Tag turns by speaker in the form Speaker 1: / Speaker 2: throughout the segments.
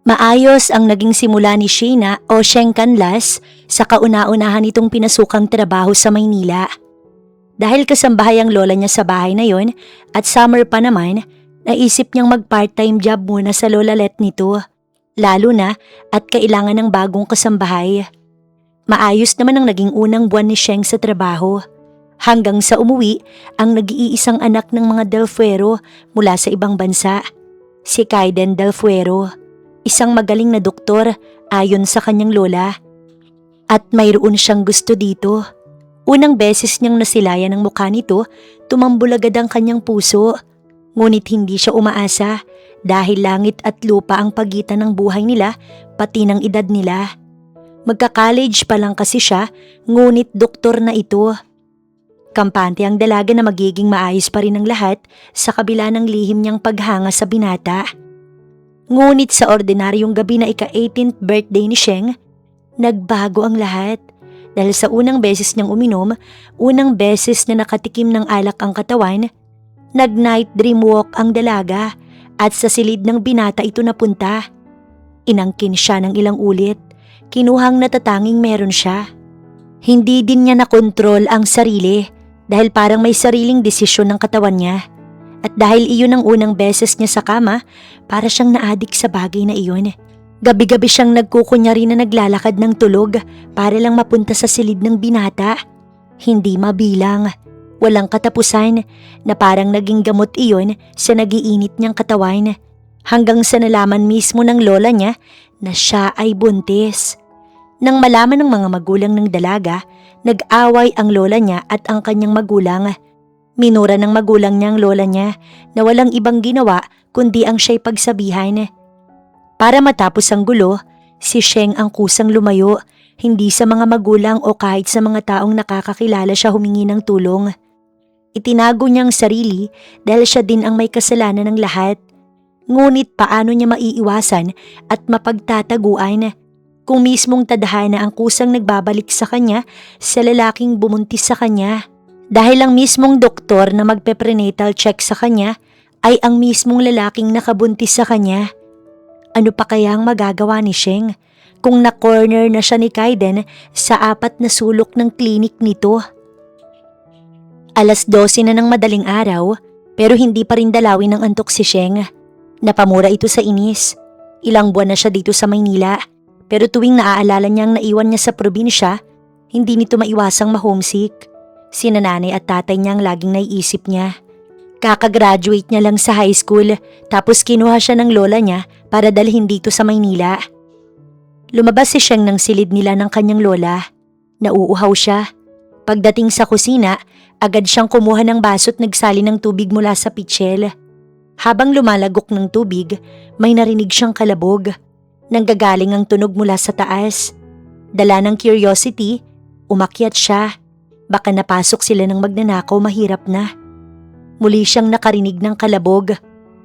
Speaker 1: Maayos ang naging simula ni Sheena o Sheng Canlas sa kauna-unahan nitong pinasukang trabaho sa Maynila. Dahil kasambahay ang lola niya sa bahay na yon at summer pa naman, naisip niyang mag-part-time job muna sa lolalet nito. Lalo na at kailangan ng bagong kasambahay. Maayos naman ang naging unang buwan ni Sheng sa trabaho. Hanggang sa umuwi ang nag-iisang anak ng mga Del Fuero mula sa ibang bansa, si Kaiden Del Fuero. Isang magaling na doktor ayon sa kanyang lola. At mayroon siyang gusto dito. Unang beses niyang nasilayan ang mukha nito, tumambol agad ang kanyang puso. Ngunit hindi siya umaasa dahil langit at lupa ang pagitan ng buhay nila pati ng edad nila. Magka-college pa lang kasi siya, ngunit doktor na ito. Kampante ang dalaga na magiging maayos pa rin ang lahat sa kabila ng lihim niyang paghanga sa binata. Ngunit sa ordinaryong gabi na ika-18th birthday ni Sheng, nagbago ang lahat. Dahil sa unang beses niyang uminom, unang beses na nakatikim ng alak ang katawan, nag-night dream walk ang dalaga at sa silid ng binata ito napunta. Inangkin siya ng ilang ulit, kinuhang natatanging meron siya. Hindi din niya nakontrol ang sarili dahil parang may sariling desisyon ng katawan niya. At dahil iyon ang unang beses niya sa kama, para siyang naadik sa bagay na iyon. Gabi-gabi siyang nagkukunyari na naglalakad ng tulog para lang mapunta sa silid ng binata. Hindi mabilang, walang katapusan na parang naging gamot iyon sa nagiinit niyang katawan. Hanggang sa nalaman mismo ng lola niya na siya ay buntis. Nang malaman ng mga magulang ng dalaga, nag-away ang lola niya at ang kanyang magulang. Minura ng magulang niya ang lola niya na walang ibang ginawa kundi ang siya'y pagsabihan. Para matapos ang gulo, si Sheng ang kusang lumayo, hindi sa mga magulang o kahit sa mga taong nakakakilala siya humingi ng tulong. Itinago niya ang sarili dahil siya din ang may kasalanan ng lahat. Ngunit paano niya maiiwasan at mapagtataguan kung mismong tadhana ang kusang nagbabalik sa kanya sa lalaking bumuntis sa kanya? Dahil ang mismong doktor na magpe-prenatal check sa kanya ay ang mismong lalaking nakabuntis sa kanya. Ano pa kaya ang magagawa ni Sheng kung na-corner na siya ni Kaiden sa 4 na sulok ng klinik nito? 12:00 na ng madaling araw pero hindi pa rin dalawin ng antok si Sheng. Napamura ito sa inis. Ilang buwan na siya dito sa Maynila pero tuwing naaalala niyang naiwan niya sa probinsya, hindi nito maiwasang ma-homesick. Sina nanay at tatay niya ang laging naiisip niya. Kakagraduate niya lang sa high school tapos kinuha siya ng lola niya para dalhin dito sa Maynila. Lumabas si Sheng ng silid nila ng kanyang lola. Nauuhaw siya. Pagdating sa kusina, agad siyang kumuha ng baso at nagsali ng tubig mula sa pitsil. Habang lumalagok ng tubig, may narinig siyang kalabog. Nanggagaling ang tunog mula sa taas. Dala ng curiosity, umakyat siya. Baka napasok sila ng magnanakaw, mahirap na. Muli siyang nakarinig ng kalabog.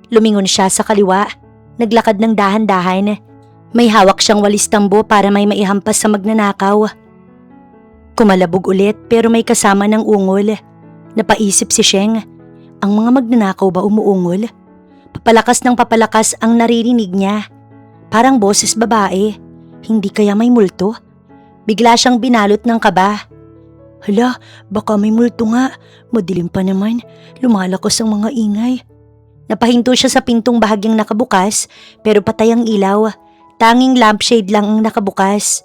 Speaker 1: Lumingon siya sa kaliwa. Naglakad ng dahan-dahan. May hawak siyang walis tambo para may maihampas sa magnanakaw. Kumalabog ulit pero may kasama ng ungol. Napaisip si Sheng, ang mga magnanakaw ba umuungol? Papalakas ng papalakas ang naririnig niya. Parang boses babae. Hindi kaya may multo? Bigla siyang binalot ng kaba. Hala, baka may multo nga. Madilim pa naman. Lumalakas ang mga ingay. Napahinto siya sa pintong bahagyang nakabukas pero patay ang ilaw. Tanging lampshade lang ang nakabukas.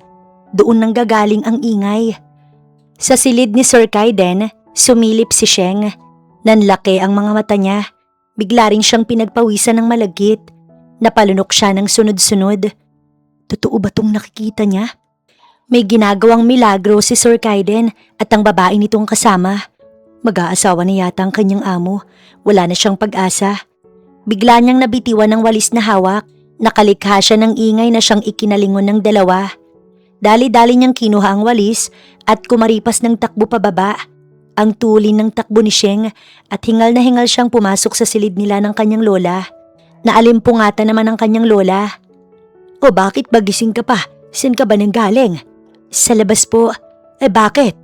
Speaker 1: Doon nang gagaling ang ingay. Sa silid ni Sir Kaiden, sumilip si Sheng. Nanlaki ang mga mata niya. Bigla rin siyang pinagpawisan ng malagkit. Napalunok siya ng sunod-sunod. Totoo ba tong nakikita niya? May ginagawang milagro si Sir Kaiden at ang babae nitong kasama. Mag-aasawa na yata ang kanyang amo. Wala na siyang pag-asa. Bigla niyang nabitiwan ng walis na hawak. Nakalikha siya ng ingay na siyang ikinalingon ng dalawa. Dali-dali niyang kinuha ang walis at kumaripas ng takbo pababa. Ang tulin ng takbo ni Sheng at hingal na hingal siyang pumasok sa silid nila ng kanyang lola. Naalimpungatan naman ang kanyang lola. O bakit bagising ka pa? Saan ka ba nanggaling? Sa labas po. Bakit?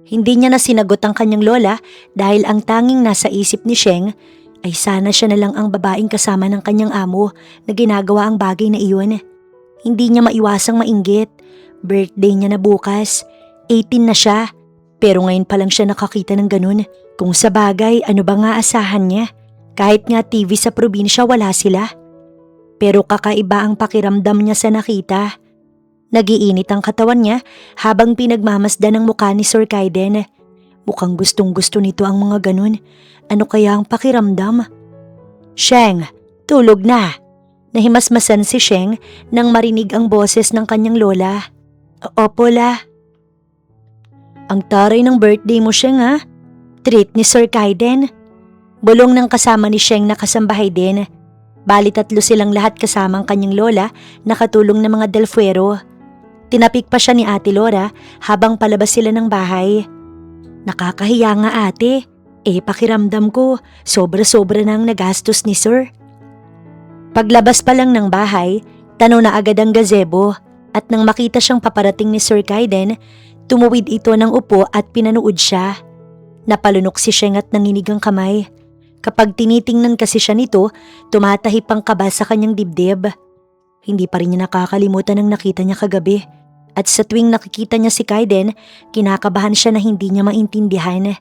Speaker 1: Hindi niya na sinagot ang kanyang lola dahil ang tanging nasa isip ni Sheng ay sana siya na lang ang babaeng kasama ng kanyang amo na ginagawa ang bagay na iyon. Hindi niya maiwasang mainggit. Birthday niya na bukas. 18 na siya. Pero ngayon pa lang siya nakakita ng ganun. Kung sa bagay, ano ba nga asahan niya? Kahit nga TV sa probinsya wala sila. Pero kakaiba ang pakiramdam niya sa nakita. Nagiinit ang katawan niya habang pinagmamasdan ang mukha ni Sir Kaiden. Mukhang gustong-gusto nito ang mga ganun. Ano kaya ang pakiramdam? Sheng, tulog na. Nahimasmasan si Sheng nang marinig ang boses ng kanyang lola. Opo, la. Ang taray ng birthday mo, Sheng, ha? Treat ni Sir Kaiden. Bulong ng kasama ni Sheng na kasambahay din. Bali 3 silang lahat kasama ang kanyang lola na katulong ng mga Del Fuero. Tinapik pa siya ni Ate Laura habang palabas sila ng bahay. Nakakahiya nga ate. Pakiramdam ko, sobra-sobra na ang nagastos ni Sir. Paglabas pa lang ng bahay, tanaw na agad ang gazebo at nang makita siyang paparating ni Sir Kaiden, tumuwid ito ng upo at pinanood siya. Napalunok si Sheng at nanginig ang kamay. Kapag tinitingnan kasi siya nito, tumatahip ang kaba sa kanyang dibdib. Hindi pa rin niya nakakalimutan ang nakita niya kagabi. At sa tuwing nakikita niya si Kaiden, kinakabahan siya na hindi niya maintindihan.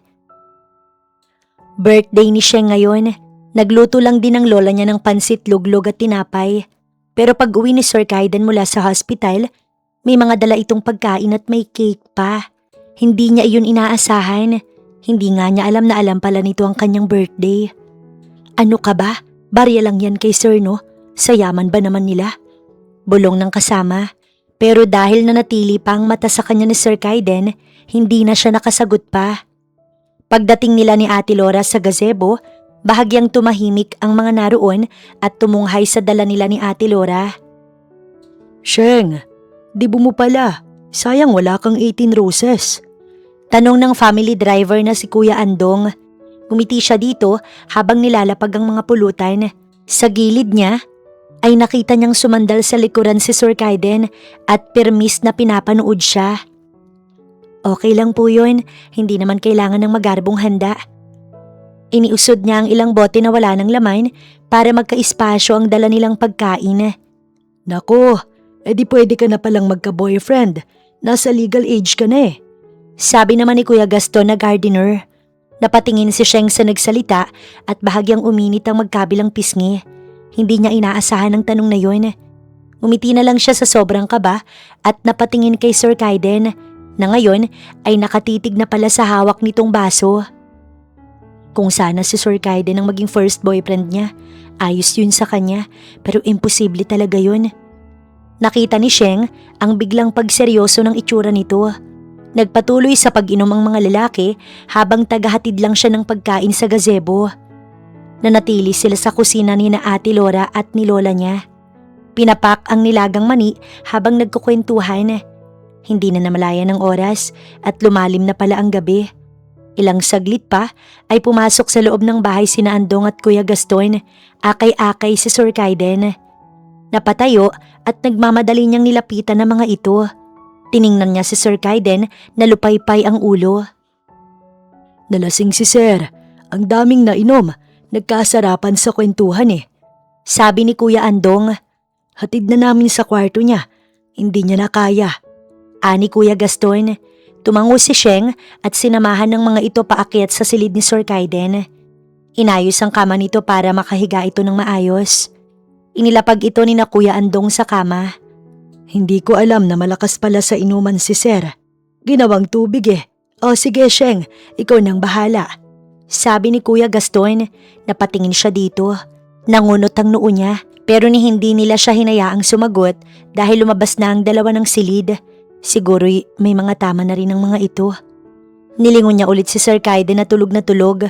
Speaker 1: Birthday ni Sheng ngayon. Nagluto lang din ang lola niya ng pansit, luglog at tinapay. Pero pag uwi ni Sir Kaiden mula sa hospital, may mga dala itong pagkain at may cake pa. Hindi niya iyon inaasahan. Hindi nga niya alam na alam pala nito ang kanyang birthday. Ano ka ba? Barya lang yan kay Sir, no? Sayaman ba naman nila? Bulong ng kasama. Pero dahil nanatili pa ang mata sa kanya ni Sir Kaiden, hindi na siya nakasagot pa. Pagdating nila ni Ate Laura sa gazebo, bahagyang tumahimik ang mga naroon at tumunghay sa dala nila ni Ate Laura. Sheng, di mo pala. Sayang wala kang 18 roses. Tanong ng family driver na si Kuya Andong. Ngumiti siya dito habang nilalapag ang mga pulutan. Sa gilid niya ay nakita niyang sumandal sa likuran si Sir Kaiden at permis na pinapanood siya. Okay lang po yun, hindi naman kailangan ng magarbong handa. Iniusod niya ang ilang bote na wala ng laman para magka-espasyo ang dala nilang pagkain. Nako, edi pwede ka na palang magka-boyfriend. Nasa legal age ka na eh. Sabi naman ni Kuya Gaston na gardener. Napatingin si Sheng sa nagsalita at bahagyang uminit ang magkabilang pisngi. Hindi niya inaasahan ang tanong na yun. Umiti na lang siya sa sobrang kaba at napatingin kay Sir Kaiden na ngayon ay nakatitig na pala sa hawak nitong baso. Kung sana si Sir Kaiden ang maging first boyfriend niya, ayos yun sa kanya pero imposible talaga yun. Nakita ni Sheng ang biglang pagseryoso ng itsura nito. Nagpatuloy sa pag-inom ang mga lalaki habang tagahatid lang siya ng pagkain sa gazebo. Nanatili sila sa kusina ni na Ate Laura at ni lola niya. Pinapak ang nilagang mani habang nagkukwentuhan. Hindi na namalayan ng oras at lumalim na pala ang gabi. Ilang saglit pa ay pumasok sa loob ng bahay sina Andong at Kuya Gaston, akay-akay si Sir Kaiden. Napatayo at nagmamadali niyang nilapitan ng mga ito. Tiningnan niya si Sir Kaiden na lupaypay ang ulo. Nalasing si Sir, ang daming nainom. Nagkasarapan sa kwentuhan eh. Sabi ni Kuya Andong. Hatid na namin sa kwarto niya. Hindi niya na kaya. Ani Kuya Gaston. Tumango si Sheng at sinamahan ng mga ito paakyat sa silid ni Sir Kaiden. Inayos ang kama nito para makahiga ito ng maayos. Inilapag ito ni na Kuya Andong sa kama. Hindi ko alam na malakas pala sa inuman si Sir. Ginawang tubig eh. O sige Sheng, ikaw nang bahala. Sabi ni Kuya Gaston. Napatingin siya dito. Nangunot ang noo niya pero hindi nila siya hinayaang sumagot dahil lumabas na ang dalawa ng silid. Siguro'y may mga tama na rin ang mga ito. Nilingon niya ulit si Sir Kaiden na tulog na tulog.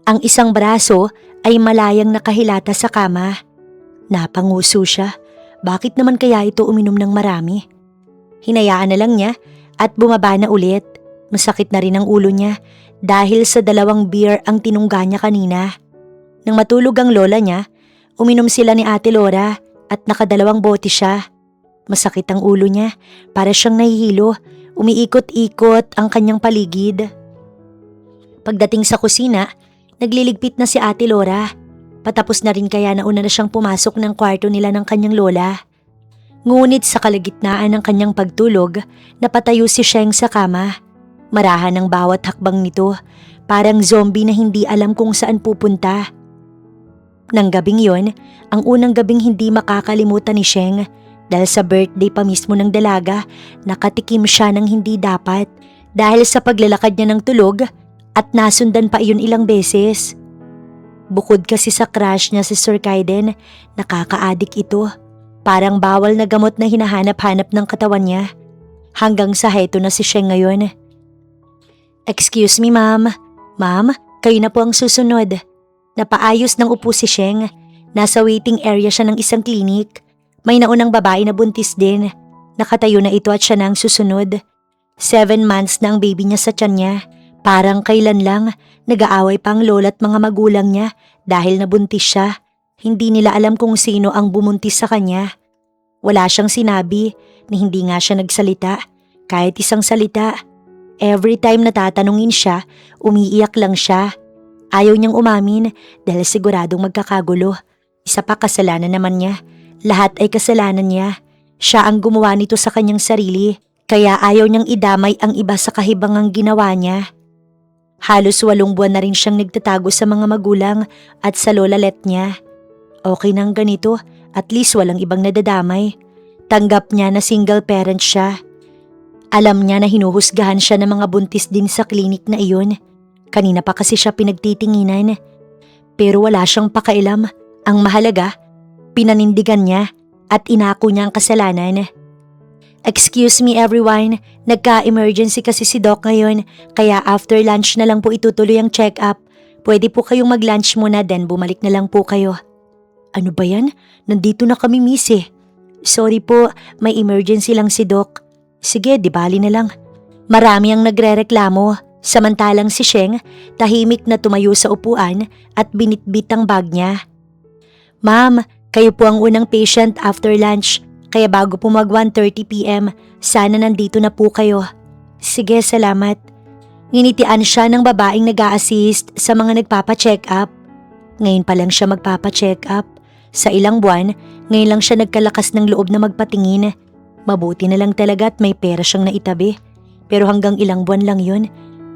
Speaker 1: Ang isang braso ay malayang nakahilata sa kama. Napanguso siya. Bakit naman kaya ito uminom ng marami? Hinayaan na lang niya at bumaba na ulit. Masakit na rin ang ulo niya dahil sa 2 beer ang tinungga niya kanina. Nang matulog ang lola niya, uminom sila ni Ate Laura at naka2 bote siya. Masakit ang ulo niya, para siyang nahihilo, umiikot-ikot ang kanyang paligid. Pagdating sa kusina, nagliligpit na si Ate Laura. Patapos na rin kaya nauna na siyang pumasok ng kwarto nila ng kanyang lola. Ngunit sa kalagitnaan ng kanyang pagtulog, napatayo si Sheng sa kama. Marahan ang bawat hakbang nito, parang zombie na hindi alam kung saan pupunta. Nang gabing yon, ang unang gabing hindi makakalimutan ni Sheng dahil sa birthday pa mismo ng dalaga, nakatikim siya ng hindi dapat dahil sa paglalakad niya ng tulog at nasundan pa iyon ilang beses. Bukod kasi sa crush niya si Sir Kaiden, nakaka-addict ito. Parang bawal na gamot na hinahanap-hanap ng katawan niya. Hanggang sa heto na si Sheng ngayon. Excuse me ma'am. Ma'am, kayo na po ang susunod. Napaayos ng upo si Sheng. Nasa waiting area siya ng isang klinik. May naunang babae na buntis din. Nakatayo na ito at siya na ang susunod. 7 months na ang baby niya sa tiyan niya. Parang kailan lang, nag-aaway pa ang lola at mga magulang niya dahil nabuntis siya. Hindi nila alam kung sino ang bumuntis sa kanya. Wala siyang sinabi ni hindi nga siya nagsalita. Kahit isang salita. Every time na tatanungin siya, umiiyak lang siya. Ayaw niyang umamin dahil siguradong magkakagulo. Isa pa kasalanan naman niya. Lahat ay kasalanan niya. Siya ang gumawa nito sa kanyang sarili. Kaya ayaw niyang idamay ang iba sa kahibangang ginawa niya. Halos 8 buwan na rin siyang nagtatago sa mga magulang at sa lolalet niya. Okay nang ganito, at least walang ibang nadadamay. Tanggap niya na single parent siya. Alam niya na hinuhusgahan siya ng mga buntis din sa klinik na iyon. Kanina pa kasi siya pinagtitinginan. Pero wala siyang pakailam. Ang mahalaga, pinanindigan niya at inako niya ang kasalanan. Excuse me everyone, nagka-emergency kasi si Doc ngayon, kaya after lunch na lang po itutuloy ang check-up. Pwede po kayong mag-lunch muna then bumalik na lang po kayo. Ano ba yan? Nandito na kami miss eh. Sorry po, may emergency lang si Doc. Sige, di bali na lang. Marami ang nagrereklamo, samantalang si Sheng tahimik na tumayo sa upuan at binitbit ang bag niya. Ma'am, kayo po ang unang patient after lunch, kaya bago po mag 1:30 p.m, sana nandito na po kayo. Sige, salamat. Nginitian siya ng babaeng nag-a-assist sa mga nagpapa-check up. Ngayon pa lang siya magpapa-check up. Sa ilang buwan, ngayon lang siya nagkalakas ng loob na magpatingin. Mabuti na lang talaga at may pera siyang naitabi. Pero hanggang ilang buwan lang yun.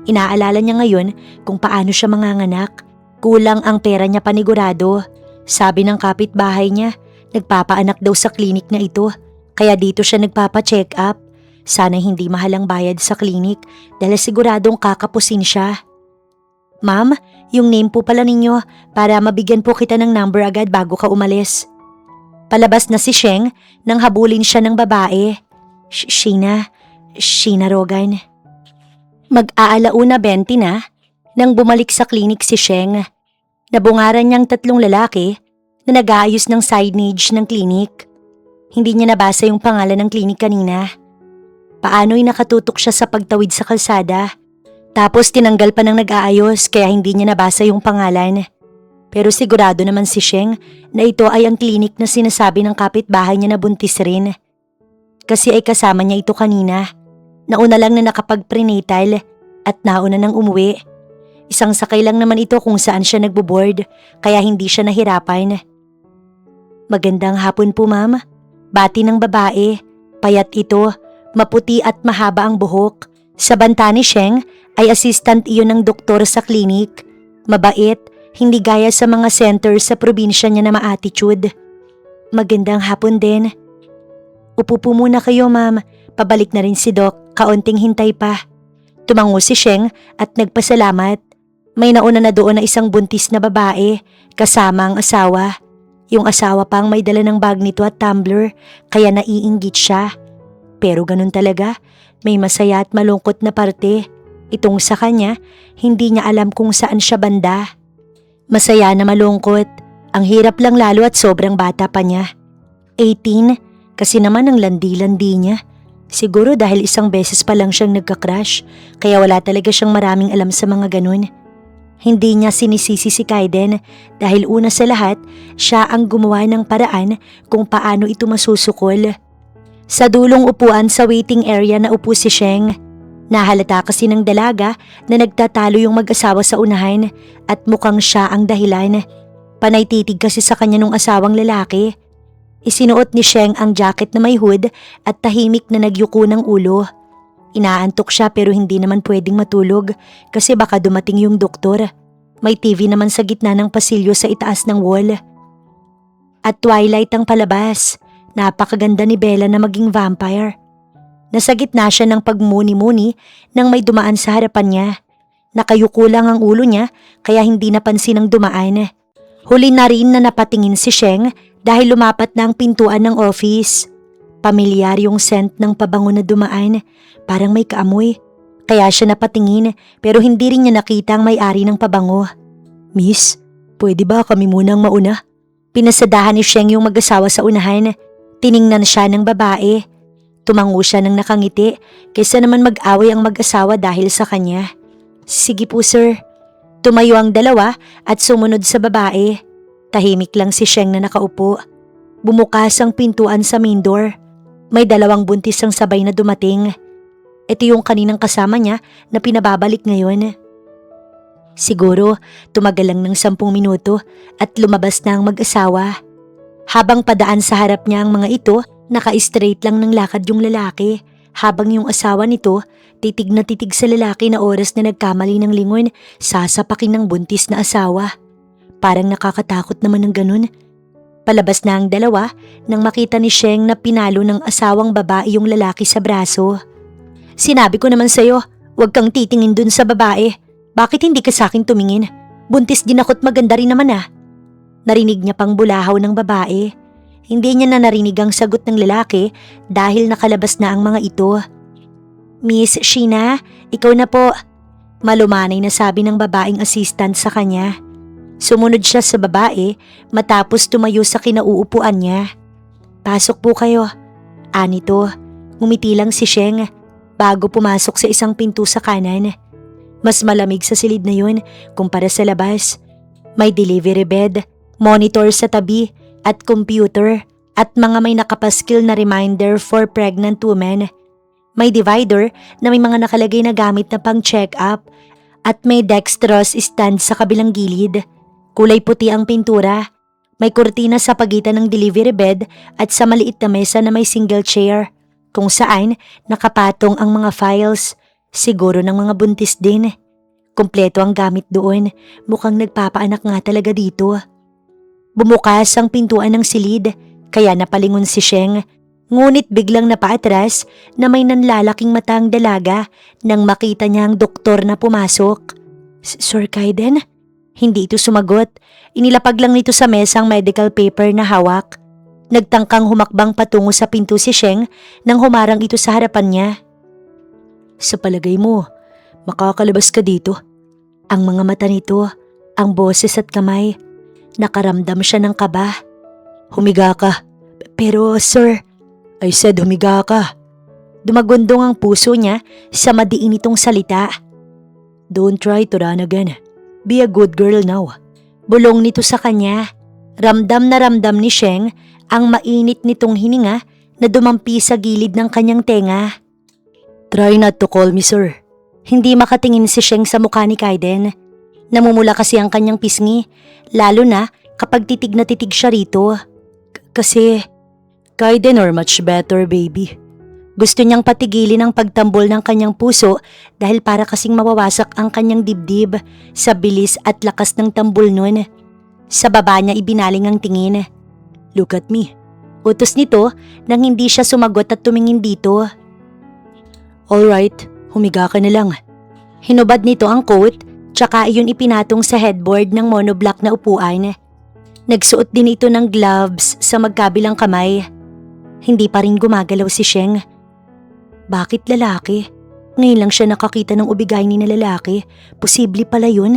Speaker 1: Inaalala niya ngayon kung paano siya manganganak. Kulang ang pera niya panigurado. Sabi ng kapitbahay niya, nagpapaanak daw sa klinik na ito. Kaya dito siya nagpapa-check up. Sana hindi mahal ang bayad sa klinik dahil siguradong kakapusin siya. Ma'am, yung name po pala ninyo para mabigyan po kita ng number agad bago ka umalis. Palabas na si Sheng nang habulin siya ng babae. Sheena Rogan. Mag-aalauna 20 na nang bumalik sa klinik si Sheng. Nabungaran niyang 3 lalaki na nag-aayos ng signage ng klinik. Hindi niya nabasa yung pangalan ng klinik kanina. Paano'y nakatutok siya sa pagtawid sa kalsada. Tapos tinanggal pa ng nag-aayos kaya hindi niya nabasa yung pangalan. Pero sigurado naman si Sheng na ito ay ang klinik na sinasabi ng kapitbahay niya na buntis rin. Kasi ay kasama niya ito kanina. Nauna lang na nakapag-prenatal at nauna nang umuwi. Isang sakay lang naman ito kung saan siya nagbo-board kaya hindi siya nahirapan. Magandang hapon po ma'am. Bati ng babae. Payat ito, maputi at mahaba ang buhok. Sa banta ni Sheng ay assistant iyon ng doktor sa klinik. Mabait, hindi gaya sa mga center sa probinsya niya na ma-attitude. Magandang hapon din. Upo po muna kayo ma'am, pabalik na rin si Doc, kaunting hintay pa. Tumango si Sheng at nagpasalamat. May nauna na doon na isang buntis na babae, kasama ang asawa. Yung asawa pang may dala ng bag nito at tumbler, kaya naiinggit siya. Pero ganun talaga, may masaya at malungkot na parte. Itong sa kanya, hindi niya alam kung saan siya banda. Masaya na malungkot, ang hirap lang lalo at sobrang bata pa niya. 18, kasi naman ang landi-landi niya. Siguro dahil isang beses pa lang siyang nagka-crush, kaya wala talaga siyang maraming alam sa mga ganun. Hindi niya sinisisi si Kaiden dahil una sa lahat, siya ang gumawa ng paraan kung paano ito masusukol. Sa dulong upuan sa waiting area na upo si Sheng. Nahalata kasi ng dalaga na nagtatalo yung mag-asawa sa unahan at mukhang siya ang dahilan. Panay titig kasi sa kanya nung asawang lalaki. Isinuot ni Sheng ang jacket na may hood at tahimik na nagyuko ng ulo. Inaantok siya pero hindi naman pwedeng matulog kasi baka dumating yung doktor. May TV naman sa gitna ng pasilyo sa itaas ng wall. At twilight ang palabas. Napakaganda ni Bella na maging vampire. Nasa gitna siya ng pagmuni-muni nang may dumaan sa harapan niya. Nakayuko lang ang ulo niya kaya hindi napansin ang dumaan. Huli na rin na napatingin si Sheng dahil lumapat na ang pintuan ng office. Pamilyar yung scent ng pabango na dumaan, parang may kaamoy. Kaya siya napatingin pero hindi rin niya nakita ang may-ari ng pabango. "Miss, pwede ba kami munang mauna?" Pinasadahan ni Sheng yung mag-asawa sa unahan. Tiningnan siya ng babae. Tumango siya ng nakangiti kaysa naman mag-away ang mag-asawa dahil sa kanya. "Sige po sir." Tumayo ang dalawa at sumunod sa babae. Tahimik lang si Sheng na nakaupo. Bumukas ang pintuan sa main door. May dalawang buntis ang sabay na dumating. Ito yung kaninang kasama niya na pinababalik ngayon. Siguro tumagal lang ng 10 minuto at lumabas na ang mag-asawa. Habang padaan sa harap niya ang mga ito, naka-straight lang ng lakad yung lalaki. Habang yung asawa nito, titig na titig sa lalaki na oras na nagkamali ng lingon, sasapakin ng buntis na asawa. Parang nakakatakot naman ng ganun. Palabas na ang dalawa nang makita ni Sheng na pinalo ng asawang babae yung lalaki sa braso. "Sinabi ko naman sa'yo, huwag kang titingin dun sa babae. Bakit hindi ka sa'kin tumingin? Buntis din ako't maganda rin naman ah." Narinig niya pang bulahaw ng babae. Hindi niya na narinig ang sagot ng lalaki dahil nakalabas na ang mga ito. "Miss Sheena, ikaw na po." Malumanay na sabi ng babaeng assistant sa kanya. Sumunod siya sa babae matapos tumayo sa kinauupuan niya. "Pasok po kayo." Anito, ngumiti lang si Sheng bago pumasok sa isang pinto sa kanan. Mas malamig sa silid na yun kumpara sa labas. May delivery bed, monitor sa tabi at computer at mga may nakapaskil na reminder for pregnant women. May divider na may mga nakalagay na gamit na pang check-up at may dextrose stand sa kabilang gilid. Kulay puti ang pintura. May kurtina sa pagitan ng delivery bed at sa maliit na mesa na may single chair kung saan nakapatong ang mga files, siguro ng mga buntis din. Kumpleto ang gamit doon, mukhang nagpapaanak nga talaga dito. Bumukas ang pintuan ng silid, kaya napalingon si Sheng. Ngunit biglang napaatras na may nanlalaking mata ang dalaga nang makita niya ang doktor na pumasok. "Sir Kaiden?" Hindi ito sumagot. Inilapag lang nito sa mesa ang medical paper na hawak. Nagtangkang humakbang patungo sa pinto si Sheng nang humarang ito sa harapan niya. "Sa palagay mo, makakalabas ka dito?" Ang mga mata nito, ang boses at kamay. Nakaramdam siya ng kaba. "Humiga ka." "Pero sir," "I said humiga ka." Dumagundong ang puso niya sa madiin nitong salita. "Don't try to run again. Be a good girl now." Bulong nito sa kanya. Ramdam na ramdam ni Sheng ang mainit nitong hininga na dumampi sa gilid ng kanyang tenga. "Try not to call me sir." Hindi makatingin si Sheng sa mukha ni Kaiden. Namumula kasi ang kanyang pisngi, lalo na kapag titig na titig siya rito. Kasi, "Kaiden or much better baby." Gusto niyang patigilin ang pagtambol ng kanyang puso dahil para kasing mawawasak ang kanyang dibdib sa bilis at lakas ng tambol nun. Sa baba niya ibinaling ang tingin. "Look at me." Utos nito nang hindi siya sumagot at tumingin dito. "Alright, humiga ka na lang." Hinubad nito ang coat tsaka iyon ipinatong sa headboard ng monoblock na upuan. Nagsuot din ito ng gloves sa magkabilang kamay. Hindi pa rin gumagalaw si Sheng. Bakit lalaki? Ngayon lang siya nakakita ng ubigayni na lalaki. Posible pala yun.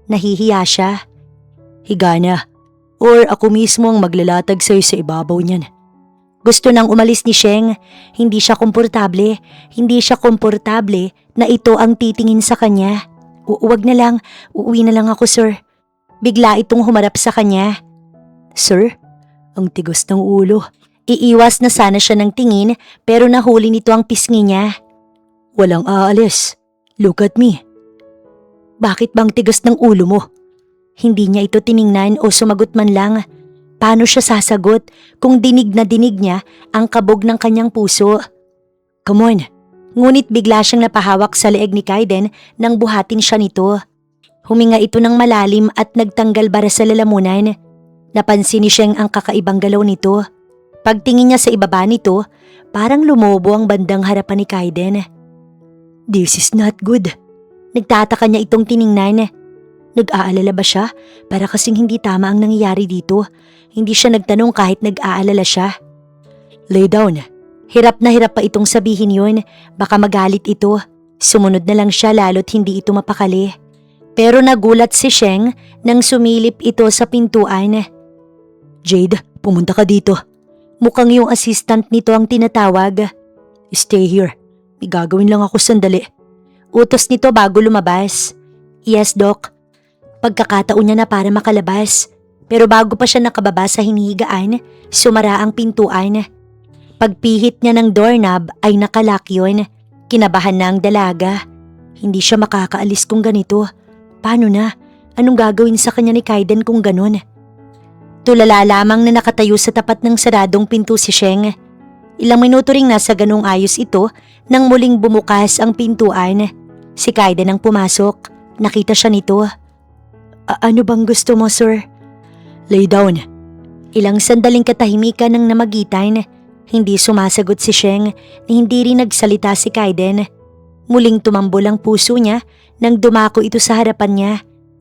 Speaker 1: Nahihiya siya. "Higa na. Or ako mismo ang maglalatag sa'yo sa ibabaw niyan." Gusto nang umalis ni Sheng. Hindi siya komportable. Hindi siya komportable na ito ang titingin sa kanya. "Uwag na lang. Uuwi na lang ako sir." Bigla itong humarap sa kanya. "Sir, ang tigas ng ulo." Iiwas na sana siya ng tingin pero nahuli nito ang pisngi niya. "Walang aalis. Look at me." "Bakit bang tigas ng ulo mo?" Hindi niya ito tiningnan o sumagot man lang. Paano siya sasagot kung dinig na dinig niya ang kabog ng kanyang puso? Come on. Ngunit bigla siyang napahawak sa leeg ni Kaiden nang buhatin siya nito. Huminga ito ng malalim at nagtanggal bara sa lalamunan. Napansin ni Sheng ang kakaibang galaw nito. Pagtingin niya sa ibaba nito, parang lumobo ang bandang harapan ni Kaiden. This is not good. Nagtataka niya itong tiningnan. Nag-aalala ba siya? Para kasing hindi tama ang nangyayari dito. Hindi siya nagtanong kahit nag-aalala siya. Lay down. Hirap na hirap pa itong sabihin yun. Baka magalit ito. Sumunod na lang siya lalo't hindi ito mapakali. Pero nagulat si Sheng nang sumilip ito sa pintuan. Jade, pumunta ka dito. Mukhang yung assistant nito ang tinatawag. Stay here. May gagawin lang ako sandali. Utos nito bago lumabas. Yes, Doc. Pagkakataon niya na para makalabas. Pero bago pa siya nakababa sa hinihigaan, sumara ang pintuan. Pagpihit niya ng doorknob ay nakalock yun. Kinabahan na ang dalaga. Hindi siya makakaalis kung ganito. Paano na? Anong gagawin sa kanya ni Kaiden kung ganun? Tulala lamang na nakatayo sa tapat ng saradong pinto si Sheng. Ilang minuto ring nasa ganung ayos ito nang muling bumukas ang pintuan. Si Kaiden ang pumasok. Nakita siya nito. Ano bang gusto mo, sir? Lay down. Ilang sandaling katahimikan ng namagitan. Hindi sumasagot si Sheng na hindi rin nagsalita si Kaiden. Muling tumambol ang puso niya nang dumako ito sa harapan niya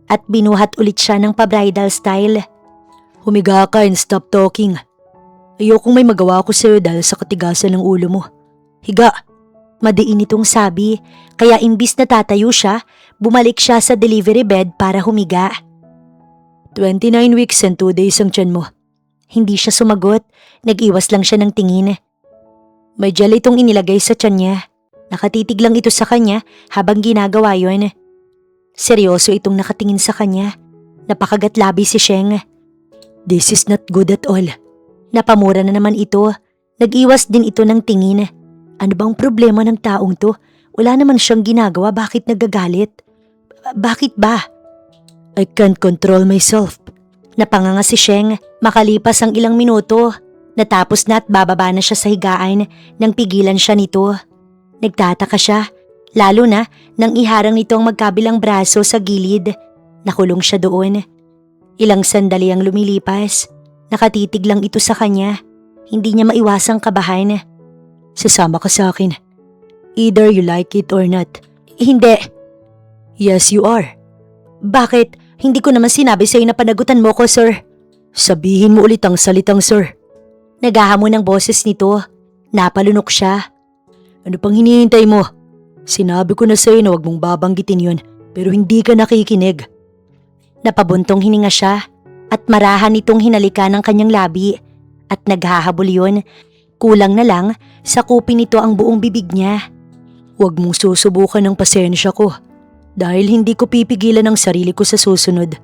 Speaker 1: at binuhat ulit siya ng pa-bridal style. Humiga ka and stop talking. Ayokong may magawa ko sa'yo dahil sa katigasan ng ulo mo. Higa. Madiin itong sabi, kaya imbis na tatayo siya, bumalik siya sa delivery bed para humiga. 29 weeks and 2 days ang tiyan mo. Hindi siya sumagot, nag-iwas lang siya ng tingin. May gel itong inilagay sa tiyan niya. Nakatitig lang ito sa kanya habang ginagawa yon. Seryoso itong nakatingin sa kanya. Napakagatlabi si Sheng. This is not good at all. Napamura na naman ito. Nag-iwas din ito ng tingin. Ano bang problema ng taong to? Wala naman siyang ginagawa, bakit nagagalit? Bakit ba? I can't control myself. Napanganga si Sheng, makalipas ang ilang minuto. Natapos na at bababa na siya sa higaan nang pigilan siya nito. Nagtataka siya, lalo na nang iharang nito ang magkabilang braso sa gilid. Nakulong siya doon. Ilang sandali ang lumilipas. Nakatitig lang ito sa kanya. Hindi niya maiwasang kabahan. Sasama ka sa akin. Either you like it or not. Hindi. Yes, you are. Bakit? Hindi ko naman sinabi sa'yo na panagutan mo ko, sir. Sabihin mo ulit ang salitang sir. Naghahamon ng boses nito. Napalunok siya. Ano pang hinihintay mo? Sinabi ko na sa'yo na huwag mong babanggitin yun, pero hindi ka nakikinig. Napabuntong hininga siya at marahan itong hinalikan ng kanyang labi at naghahabol yun. Kulang na lang, sakupin nito ang buong bibig niya. Huwag mong susubukan ng pasensya ko dahil hindi ko pipigilan ang sarili ko sa susunod.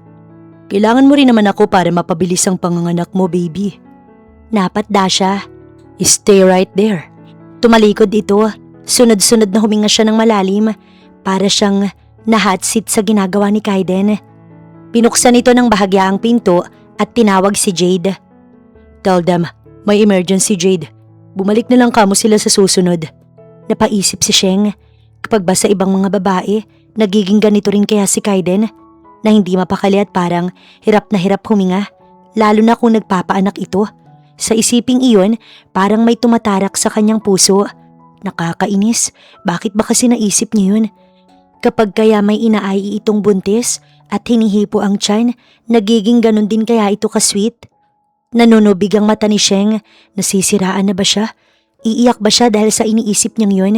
Speaker 1: Kailangan mo rin naman ako para mapabilis ang panganganak mo, baby. Napatda siya. Stay right there. Tumalikod ito. Sunod-sunod na huminga siya ng malalim para siyang na-hot seat sa ginagawa ni Kaiden. Pinuksan ito ng bahagya ang pinto at tinawag si Jade. Tell them, may emergency, Jade. Bumalik na lang kamo sila sa susunod. Napaisip si Sheng, kapag ba sa ibang mga babae, nagiging ganito rin kaya si Kaiden na hindi mapakali at parang hirap na hirap huminga, lalo na kung nagpapaanak ito. Sa isiping iyon, parang may tumatarak sa kanyang puso. Nakakainis, bakit ba kasi naisip niya yun? Kapag kaya may inaai itong buntis at hinihipo ang tiyan, nagiging ganun din kaya ito ka-sweet? Nanunubig ang mata ni Sheng, nasisiraan na ba siya? Iiyak ba siya dahil sa iniisip niyang yun?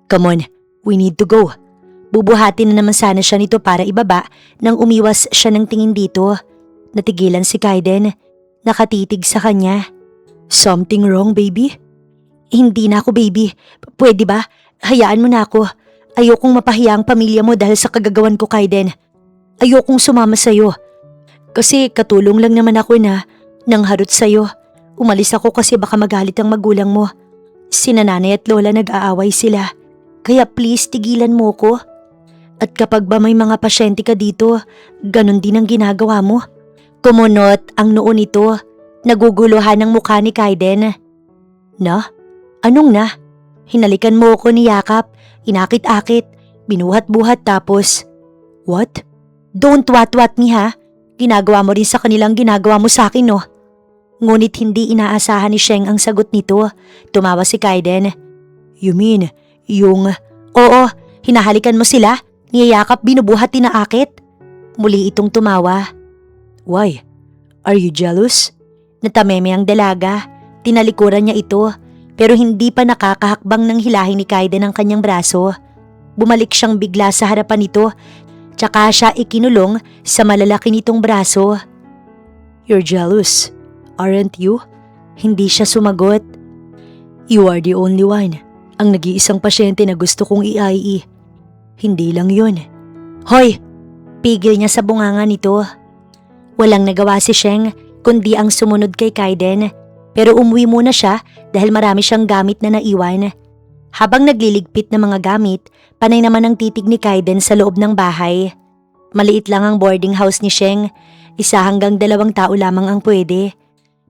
Speaker 1: Come on, we need to go. Bubuhatin na naman sana siya nito para ibaba nang umiwas siya ng tingin dito. Natigilan si Kaiden, nakatitig sa kanya. Something wrong, baby? Hindi na ako, baby. Pwede ba? Hayaan mo na ako. Ayokong mapahiya ang pamilya mo dahil sa kagagawan ko, Kaiden. Ayokong sumama sa'yo. Kasi katulong lang naman ako na nang harot sa'yo. Umalis ako kasi baka magalit ang magulang mo. Sina nanay at lola nag-aaway sila. Kaya please tigilan mo ko. At kapag ba may mga pasyente ka dito, ganun din ang ginagawa mo. Kumunot ang noo nito. Naguguluhan ang mukha ni Kaiden. Na? Anong na? Hinalikan mo ako ni Yakap, inakit-akit, binuhat-buhat tapos… What? Don't what me ha? Ginagawa mo rin sa kanilang ginagawa mo sa akin no? Ngunit hindi inaasahan ni Sheng ang sagot nito. Tumawa si Kaiden. You mean, yung… Oo, hinahalikan mo sila, niyayakap, binubuhat, tinaakit. Muli itong tumawa. Why? Are you jealous? Natameme ang dalaga. Tinalikuran niya ito, pero hindi pa nakakahakbang ng hilahin ni Kaiden ang kanyang braso. Bumalik siyang bigla sa harapan nito, tsaka siya ikinulong sa malalaki nitong braso. You're jealous, aren't you? Hindi siya sumagot. You are the only one, ang nag-iisang pasyente na gusto kong i-IE. Hindi lang yun. Hoy! Pigil niya sa bunganga nito. Walang nagawa si Sheng kundi ang sumunod kay Kaiden, pero umuwi muna siya dahil marami siyang gamit na naiwan. Habang nagliligpit ng mga gamit, panay naman ang titig ni Kaiden sa loob ng bahay. Maliit lang ang boarding house ni Sheng, 1 hanggang 2 tao lamang ang pwede.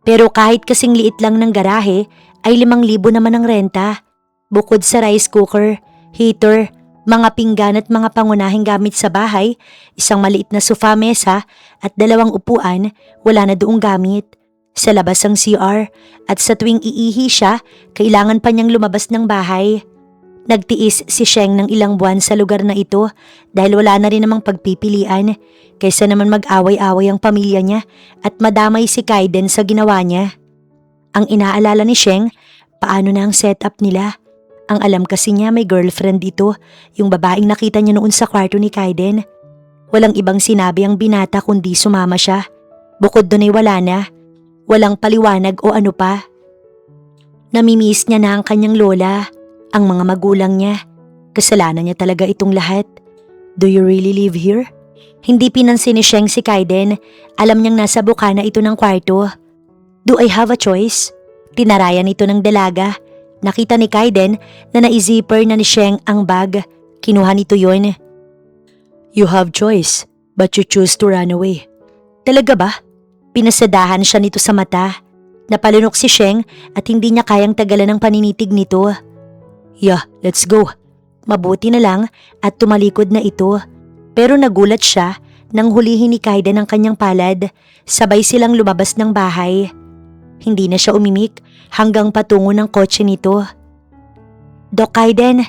Speaker 1: Pero kahit kasing liit lang ng garahe, ay 5,000 naman ang renta. Bukod sa rice cooker, heater, mga pinggan at mga pangunahing gamit sa bahay, isang maliit na sofa mesa at 2 upuan, wala na doong gamit. Sa labas ang CR at sa tuwing iihi siya, kailangan pa niyang lumabas ng bahay. Nagtiis si Sheng ng ilang buwan sa lugar na ito dahil wala na rin namang pagpipilian kaysa naman mag-away-away ang pamilya niya at madamay si Kaiden sa ginawa niya. Ang inaalala ni Sheng, paano na ang setup nila? Ang alam kasi niya may girlfriend dito, yung babaeng nakita niya noon sa kwarto ni Kaiden. Walang ibang sinabi ang binata kundi sumama siya. Bukod doon ay wala na. Walang paliwanag o ano pa. Namimiss niya na ang kanyang lola, ang mga magulang niya. Kasalanan niya talaga itong lahat. Do you really live here? Hindi pinansin ni Sheng si Kaiden. Alam niyang nasa bukana ito ng kwarto. Do I have a choice? Tinarayan ito ng dalaga. Nakita ni Kaiden na nai-zipper na ni Sheng ang bag. Kinuha nito yun. You have choice, but you choose to run away. Talaga ba? Pinasadahan siya nito sa mata. Napalunok si Sheng at hindi niya kayang tagalan ng paninitig nito. Yeah, let's go. Mabuti na lang at tumalikod na ito. Pero nagulat siya nang hulihin ni Kaiden ang kanyang palad. Sabay silang lumabas ng bahay. Hindi na siya umimik hanggang patungo ng kotse nito. Doc Kaiden,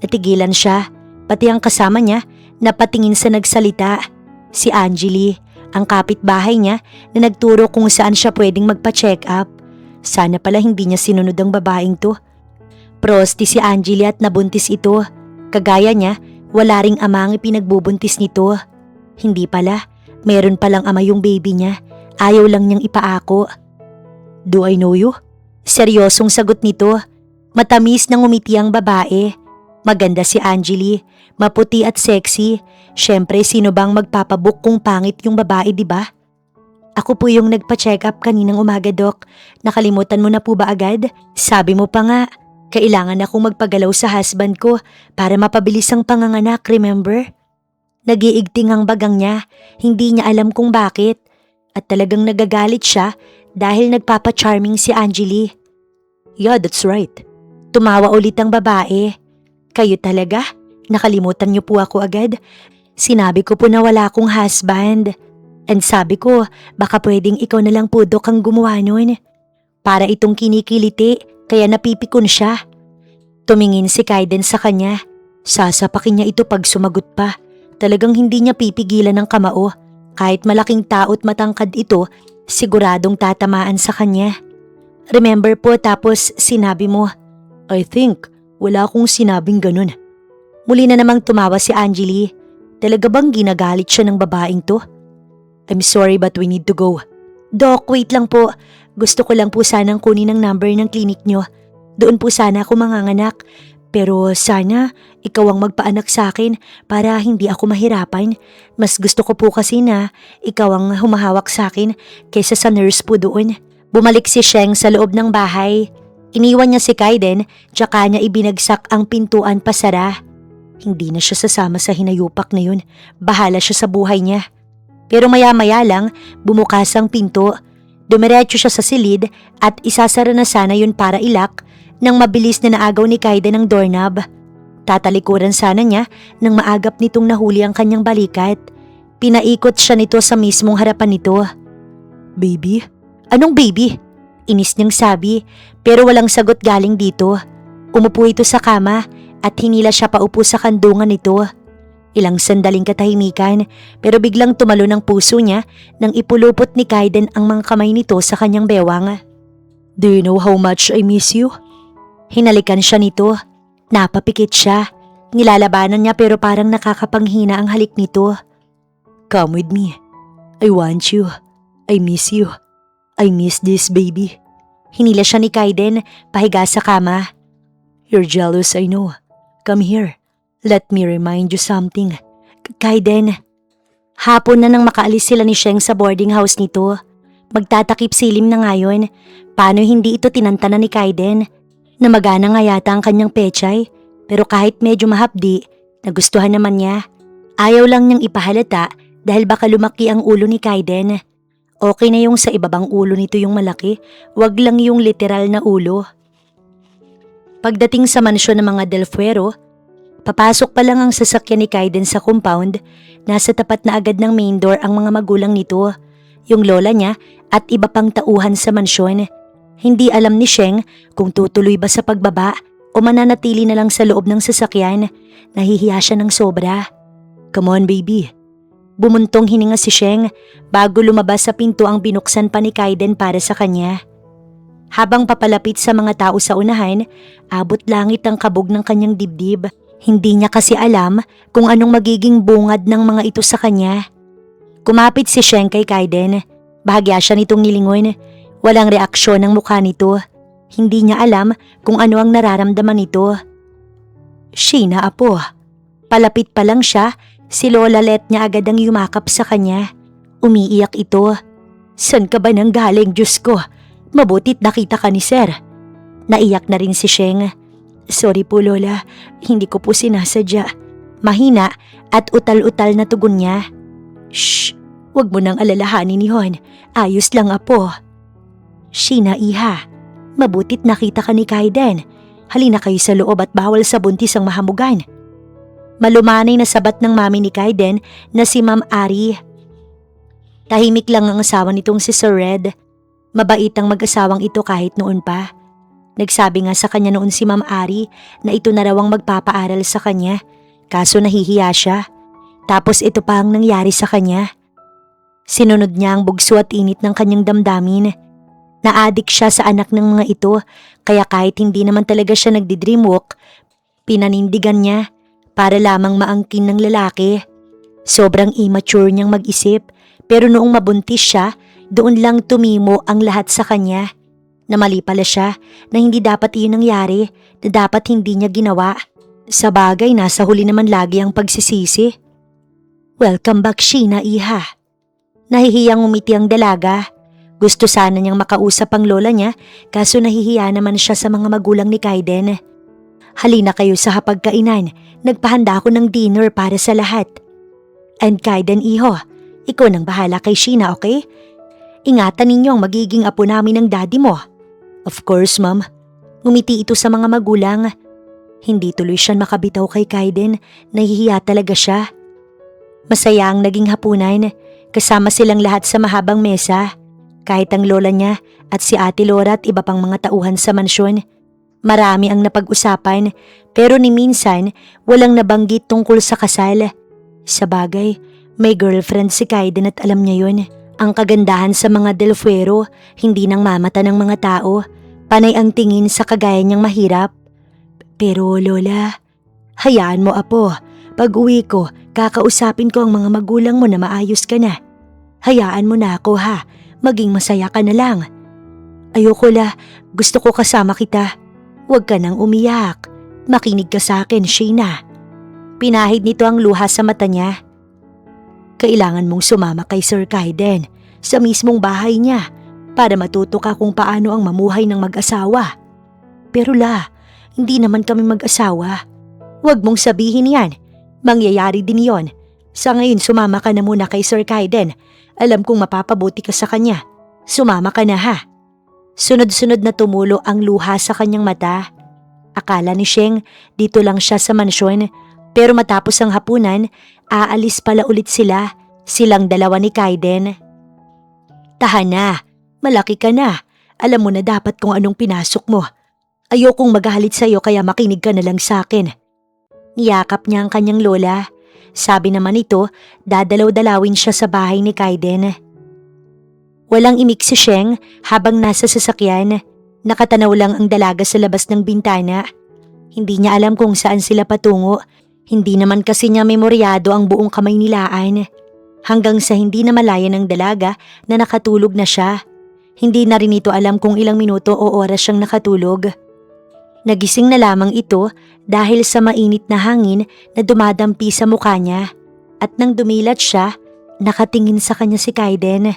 Speaker 1: natigilan siya. Pati ang kasama niya napatingin sa nagsalita. Si Angelie, ang kapitbahay niya na nagturo kung saan siya pwedeng magpa-check up. Sana pala hindi niya sinunod ang babaeng to. Prosti si Angelie at nabuntis ito. Kagaya niya, wala ring ama ang ipinagbubuntis nito. Hindi pala, meron palang ama yung baby niya. Ayaw lang niyang ipaako. Do I know you? Seryosong sagot nito. Matamis na ngumiti ang babae. Maganda si Angelie, maputi at sexy. Siyempre, sino bang magpapabook kung pangit yung babae, di ba? Ako po yung nagpa-check up kaninang umaga, Doc. Nakalimutan mo na po ba agad? Sabi mo pa nga, kailangan akong magpagalaw sa husband ko para mapabilis ang panganganak, remember? Nagiigting ang bagang niya, hindi niya alam kung bakit. At talagang nagagalit siya dahil nagpapa-charming si Angelie. Yeah, that's right. Tumawa ulit ang babae. Kayo talaga? Nakalimutan niyo po ako agad? Sinabi ko po na wala akong husband. And sabi ko, baka pwedeng ikaw na lang po, Dok, ang gumawa nun. Para itong kinikiliti, kaya napipikon siya. Tumingin si Kaiden sa kanya. Sasapakin niya ito pag sumagot pa. Talagang hindi niya pipigilan ng kamao. Kahit malaking tao't matangkad ito, siguradong tatamaan sa kanya. Remember po, tapos sinabi mo, I think wala akong sinabing ganun. Muli na namang tumawa si Angelie. Talaga bang ginagalit siya ng babaeng to? I'm sorry but we need to go. Doc, wait lang po. Gusto ko lang po sanang kunin ang number ng klinik nyo. Doon po sana ako manganganak. Pero sana ikaw ang magpaanak sa akin para hindi ako mahirapan. Mas gusto ko po kasi na ikaw ang humahawak sa akin kaysa sa nurse po doon. Bumalik si Sheng sa loob ng bahay. Iniwan niya si Kaiden tsaka niya ibinagsak ang pintuan pasara. Hindi na siya sasama sa hinayupak na yun. Bahala siya sa buhay niya. Pero maya-maya lang, bumukas ang pinto. Dumiretso siya sa silid at isasara na sana yun para ilak nang mabilis na naagaw ni Kaiden ang doorknob. Tatalikuran sana niya nang maagap nitong nahuli ang kanyang balikat. Pinaikot siya nito sa mismong harapan nito. "Baby? Anong baby?" Inis niyang sabi pero walang sagot galing dito. Umupo ito sa kama at hinila siya paupo sa kandungan nito. Ilang sandaling katahimikan pero biglang tumalon ang puso niya nang ipulupot ni Kaiden ang mga kamay nito sa kanyang bewang. "Do you know how much I miss you?" Hinalikan siya nito. Napapikit siya. Nilalabanan niya pero parang nakakapanghina ang halik nito. "Come with me. I want you. I miss you. I miss this baby." Hinila siya ni Kaiden pahiga sa kama. "You're jealous, I know. Come here. Let me remind you something." "Kaiden." Hapon na nang makaalis sila ni Sheng sa boarding house nito. Magtatakip silim na ngayon. Paano hindi ito tinantanan ni Kaiden? Namagana nga yata ang kanyang pechay pero kahit medyo mahapdi, nagustuhan naman niya. Ayaw lang niyang ipahalata dahil baka lumaki ang ulo ni Kaiden. Okay na yung sa ibabang ulo nito yung malaki, wag lang yung literal na ulo. Pagdating sa mansyon ng mga Del Fuero, papasok pa lang ang sasakyan ni Kaiden sa compound, nasa tapat na agad ng main door ang mga magulang nito, yung lola niya at iba pang tauhan sa mansyon. Hindi alam ni Sheng kung tutuloy ba sa pagbaba o mananatili na lang sa loob ng sasakyan. Nahihiya siya ng sobra. "Come on baby." Bumuntong hininga si Sheng bago lumabas sa pinto ang binuksan pa ni Kaiden para sa kanya. Habang papalapit sa mga tao sa unahan, abot langit ang kabog ng kanyang dibdib. Hindi niya kasi alam kung anong magiging bungad ng mga ito sa kanya. Kumapit si Sheng kay Kaiden. Bahagya siya nitong nilingon. Walang reaksyon ang mukha nito. Hindi niya alam kung ano ang nararamdaman nito. "Sheena, apo." Palapit pa lang siya, si Lola Let niya agad ang yumakap sa kanya. Umiiyak ito. "San ka ba nang galing, Diyos ko? Mabutit nakita ka ni Sir." Naiyak na rin si Sheng. "Sorry po Lola, hindi ko po sinasadya." Mahina at utal-utal na tugon niya. "Shh, wag mo nang alalahanin yun. Ayos lang apo." "Sheena, iha, mabutit nakita ka ni Kaiden. Halina kayo sa loob at bawal sa buntis ang mahamugan." Malumanay na sabat ng mami ni Kaiden na si Ma'am Ari. Tahimik lang ang asawa nitong si Sir Red. Mabait ang mag-asawang ito kahit noon pa. Nagsabi nga sa kanya noon si Ma'am Ari na ito na raw ang magpapaaral sa kanya, kaso nahihiya siya. Tapos ito pa ang nangyari sa kanya. Sinunod niya ang bugso at init ng kanyang damdamin. Naadik siya sa anak ng mga ito, kaya kahit hindi naman talaga siya nagdi-dreamwalk, pinanindigan niya para lamang maangkin ng lalaki. Sobrang immature niyang mag-isip, pero noong mabuntis siya, doon lang tumimo ang lahat sa kanya. Na mali pala siya, na hindi dapat iyon nangyari, na dapat hindi niya ginawa. Sa bagay, nasa huli naman lagi ang pagsisisi. "Welcome back, Sheena, iha." Nahihiyang umiti ang dalaga. Gusto sana niyang makausap ang lola niya, kaso nahihiya naman siya sa mga magulang ni Kaiden. "Halina kayo sa hapagkainan, nagpahanda ako ng dinner para sa lahat." "And Kaiden, iho, ikaw nang bahala kay Sheena, okay? Ingatan ninyo ang magiging apo namin ng daddy mo." "Of course, ma'am." Ngumiti ito sa mga magulang. Hindi tuloy siya makabitaw kay Kaiden, nahihiya talaga siya. Masaya ang naging hapunan, kasama silang lahat sa mahabang mesa. Kahit ang lola niya at si Ate Laura at iba pang mga tauhan sa mansyon. Marami ang napag-usapan pero ni minsan walang nabanggit tungkol sa kasal. Sa bagay, may girlfriend si Kaiden at alam niya yun. Ang kagandahan sa mga Del Fuero, hindi nang mamata ng mga tao. Panay ang tingin sa kagaya niyang mahirap. "Pero Lola, hayaan mo apo. Pag uwi ko, kakausapin ko ang mga magulang mo na maayos ka na. Hayaan mo na ako ha. Maging masaya ka na lang." "Ayoko la, gusto ko kasama kita." "Huwag ka nang umiyak. Makinig ka sa akin, Sheena." Pinahid nito ang luha sa mata niya. "Kailangan mong sumama kay Sir Kaiden sa mismong bahay niya para matuto ka kung paano ang mamuhay ng mag-asawa." "Pero la, hindi naman kami mag-asawa." "Huwag mong sabihin yan. Mangyayari din yon. Sa ngayon sumama ka na muna kay Sir Kaiden. Alam kong mapapabuti ka sa kanya. Sumama ka na ha. Sunod-sunod na tumulo ang luha sa kanyang mata. Akala ni Sheng dito lang siya sa mansyon, pero matapos ang hapunan, aalis pala ulit silang dalawa ni Kaiden. Tahan na, malaki ka na. Alam mo na dapat kung anong pinasok mo. Ayokong magalit sa'yo kaya makinig ka na lang sa'kin. Niyakap niya ang kanyang lola. Sabi naman ito, dadalaw-dalawin siya sa bahay ni Kaiden. Walang imik si Sheng habang nasa sasakyan. Nakatanaw lang ang dalaga sa labas ng bintana. Hindi niya alam kung saan sila patungo. Hindi naman kasi niya memoryado ang buong kamay nilaan. Hanggang sa hindi na malaya ng dalaga na nakatulog na siya. Hindi na rin ito alam kung ilang minuto o oras siyang nakatulog. Nagising na lamang ito dahil sa mainit na hangin na dumadampi sa mukha niya. At nang dumilat siya, nakatingin sa kanya si Kaiden.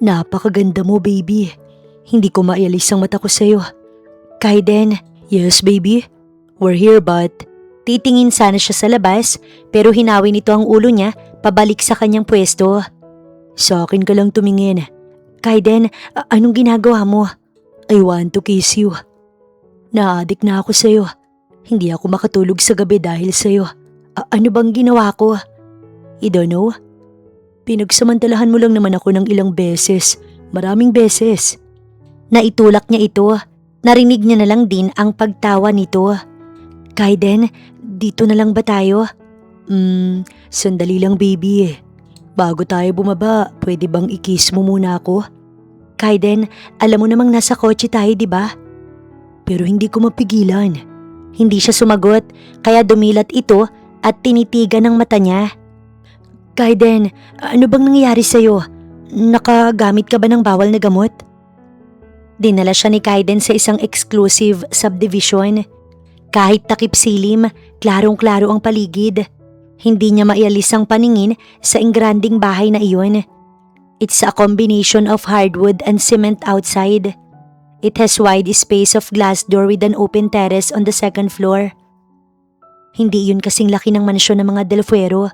Speaker 1: Napakaganda mo, baby. Hindi ko maialis ang mata ko sa'yo. Kaiden. Yes, baby. We're here but... Titingin sana siya sa labas pero hinawi nito ang ulo niya pabalik sa kanyang pwesto. Sa akin ka lang tumingin. Kaiden, anong ginagawa mo? I want to kiss you. Na-addict na ako sa'yo. Hindi ako makatulog sa gabi dahil sa'yo. Ano bang ginawa ko? I don't know. Pinagsamantalahan mo lang naman ako ng ilang beses. Maraming beses. Naitulak niya ito. Narinig niya na lang din ang pagtawa nito. Kaiden, dito na lang ba tayo? Sandali lang baby. Bago tayo bumaba, pwede bang i-kiss mo muna ako? Kaiden, alam mo namang nasa kotse tayo, di ba? Pero hindi ko mapigilan. Hindi siya sumagot, kaya dumilat ito at tinitigan ang mata niya. Kaiden, ano bang nangyayari sa'yo? Nakagamit ka ba ng bawal na gamot? Dinala siya ni Kaiden sa isang exclusive subdivision. Kahit takip silim, klarong-klaro ang paligid. Hindi niya maialis ang paningin sa ingranding bahay na iyon. It's a combination of hardwood and cement outside. It has wide space of glass door with an open terrace on the second floor. Hindi yun kasing laki ng mansyon ng mga Del Fuero.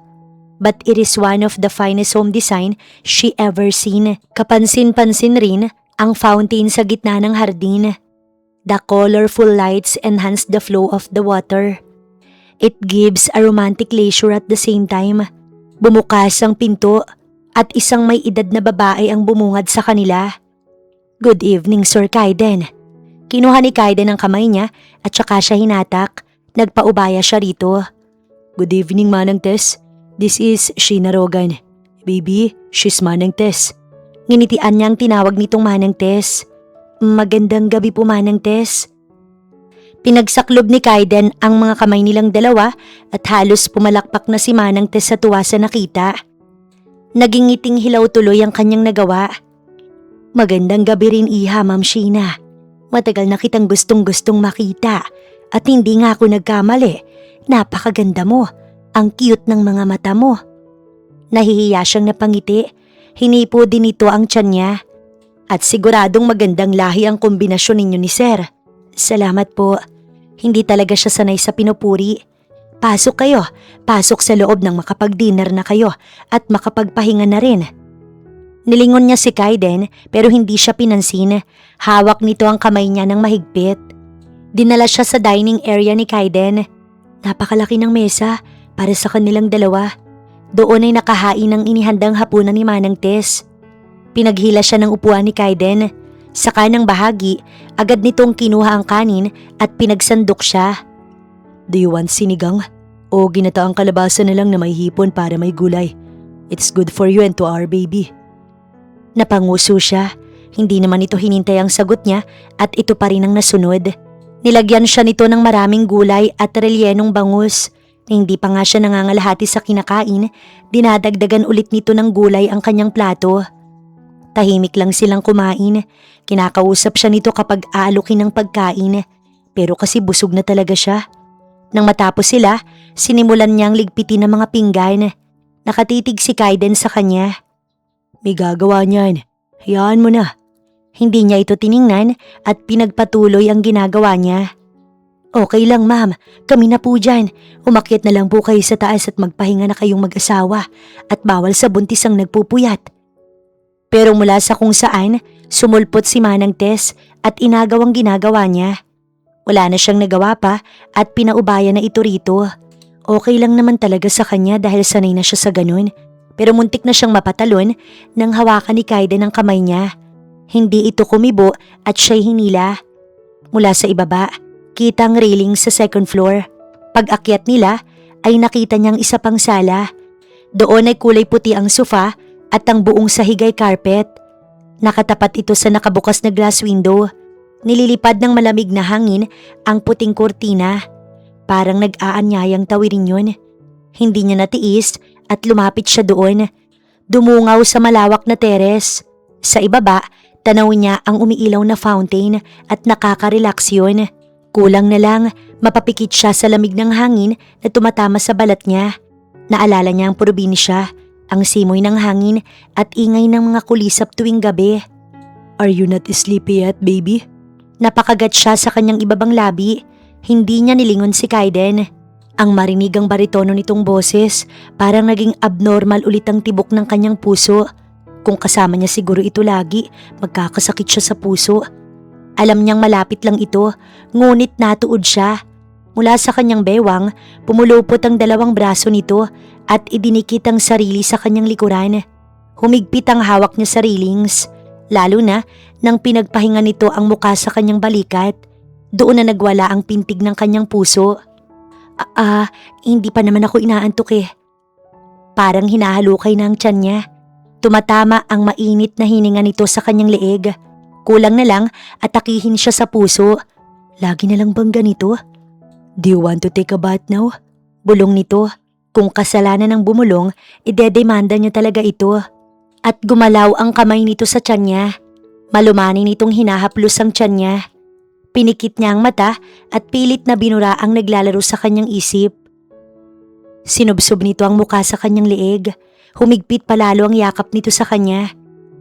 Speaker 1: But it is one of the finest home design she ever seen. Kapansin-pansin rin ang fountain sa gitna ng hardin. The colorful lights enhance the flow of the water. It gives a romantic leisure at the same time. Bumukas ang pinto at isang may edad na babae ang bumungad sa kanila. Good evening, Sir Kaiden. Kinuha ni Kaiden ang kamay niya at saka siya hinatak. Nagpaubaya siya rito. Good evening, Manang Tess. This is Sheena Rogan. Baby, she's Manang Tess. Nginitian niya ang tinawag nitong Manang Tess. Magandang gabi po, Manang Tess. Pinagsaklob ni Kaiden ang mga kamay nilang dalawa at halos pumalakpak na si Manang Tess sa tuwa sa nakita. Naging ngiting hilaw tuloy ang kanyang nagawa. Magandang gabi rin, Iha, Ma'am Sheena. Matagal na kitang gustong-gustong makita at hindi nga ako nagkamali. Napakaganda mo. Ang cute ng mga mata mo. Nahihiya siyang napangiti. Hinipo din ito ang tiyan niya. At siguradong magandang lahi ang kombinasyon ninyo ni Sir. Salamat po. Hindi talaga siya sanay sa pinupuri. Pasok kayo. Pasok sa loob ng makapag-dinner na kayo at makapagpahinga na rin. Nilingon niya si Kaiden pero hindi siya pinansin. Hawak nito ang kamay niya ng mahigpit. Dinala siya sa dining area ni Kaiden. Napakalaki ng mesa para sa kanilang dalawa. Doon ay nakahain ang inihandang hapunan ni Manang Tess. Pinaghila siya ng upuan ni Kaiden. Sa kanang bahagi, agad nitong kinuha ang kanin at pinagsandok siya. Do you want sinigang? O ginataang kalabasa na lang na may hipon para may gulay? It's good for you and to our baby. Napanguso siya. Hindi naman ito hinintay ang sagot niya at ito pa rin ang nasunod. Nilagyan siya nito ng maraming gulay at relyenong bangus. Hindi pa nga siya nangangalahati sa kinakain, dinadagdagan ulit nito ng gulay ang kanyang plato. Tahimik lang silang kumain. Kinakausap siya nito kapag aalukin ng pagkain. Pero kasi busog na talaga siya. Nang matapos sila, sinimulan niyang ligpitin ang mga pinggan. Nakatitig si Kaiden sa kanya. May gagawa niyan. Hayaan mo na. Hindi niya ito tiningnan at pinagpatuloy ang ginagawa niya. Okay lang, ma'am. Kami na po dyan. Umakyat na lang po kayo sa taas at magpahinga na kayong mag-asawa. At bawal sa buntis ang nagpupuyat. Pero mula sa kung saan, sumulpot si Manang Tess at inagawang ginagawa niya. Wala na siyang nagawa pa at pinaubaya na ito rito. Okay lang naman talaga sa kanya dahil sanay na siya sa ganun. Pero muntik na siyang mapatalon nang hawakan ni Kaiden ang kamay niya. Hindi ito kumibo at siya'y hinila. Mula sa ibaba, kita ang railing sa second floor. Pag-akyat nila ay nakita niyang isa pang sala. Doon ay kulay puti ang sofa at ang buong sahig ay carpet. Nakatapat ito sa nakabukas na glass window. Nililipad ng malamig na hangin ang puting kurtina. Parang nag-aanyayang tawirin yun. Hindi niya natiis at lumapit siya doon. Dumungaw sa malawak na teres. Sa ibaba, tanawin niya ang umiilaw na fountain at nakaka-relax yun. Kulang na lang, mapapikit siya sa lamig ng hangin na tumatama sa balat niya. Naalala niya ang probinsya, ang simoy ng hangin at ingay ng mga kulisap tuwing gabi. Are you not sleepy yet, baby? Napakagat siya sa kanyang ibabang labi. Hindi niya nilingon si Kaiden. Ang marinigang baritono nitong boses, parang naging abnormal ulit ang tibok ng kanyang puso. Kung kasama niya siguro ito lagi, magkakasakit siya sa puso. Alam niyang malapit lang ito, ngunit natuod siya. Mula sa kanyang bewang, pumulupot ang dalawang braso nito at idinikit ang sarili sa kanyang likuran. Humigpit ang hawak niya sa railings, lalo na nang pinagpahinga nito ang muka sa kanyang balikat. Doon na nagwala ang pintig ng kanyang puso. Hindi pa naman ako inaantok eh. Parang hinahalukay na ang tiyan niya. Tumatama ang mainit na hininga nito sa kanyang leeg. Kulang na lang atakihin siya sa puso. Lagi na lang bang ganito? Do you want to take a bath now? Bulong nito. Kung kasalanan ng bumulong, idedemanda niya talaga ito. At gumalaw ang kamay nito sa tiyan niya. Malumani nitong hinahaplos ang tiyan niya. Pinikit niya ang mata at pilit na binura ang naglalaro sa kanyang isip. Sinubsob nito ang muka sa kanyang leeg. Humigpit palalo ang yakap nito sa kanya.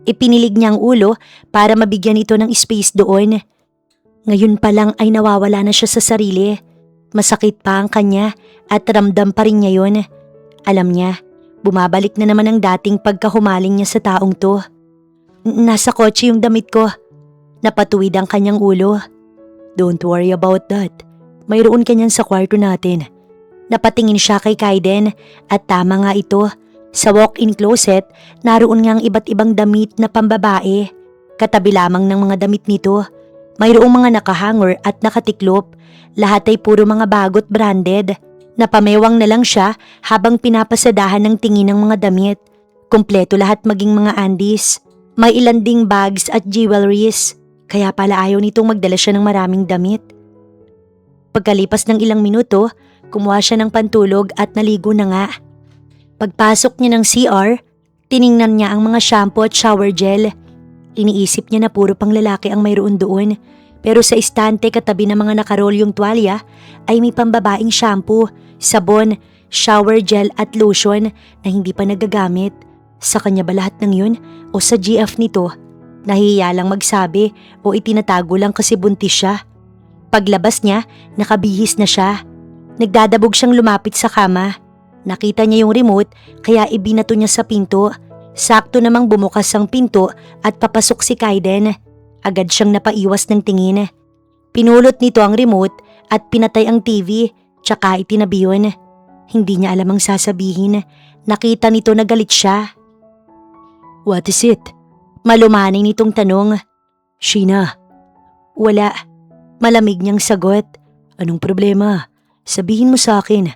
Speaker 1: Ipinilig niya ang ulo para mabigyan ito ng space doon. Ngayon pa lang ay nawawala na siya sa sarili. Masakit pa ang kanya at ramdam pa rin niya yun. Alam niya, bumabalik na naman ang dating pagkahumaling niya sa taong to. Nasa kotse yung damit ko. Napatuwid ang kanyang ulo. Don't worry about that. Mayroon ka niyan sa kwarto natin. Napatingin siya kay Kaiden at tama nga ito. Sa walk-in closet, naroon ngang iba't ibang damit na pambabae. Katabi lamang ng mga damit nito. Mayroong mga nakahanger at nakatiklop. Lahat ay puro mga bagot branded. Napamewang na lang siya habang pinapasadahan ng tingin ng mga damit. Kumpleto lahat maging mga undies. May ilan ding bags at jewelries. Kaya pala ayaw nitong magdala siya ng maraming damit. Pagkalipas ng ilang minuto, kumuha siya ng pantulog at naligo na nga. Pagpasok niya ng CR, tiningnan niya ang mga shampoo at shower gel. Iniisip niya na puro pang lalaki ang mayroon doon. Pero sa istante katabi ng mga nakarolyong tuwalya ay may pambabaing shampoo, sabon, shower gel at lotion na hindi pa nagagamit. Sa kanya ba lahat ng yun o sa GF nito? Nahihiya lang magsabi o itinatago lang kasi buntis siya. Paglabas niya, nakabihis na siya. Nagdadabog siyang lumapit sa kama. Nakita niya yung remote kaya ibinato niya sa pinto. Sakto namang bumukas ang pinto at papasok si Kaiden. Agad siyang napaiwas ng tingin. Pinulot nito ang remote at pinatay ang TV tsaka itinabi yun. Hindi niya alam ang sasabihin. Nakita nito na galit siya. What is it? Malumanay nitong tanong. Sheena. Wala. Malamig niyang sagot. Anong problema? Sabihin mo sa akin.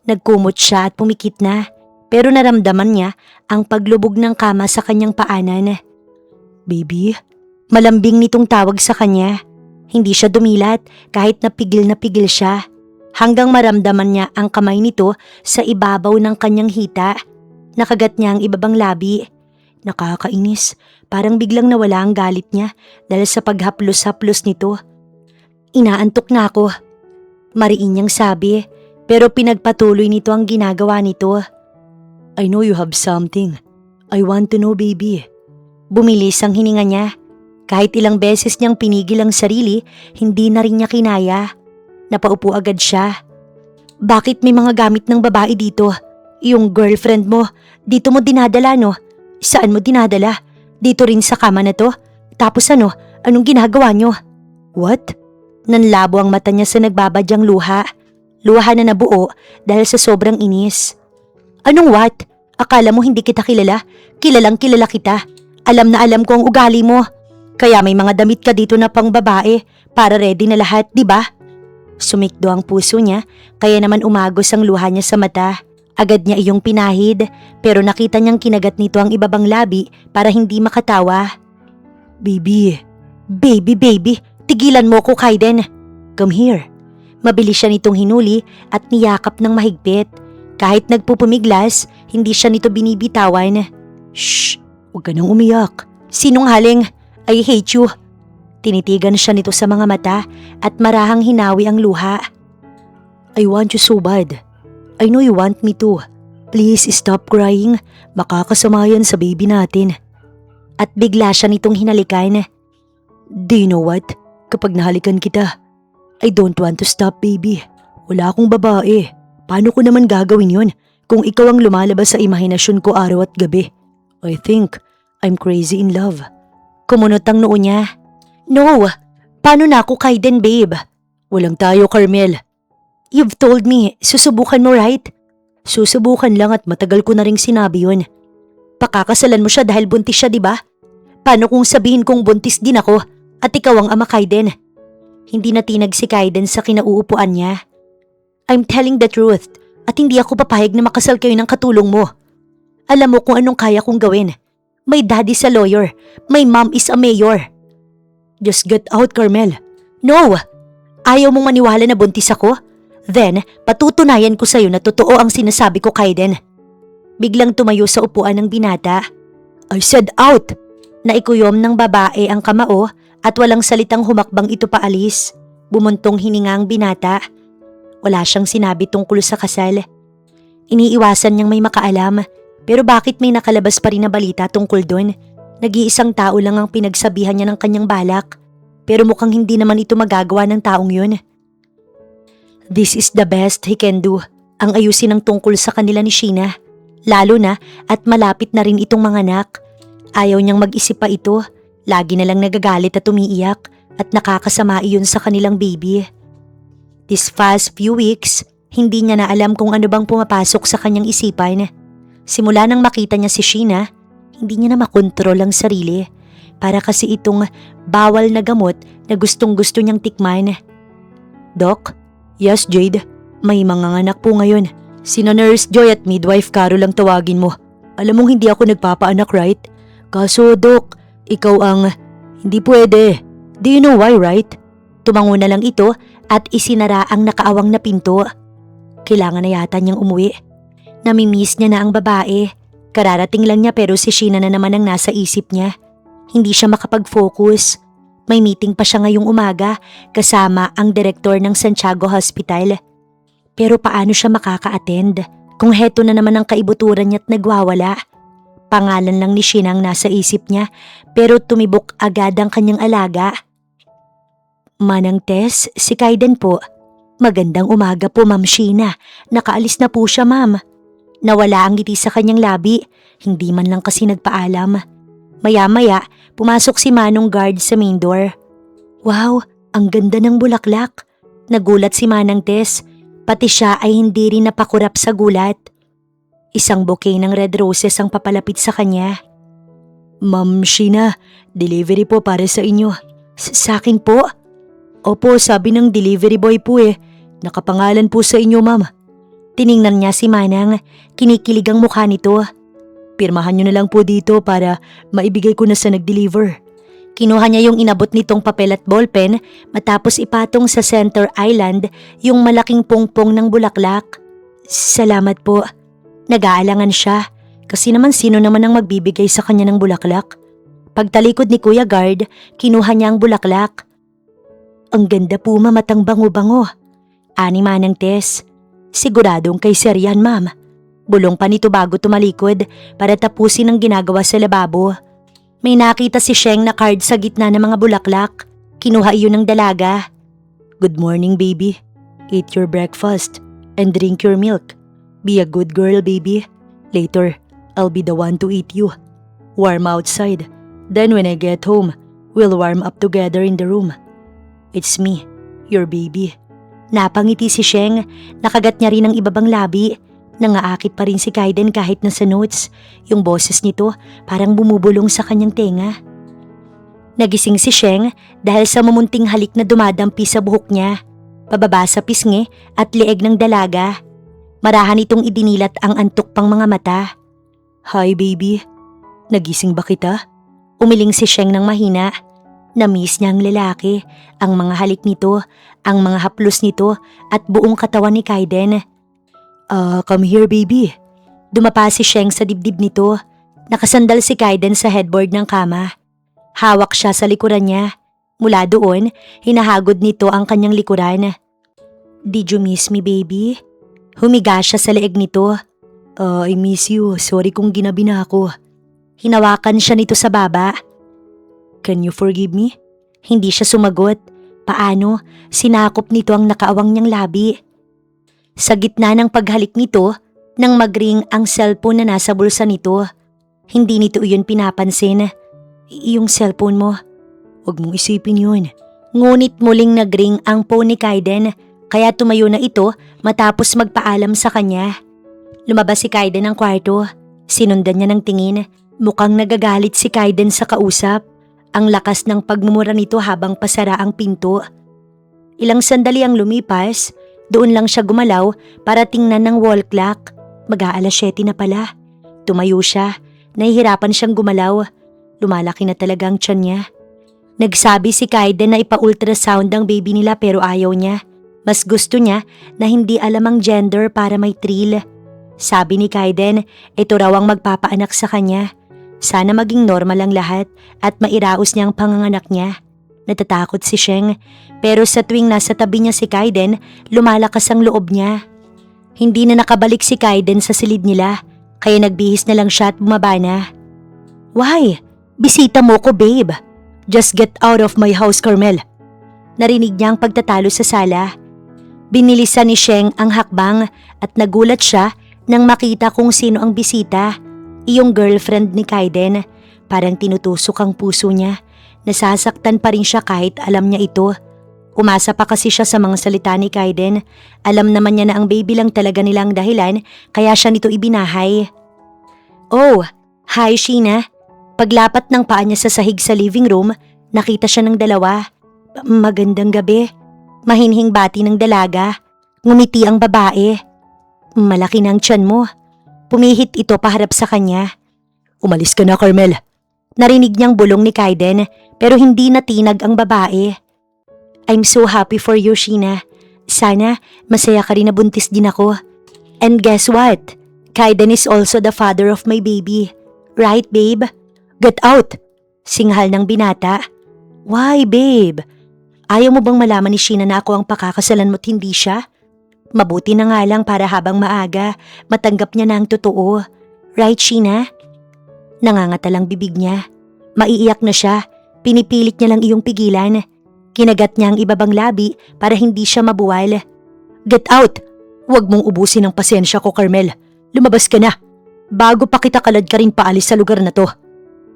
Speaker 1: Nagkumot siya at pumikit na. Pero naramdaman niya ang paglubog ng kama sa kanyang paanan. Baby? Malambing nitong tawag sa kanya. Hindi siya dumilat kahit napigil siya. Hanggang maramdaman niya ang kamay nito sa ibabaw ng kanyang hita. Nakagat niya ang ibabang labi. Nakakainis. Parang biglang nawala ang galit niya dahil sa paghaplos-haplos nito. Inaantok na ako. Mariin niyang sabi, pero pinagpatuloy nito ang ginagawa nito. I know you have something. I want to know, baby. Bumilis ang hininga niya. Kahit ilang beses niyang pinigil ang sarili, hindi na rin niya kinaya. Napaupo agad siya. Bakit may mga gamit ng babae dito? Yung girlfriend mo, dito mo dinadala no? Saan mo dinadala? Dito rin sa kama na to? Tapos ano? Anong ginagawa nyo? What? Nanlabo ang mata niya sa nagbabadyang luha. Luha na nabuo dahil sa sobrang inis. Anong what? Akala mo hindi kita kilala? Kilalang kilala kita. Alam na alam ko ang ugali mo. Kaya may mga damit ka dito na pang babae para ready na lahat, di ba? Sumikdo ang puso niya kaya naman umagos ang luha niya sa mata. Agad niya iyong pinahid pero nakita niyang kinagat nito ang ibabang labi para hindi makatawa. Baby, tigilan mo ko, Kaiden. Come here. Mabilis siya nitong hinuli at niyakap ng mahigpit. Kahit nagpupumiglas, hindi siya nito binibitawan. Shh! Huwag ka nang umiyak. Sinungaling? I hate you. Tinitigan siya nito sa mga mata at marahang hinawi ang luha. I want you so bad. I know you want me to. Please stop crying. Makakasama yan sa baby natin. At bigla siya nitong hinalikan. Do you know what? Kapag nahalikan kita, I don't want to stop, baby. Wala akong babae. Paano ko naman gagawin yon kung ikaw ang lumalabas sa imahinasyon ko araw at gabi? I think I'm crazy in love. Kumunot ang noo niya. No! Paano na ako, Kaiden, babe? Walang tayo, Carmel. You've told me, susubukan mo, right? Susubukan lang at matagal ko na ring sinabi yun. Pakakasalan mo siya dahil buntis siya, di ba? Paano kung sabihin kong buntis din ako at ikaw ang ama, Kaiden? Hindi natinag si Kaiden sa kinauupuan niya. I'm telling the truth at hindi ako papayag na makasal kayo ng katulong mo. Alam mo kung anong kaya kong gawin. My dad is a lawyer. My mom is a mayor. Just get out, Carmel. No! Ayaw mong maniwala na buntis ako? Then, patutunayan ko sa'yo na totoo ang sinasabi ko, Kaiden. Biglang tumayo sa upuan ng binata. I said out! Naikuyom ng babae ang kamao at walang salitang humakbang ito paalis. Bumuntong hininga ang binata. Wala siyang sinabi tungkol sa kasal. Iniiwasan niyang may makaalam. Pero bakit may nakalabas pa rin na balita tungkol doon? Nag-iisang tao lang ang pinagsabihan niya ng kanyang balak. Pero mukhang hindi naman ito magagawa ng taong yun. This is the best he can do. Ang ayusin ng tungkol sa kanila ni Sheena. Lalo na at malapit na rin itong mga anak. Ayaw niyang mag-isip pa ito. Lagi na lang nagagalit at umiiyak at nakakasama iyon sa kanilang baby. This past few weeks, hindi niya na alam kung ano bang pumapasok sa kanyang isipan. Simula nang makita niya si Sheena, hindi niya na makontrol ang sarili. Para kasi itong bawal na gamot na gustong-gusto niyang tikman. Doc? Yes, Jade. May mga anak po ngayon. Sina Nurse Joy at Midwife Carol ang tawagin mo. Alam mong hindi ako nagpapaanak, right? Kaso, Doc, ikaw ang... Hindi pwede. Do you know why, right? Tumango na lang ito at isinara ang nakaawang na pinto. Kailangan na yata niyang umuwi. Namimiss niya na ang babae. Kararating lang niya pero si Sheena na naman ang nasa isip niya. Hindi siya makapag-focus. May meeting pa siya ngayong umaga kasama ang direktor ng Santiago Hospital. Pero paano siya makaka-attend kung heto na naman ang kaibuturan niya at nagwawala? Pangalan lang ni Sheena ang nasa isip niya pero tumibok agad ang kanyang alaga. Manang Tess, si Kaiden po. Magandang umaga po, Ma'am Sheena. Nakaalis na po siya, ma'am. Nawala ang ngiti sa kanyang labi. Hindi man lang kasi nagpaalam. Maya-maya, pumasok si Manong guard sa main door. Wow, ang ganda ng bulaklak. Nagulat si Manang Tess. Pati siya ay hindi rin napakurap sa gulat. Isang bouquet ng red roses ang papalapit sa kanya. Ma'am Sheena, delivery po para sa inyo. Sa akin po? Opo, sabi ng delivery boy po eh. Nakapangalan po sa inyo, ma'am. Tiningnan niya si Manang. Kinikilig ang mukha nito. Pirmahan niyo na lang po dito para maibigay ko na sa nag-deliver. Kinuha niya yung inabot nitong papel at ballpen matapos ipatong sa center island yung malaking pungpong ng bulaklak. Salamat po. Nag-aalangan siya. Kasi naman sino naman ang magbibigay sa kanya ng bulaklak? Pagtalikod ni Kuya Guard, kinuha niya ang bulaklak. Ang ganda po, ma'am, at ang bango-bango. Ani Manang Tess. Siguradong kay Sir yan, ma'am. Bulong pa nito bago tumalikod para tapusin ang ginagawa sa lababo. May nakita si Sheng na card sa gitna ng mga bulaklak. Kinuha iyon ng dalaga. Good morning, baby. Eat your breakfast and drink your milk. Be a good girl, baby. Later, I'll be the one to eat you. Warm outside. Then when I get home, we'll warm up together in the room. It's me, your baby. Napangiti si Sheng, nakagat niya rin ang ibabang labi. Nangaakit pa rin si Kaiden kahit nasa notes. Yung boses nito parang bumubulong sa kanyang tenga. Nagising si Sheng dahil sa mumunting halik na dumadampi sa buhok niya, pababa sa pisngi at leeg ng dalaga. Marahan itong idinilat ang antok pang mga mata. Hi baby, nagising ba kita? Umiling si Sheng ng mahina. Na-miss niya ang lalaki, ang mga halik nito, ang mga haplos nito at buong katawan ni Kaiden. Come here baby. Dumapa si Sheng sa dibdib nito. Nakasandal si Kaiden sa headboard ng kama. Hawak siya sa likuran niya. Mula doon, hinahagod nito ang kanyang likuran. Did you miss me, baby? Humiga siya sa leeg nito. I miss you. Sorry kung ginabi na ako. Hinawakan siya nito sa baba. Can you forgive me? Hindi siya sumagot. Paano? Sinakop nito ang nakaawang niyang labi. Sa gitna ng paghalik nito, nang magring ang cellphone na nasa bulsa nito. Hindi nito iyon pinapansin. Yung cellphone mo. Huwag mong isipin yun. Ngunit muling nagring ang phone ni Kaiden, kaya tumayo na ito matapos magpaalam sa kanya. Lumabas si Kaiden ng kwarto. Sinundan niya ng tingin. Mukhang nagagalit si Kaiden sa kausap. Ang lakas ng pagmumura nito habang pasara ang pinto. Ilang sandali ang lumipas, doon lang siya gumalaw para tingnan ng wall clock. Mag-aalas 7 na pala. Tumayo siya. Nahihirapan siyang gumalaw. Lumalaki na talaga ang tiyan niya. Nagsabi si Kaiden na ipa-ultrasound ang baby nila pero ayaw niya. Mas gusto niya na hindi alam ang gender para may thrill. Sabi ni Kaiden, ito raw ang magpapaanak sa kanya. Sana maging normal ang lahat at mairaos niya ang panganganak niya. Natatakot si Sheng, pero sa tuwing nasa tabi niya si Kaiden, lumalakas ang loob niya. Hindi na nakabalik si Kaiden sa silid nila, kaya nagbihis na lang siya at bumaba na. Why? Bisita mo ko, babe. Just get out of my house, Carmel. Narinig niya ang pagtatalo sa sala. Binilisan ni Sheng ang hakbang at nagulat siya nang makita kung sino ang bisita. Iyong girlfriend ni Kaiden. Parang tinutusok ang puso niya. Nasasaktan pa rin siya kahit alam niya ito. Umasa pa kasi siya sa mga salita ni Kaiden. Alam naman niya na ang baby lang talaga nilang dahilan kaya siya nito ibinahay. Oh, hi Sheena. Paglapat ng paa niya sa sahig sa living room, nakita siya ng dalawa. Magandang gabi. Mahinhing bati ng dalaga. Ngumiti ang babae. Malaki na ang tiyan mo. Pumihit ito paharap sa kanya. Umalis ka na, Carmel. Narinig niyang bulong ni Kaiden pero hindi natinag ang babae. I'm so happy for you, Sheena. Sana masaya ka rin na buntis din ako. And guess what? Kaiden is also the father of my baby. Right, babe? Get out! Singhal ng binata. Why, babe? Ayaw mo bang malaman ni Sheena na ako ang pakakasalan mo't hindi siya? Mabuti na nga lang para habang maaga, matanggap niya na ang totoo. Right, Sheena? Nangangatalang bibig niya. Maiiyak na siya. Pinipilit niya lang iyong pigilan. Kinagat niya ang ibabang labi para hindi siya mabuwal. Get out! Huwag mong ubusin ang pasensya ko, Carmel. Lumabas ka na. Bago pa kita kalad ka rin paalis sa lugar na to.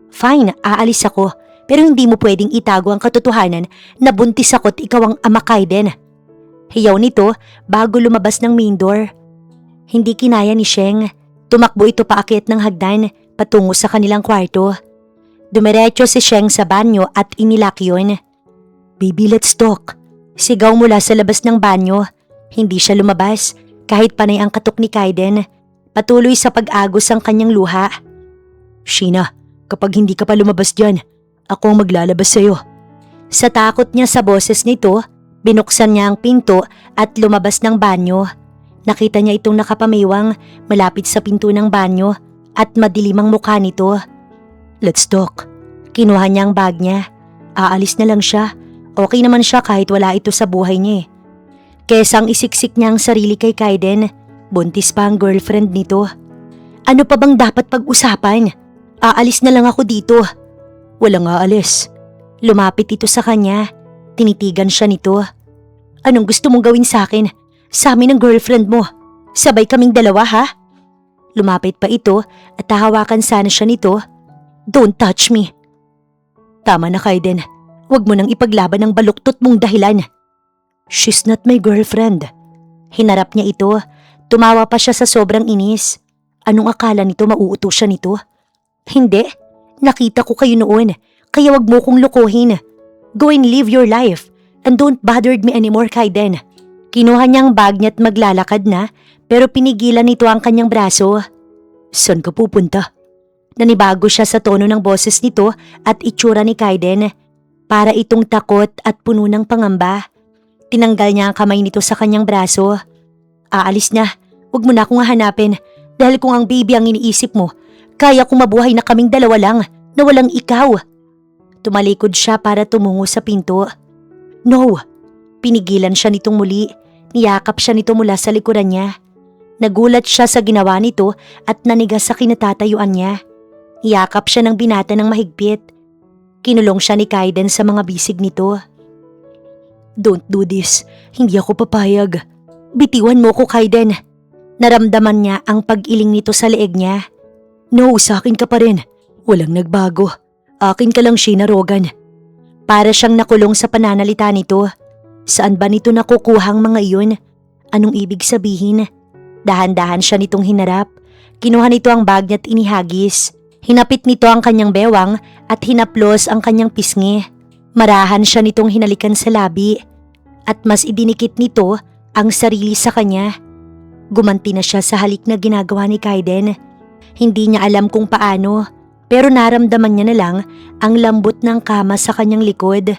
Speaker 1: Fine, aalis ako. Pero hindi mo pwedeng itago ang katotohanan na buntis ako't ikaw ang ama, Kaiden. Hiyaw nito bago lumabas ng main door. Hindi kinaya ni Sheng. Tumakbo ito paakyat ng hagdan patungo sa kanilang kwarto. Dumiretso si Sheng sa banyo at inilak yun. Baby, let's talk. Sigaw mula sa labas ng banyo. Hindi siya lumabas kahit panay ang katok ni Kaiden. Patuloy sa pag-agos ang kanyang luha. Sheena, kapag hindi ka pa lumabas dyan, ako ang maglalabas sa'yo. Sa takot niya sa boses nito, binuksan niya ang pinto at lumabas ng banyo. Nakita niya itong nakapamiwang malapit sa pinto ng banyo at madilim ang mukha nito. Let's talk. Kinuha niya ang bag niya. Aalis na lang siya. Okay naman siya kahit wala ito sa buhay niya. Kesang isiksik niya ang sarili kay Kaiden, buntis pa ang girlfriend nito. Ano pa bang dapat pag-usapan? Aalis na lang ako dito. Walang aalis. Lumapit ito sa kanya. Tinitigan siya nito. Anong gusto mong gawin sa akin? Sa amin ng girlfriend mo. Sabay kaming dalawa, ha? Lumapit pa ito at hahawakan sana siya nito. Don't touch me. Tama na, Kaiden. Huwag mo nang ipaglaban ang baluktot mong dahilan. She's not my girlfriend. Hinarap niya ito. Tumawa pa siya sa sobrang inis. Anong akala nito mauuto siya nito? Hindi. Nakita ko kayo noon. Kaya wag mo kong lokohin. Go and live your life. And don't bother me anymore, Kaiden. Kinuha niyang bag niya at maglalakad na, pero pinigilan nito ang kanyang braso. Saan ka pupunta? Nanibago siya sa tono ng boses nito at itsura ni Kaiden. Para itong takot at puno ng pangamba. Tinanggal niya ang kamay nito sa kanyang braso. Aalis na. Huwag mo na akong hahanapin. Dahil kung ang baby ang iniisip mo, kaya kong mabuhay na kaming dalawa lang na walang ikaw. Tumalikod siya para tumungo sa pinto. No! Pinigilan siya nitong muli. Niyakap siya nito mula sa likuran niya. Nagulat siya sa ginawa nito at nanigas sa kinatatayuan niya. Iyakap siya ng binata ng mahigpit. Kinulong siya ni Kaiden sa mga bisig nito. Don't do this. Hindi ako papayag. Bitiwan mo ko, Kaiden. Naramdaman niya ang pag-iling nito sa leeg niya. No, sa akin ka pa rin. Walang nagbago. Akin ka lang, Sheena Rogan. Para siyang nakulong sa pananalita nito. Saan ba nito nakukuhang mga iyon? Anong ibig sabihin? Dahan-dahan siya nitong hinarap. Kinuha nito ang bag niya at inihagis. Hinapit nito ang kanyang bewang at hinaplos ang kanyang pisngi. Marahan siya nitong hinalikan sa labi. At mas idinikit nito ang sarili sa kanya. Gumanti na siya sa halik na ginagawa ni Kaiden. Hindi niya alam kung paano, pero naramdaman niya na lang ang lambot ng kama sa kanyang likod.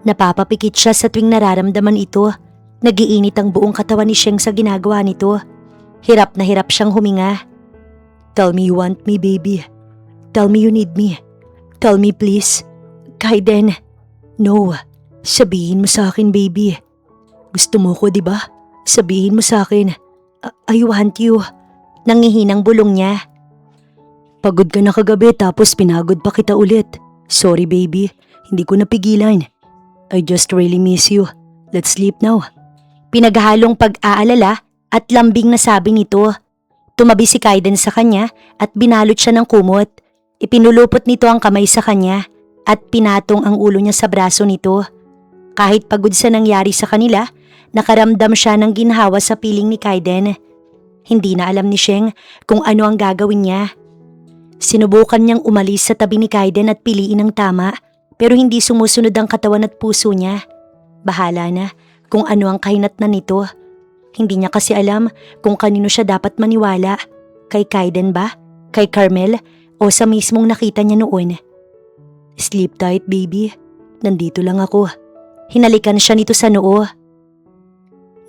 Speaker 1: Napapapikit siya sa tuwing nararamdaman ito. Nagiinit ang buong katawan ni Sheng sa ginagawa nito. Hirap na hirap siyang huminga. Tell me you want me, baby. Tell me you need me. Tell me please. Kaiden. No. Sabihin mo sa akin, baby. Gusto mo ko, di ba? Sabihin mo sa akin. I want you. Nangihinang bulong niya. Pagod ka na kagabi tapos pinagod pa kita ulit. Sorry, baby. Hindi ko napigilan. I just really miss you. Let's sleep now. Pinaghalong pag-aalala at lambing na sabi nito. Tumabi si Kaiden sa kanya at binalot siya ng kumot. Ipinulupot nito ang kamay sa kanya at pinatong ang ulo niya sa braso nito. Kahit pagod sa nangyari sa kanila, nakaramdam siya ng ginhawa sa piling ni Kaiden. Hindi na alam ni Sheng kung ano ang gagawin niya. Sinubukan niyang umalis sa tabi ni Kaiden at piliin ang tama, pero hindi sumusunod ang katawan at puso niya. Bahala na kung ano ang kahinatnan nito. Hindi niya kasi alam kung kanino siya dapat maniwala. Kay Kaiden ba? Kay Carmel? O sa mismong nakita niya noon? Sleep tight, baby. Nandito lang ako. Hinalikan siya nito sa noo.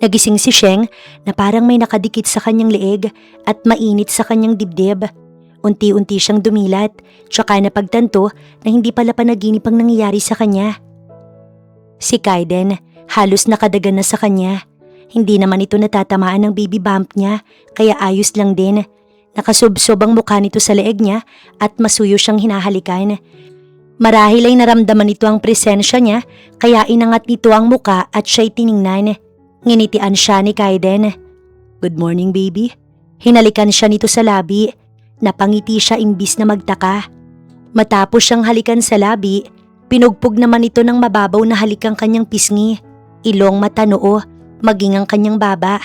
Speaker 1: Nagising si Sheng na parang may nakadikit sa kanyang leeg at mainit sa kanyang dibdib. Unti-unti siyang dumilat, tsaka napagtanto na hindi pala panaginip ang nangyayari sa kanya. Si Kaiden halos nakadagan na sa kanya. Hindi naman ito natatamaan ng baby bump niya, kaya ayos lang din. Nakasubsob ang mukha nito sa leeg niya at masuyo siyang hinahalikan. Marahil ay naramdaman nito ang presensya niya, kaya inangat nito ang muka at siya'y tiningnan. Nginitian siya ni Kaiden. Good morning, baby. Hinalikan siya nito sa labi. Napangiti siya imbis na magtaka. Matapos siyang halikan sa labi, pinugpog naman ito ng mababaw na halikang kanyang pisngi, ilong, mata, noo, maging ang kanyang baba.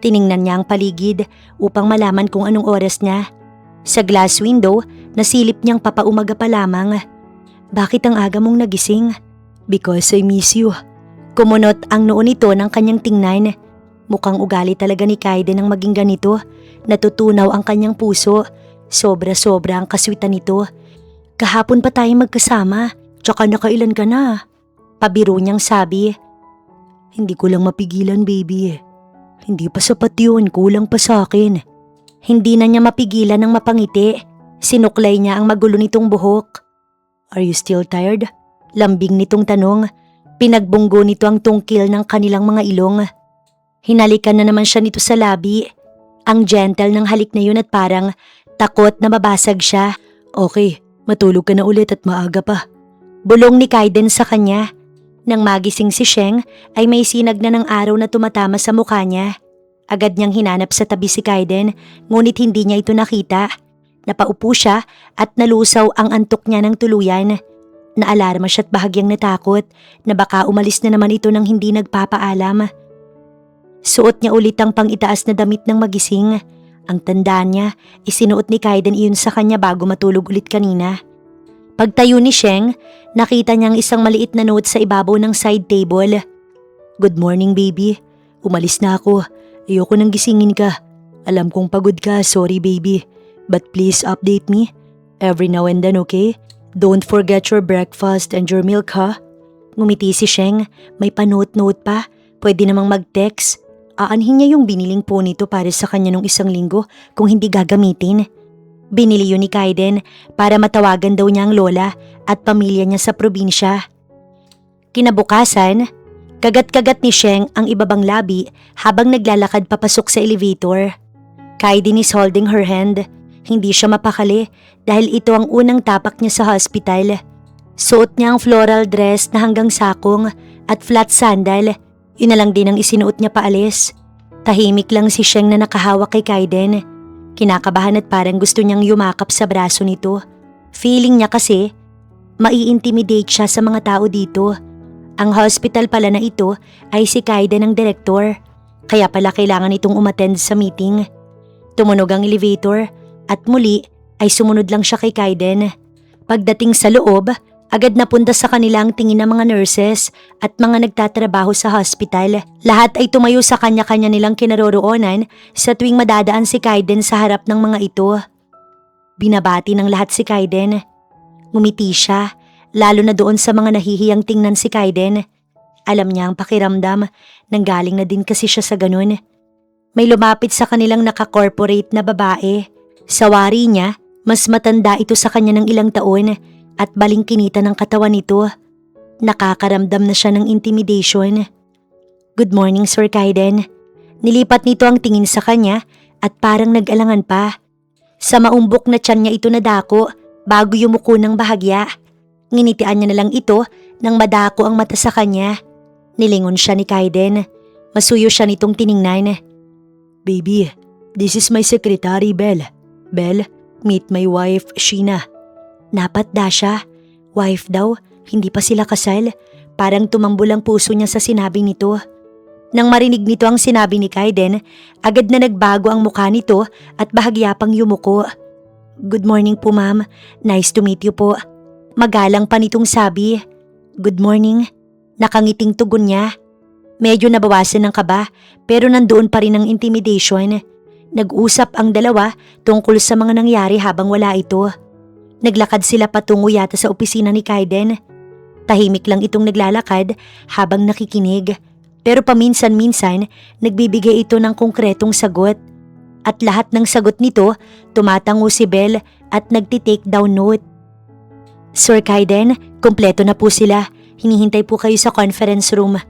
Speaker 1: Tiningnan niya ang paligid upang malaman kung anong oras niya. Sa glass window, nasilip niyang papaumaga pa lamang. Bakit ang aga mong nagising? Because I miss you. Kumunot ang noo nito ng kanyang tingnan. Mukhang ugali talaga ni Kaiden ang maging ganito. Natutunaw ang kanyang puso. Sobra-sobra ang kaswitan nito. Kahapon pa tayong magkasama, tsaka nakailan ka na. Pabiro niyang sabi. Hindi ko lang mapigilan, baby. Hindi pa sapat yun, kulang pa sa akin. Hindi na niya mapigilan ng mapangiti. Sinuklay niya ang magulo nitong buhok. Are you still tired? Lambing nitong tanong. Pinagbunggo nito ang tungkil ng kanilang mga ilong. Hinalikan na naman siya nito sa labi. Ang gentle ng halik na yun at parang takot na mabasag siya. Okay, matulog ka na ulit at maaga pa. Bulong ni Kaiden sa kanya. Nang magising si Sheng ay may sinag na ng araw na tumatama sa mukha niya. Agad niyang hinanap sa tabi si Kaiden, ngunit hindi niya ito nakita. Napaupo siya at nalusaw ang antok niya ng tuluyan. Naalarma siya at bahagyang natakot na baka umalis na naman ito nang hindi nagpapaalam. Suot niya ulit ang pang-itaas na damit ng magising. Ang tandaan niya, isinuot ni Kaiden iyon sa kanya bago matulog ulit kanina. Pagtayo ni Sheng, nakita niyang isang maliit na note sa ibabaw ng side table. "Good morning, baby. Umalis na ako. Ayoko nang gisingin ka. Alam kong pagod ka, sorry baby. But please update me. Every now and then, okay? Don't forget your breakfast and your milk, ha?" Ngumiti si Sheng. May pa-note-note pa. Pwede namang mag-text. Aanhin niya yung biniling po nito para sa kanya nung 1 linggo kung hindi gagamitin. Binili yun ni Kaiden para matawagan daw niya ang lola at pamilya niya sa probinsya. Kinabukasan, kagat-kagat ni Sheng ang ibabang labi habang naglalakad papasok sa elevator. Kaiden is holding her hand. Hindi siya mapakali dahil ito ang unang tapak niya sa hospital. Suot niya ang floral dress na hanggang sakong at flat sandal. Yun na lang din ang isinuot niya paalis. Tahimik lang si Sheng na nakahawak kay Kaiden. Kinakabahan at parang gusto niyang yumakap sa braso nito. Feeling niya kasi, mai-intimidate siya sa mga tao dito. Ang hospital pala na ito ay si Kaiden ang direktor. Kaya pala kailangan itong umattend sa meeting. Tumunog ang elevator. At muli ay sumunod lang siya kay Kaiden. Pagdating sa loob, agad napunta sa kanila ang tingin ng mga nurses at mga nagtatrabaho sa hospital. Lahat ay tumayo sa kanya-kanya nilang kinaroroonan sa tuwing madadaan si Kaiden sa harap ng mga ito. Binabati ng lahat si Kaiden. Ngumiti siya, lalo na doon sa mga nahihiyang tingnan si Kaiden. Alam niya ang pakiramdam, nanggaling na din kasi siya sa ganun. May lumapit sa kanilang naka-corporate na babae. Sa wari niya, mas matanda ito sa kanya ng ilang taon at balingkinita ng katawan nito. Nakakaramdam na siya ng intimidation. "Good morning, Sir Kaiden." Nilipat nito ang tingin sa kanya at parang nag-alangan pa. Sa maumbok na tiyan niya ito nadako bago yumuko ng bahagya. Nginitian niya na lang ito nang madako ang mata sa kanya. Nilingon siya ni Kaiden. Masuyo siya nitong tiningnan. "Baby, this is my secretary, Belle. Belle, meet my wife, Sheena." Napatda siya. Wife daw, hindi pa sila kasal. Parang tumambol ang puso niya sa sinabi nito. Nang marinig nito ang sinabi ni Kaiden, agad na nagbago ang mukha nito at bahagya pang yumuko. "Good morning po, ma'am. Nice to meet you po." Magalang pa nitong sabi. "Good morning." Nakangiting tugon niya. Medyo nabawasan ng kaba pero nandoon pa rin ang intimidation. Nag-usap ang dalawa tungkol sa mga nangyari habang wala ito. Naglakad sila patungo yata sa opisina ni Kaiden. Tahimik lang itong naglalakad habang nakikinig. Pero paminsan-minsan nagbibigay ito ng konkretong sagot. At lahat ng sagot nito tumatango si Belle at nagtitake down note. "Sir Kaiden, kumpleto na po sila. Hinihintay po kayo sa conference room."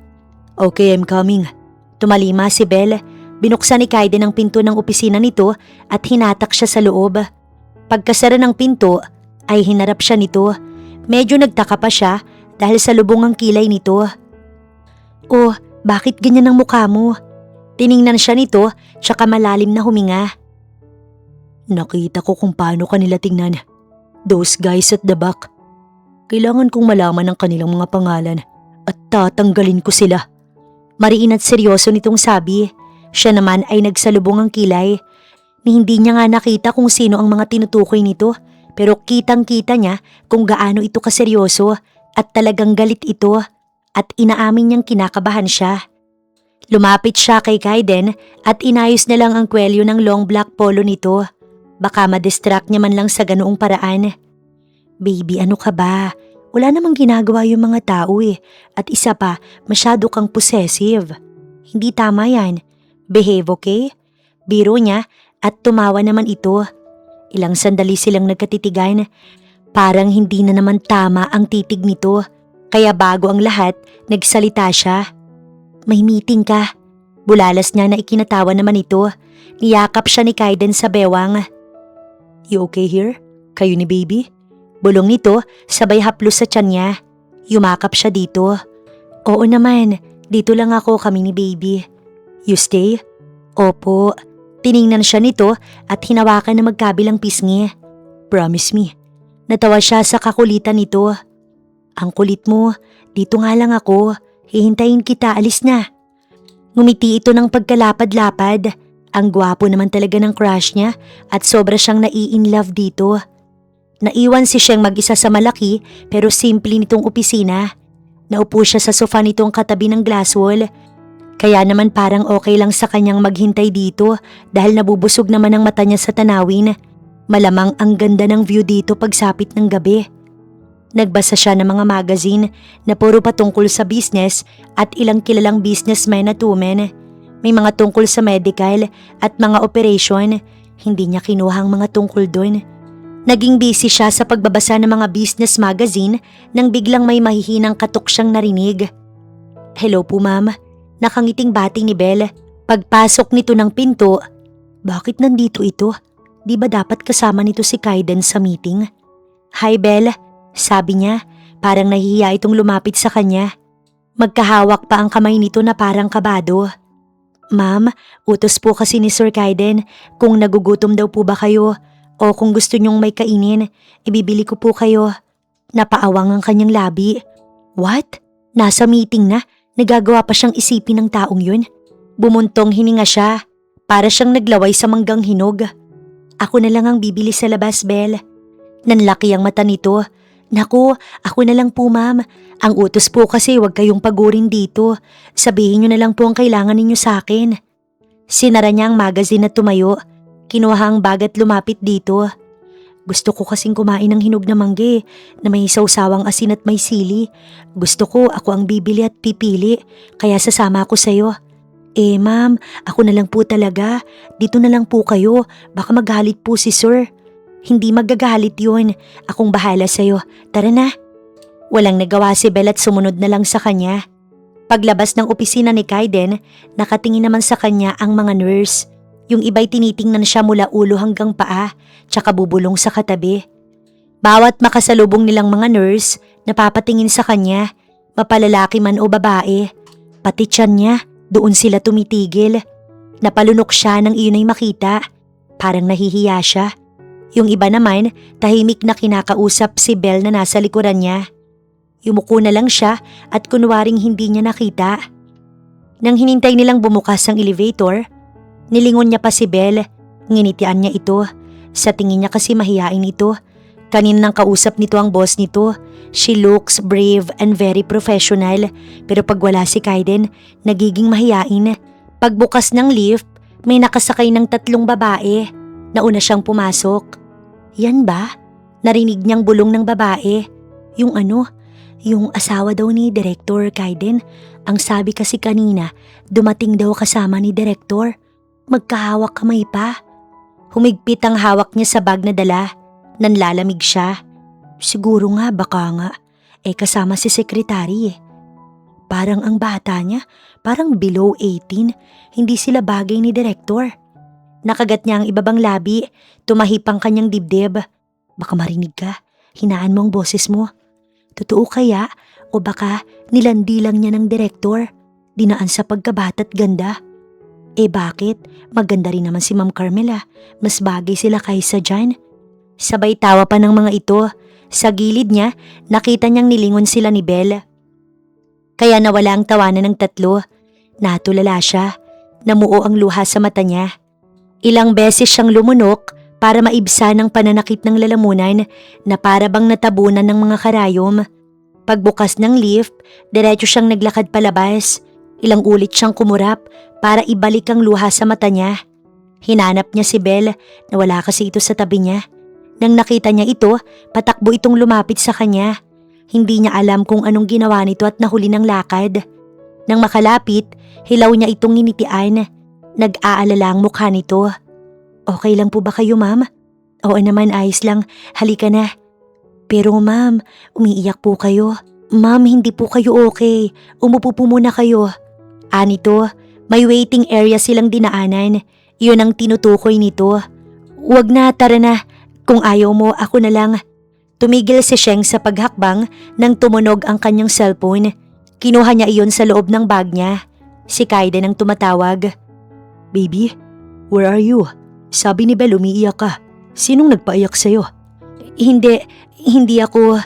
Speaker 1: "Okay, I'm coming." Tumalima si Belle. Binuksan ni Kaiden ang pinto ng opisina nito at hinatak siya sa loob. Pagkasara ng pinto ay hinarap siya nito. Medyo nagtaka pa siya dahil sa lubong ang kilay nito. "Oh, bakit ganyan ang mukha mo?" Tiningnan siya nito tsaka malalim na huminga. "Nakita ko kung paano kanila tingnan. Those guys at the back. Kailangan kong malaman ang kanilang mga pangalan at tatanggalin ko sila." Mariin at seryoso nitong sabi. Siya naman ay nagsalubong ang kilay. Hindi niya nga nakita kung sino ang mga tinutukoy nito pero kitang-kita niya kung gaano ito kaseryoso at talagang galit ito at inaamin niyang kinakabahan siya. Lumapit siya kay Kaiden at inayos na lang ang kwelyo ng long black polo nito. Baka ma-distract niya man lang sa ganoong paraan. "Baby, ano ka ba? Wala namang ginagawa yung mga tao eh. At isa pa, masyado kang possessive. Hindi tama yan. Behave, okay?" Biro niya at tumawa naman ito. Ilang sandali silang nagkatitigan. Parang hindi na naman tama ang titig nito. Kaya bago ang lahat, nagsalita siya. "May meeting ka." Bulalas niya na ikinatawa naman ito. Niyakap siya ni Kaiden sa bewang. "You okay here? Kayo ni baby?" Bulong nito sabay haplos sa tiyan niya. Yumakap siya dito. "Oo naman, dito lang ako, kami ni baby." "You stay?" "Opo." Tiningnan siya nito at hinawakan na magkabilang pisngi. "Promise me." Natawa siya sa kakulitan nito. Ang kulit mo, dito nga lang ako. Hihintayin kita, alis na. Ngumiti ito ng pagkalapad-lapad. Ang gwapo naman talaga ng crush niya at sobra siyang nai-inlove dito. Naiwan si Sheng mag-isa sa malaki pero simple nitong opisina. Naupo siya sa sofa nitong katabi ng glass wall. Kaya naman parang okay lang sa kanyang maghintay dito dahil nabubusog naman ang mata niya sa tanawin. Malamang ang ganda ng view dito pagsapit ng gabi. Nagbasa siya ng mga magazine na puro patungkol sa business at ilang kilalang businessmen at women. May mga tungkol sa medical at mga operation. Hindi niya kinuha ang mga tungkol doon. Naging busy siya sa pagbabasa ng mga business magazine nang biglang may mahihinang katok siyang narinig. Hello po ma'am, nakangiting bati ni Belle. Pagpasok nito ng pinto, bakit nandito ito? Di ba dapat kasama nito si Kaiden sa meeting? Hi Belle, sabi niya, parang nahihiya itong lumapit sa kanya. Magkahawak pa ang kamay nito na parang kabado. Ma'am, utos po kasi ni Sir Kaiden kung nagugutom daw po ba kayo o kung gusto niyong may kainin, ibibili ko po kayo. Napaawang ang kanyang labi. What? Nasa meeting na? Nagagawa pa siyang isipin ng taong yun? Bumuntong hininga siya. Para siyang naglaway sa manggang hinog. Ako na lang ang bibili sa labas, Belle. Nanlaki ang mata nito. Naku, ako na lang po ma'am. Ang utos po kasi huwag kayong pagurin dito. Sabihin niyo na lang po ang kailangan ninyo sa akin. Sinara niya ang magazine at tumayo. Kinuha ang bag at lumapit dito. Gusto ko kasing kumain ng hinog na mangge na may sawsawang asin at may sili. Gusto ko ako ang bibili at pipili kaya sasama ako sa'yo. Ma'am, ako na lang po talaga. Dito na lang po kayo. Baka magalit po si Sir. Hindi magagalit yun. Akong bahala sa'yo. Tara na. Walang nagawa si Belle at sumunod na lang sa kanya. Paglabas ng opisina ni Kaiden, nakatingin naman sa kanya ang mga nurse. Yung iba'y tinitingnan siya mula ulo hanggang paa, tsaka bubulong sa katabi. Bawat makasalubong nilang mga nurse, napapatingin sa kanya, mapalalaki man o babae. Pati tiyan niya, doon sila tumitigil. Napalunok siya nang iyon ay makita. Parang nahihiya siya. Yung iba naman, tahimik na kinakausap si Belle na nasa likuran niya. Yumuko na lang siya at kunwaring hindi niya nakita. Nang hinintay nilang bumukas ang elevator, nilingon niya pa si Belle. Nginitian niya ito. Sa tingin niya kasi mahiyain ito. Kaninang kausap nito ang boss nito. She looks brave and very professional. Pero pag wala si Kaiden, nagiging mahiyain. Pagbukas ng lift, may nakasakay ng 3 babae. Nauna siyang pumasok. Yan ba? Narinig niyang bulong ng babae. Yung asawa daw ni Director Kaiden. Ang sabi kasi kanina, dumating daw kasama ni Director. Magkahawak kamay pa. Humigpit ang hawak niya sa bag na dala. Nanlalamig siya. Siguro nga, baka nga. Kasama si sekretary eh. Parang ang bata niya, parang below 18. Hindi sila bagay ni Director. Nakagat niya ang ibabang labi. Tumahip ang kanyang dibdib. Baka marinig ka. Hinaan mo ang boses mo. Totoo kaya o baka nilandi lang niya ng Director? Dinaan sa pagkabata at ganda. Bakit? Maganda rin naman si Ma'am Carmela. Mas bagay sila kaysa dyan. Sabay tawa pa ng mga ito. Sa gilid niya, nakita niyang nilingon sila ni Belle. Kaya nawala ang tawanan ng 3. Natulala siya. Namuo ang luha sa mata niya. Ilang beses siyang lumunok para maibsa ng pananakit ng lalamunan na para bang natabunan ng mga karayom. Pagbukas ng lift, diretso siyang naglakad palabas. Ilang ulit siyang kumurap para ibalik ang luha sa mata niya. Hinanap niya si Belle na wala kasi ito sa tabi niya. Nang nakita niya ito, patakbo itong lumapit sa kanya. Hindi niya alam kung anong ginawa nito at nahuli ng lakad. Nang makalapit, hilaw niya itong nginitian. Nag-aalala ang mukha nito. Okay lang po ba kayo, ma'am? Oo naman, ayos lang. Halika na. Pero ma'am, umiiyak po kayo. Ma'am, hindi po kayo okay. Umupo po muna kayo. Anito, may waiting area silang dinaanan. Iyon ang tinutukoy nito. Huwag na, tara na. Kung ayaw mo, ako na lang. Tumigil si Sheng sa paghakbang nang tumunog ang kanyang cellphone. Kinuha niya iyon sa loob ng bag niya. Si Kaiden ang tumatawag. Baby, where are you? Sabi ni Belle umiiyak ka. Sinong nagpaiyak sa'yo? Hindi ako.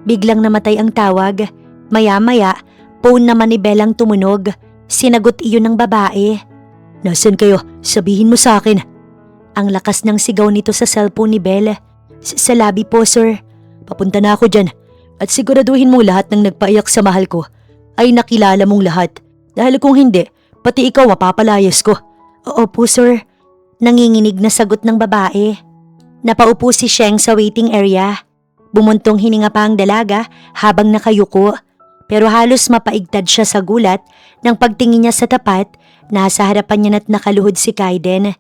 Speaker 1: Biglang namatay ang tawag. Maya-maya, phone naman ni Belle ang tumunog. Sinagot iyon ng babae. Nasaan kayo? Sabihin mo sa akin. Ang lakas ng sigaw nito sa cellphone ni Belle. Sa lobby po, sir. Papunta na ako dyan. At siguraduhin mo lahat ng nagpaiyak sa mahal ko ay nakilala mong lahat. Dahil kung hindi, pati ikaw mapapalayas ko. Oo po, sir. Nanginginig na sagot ng babae. Napaupo si Sheng sa waiting area. Bumuntong hininga pa ang dalaga habang nakayuko. Pero halos mapaigtad siya sa gulat nang pagtingin niya sa tapat, nasa harapan niya na't nakaluhod si Kaiden.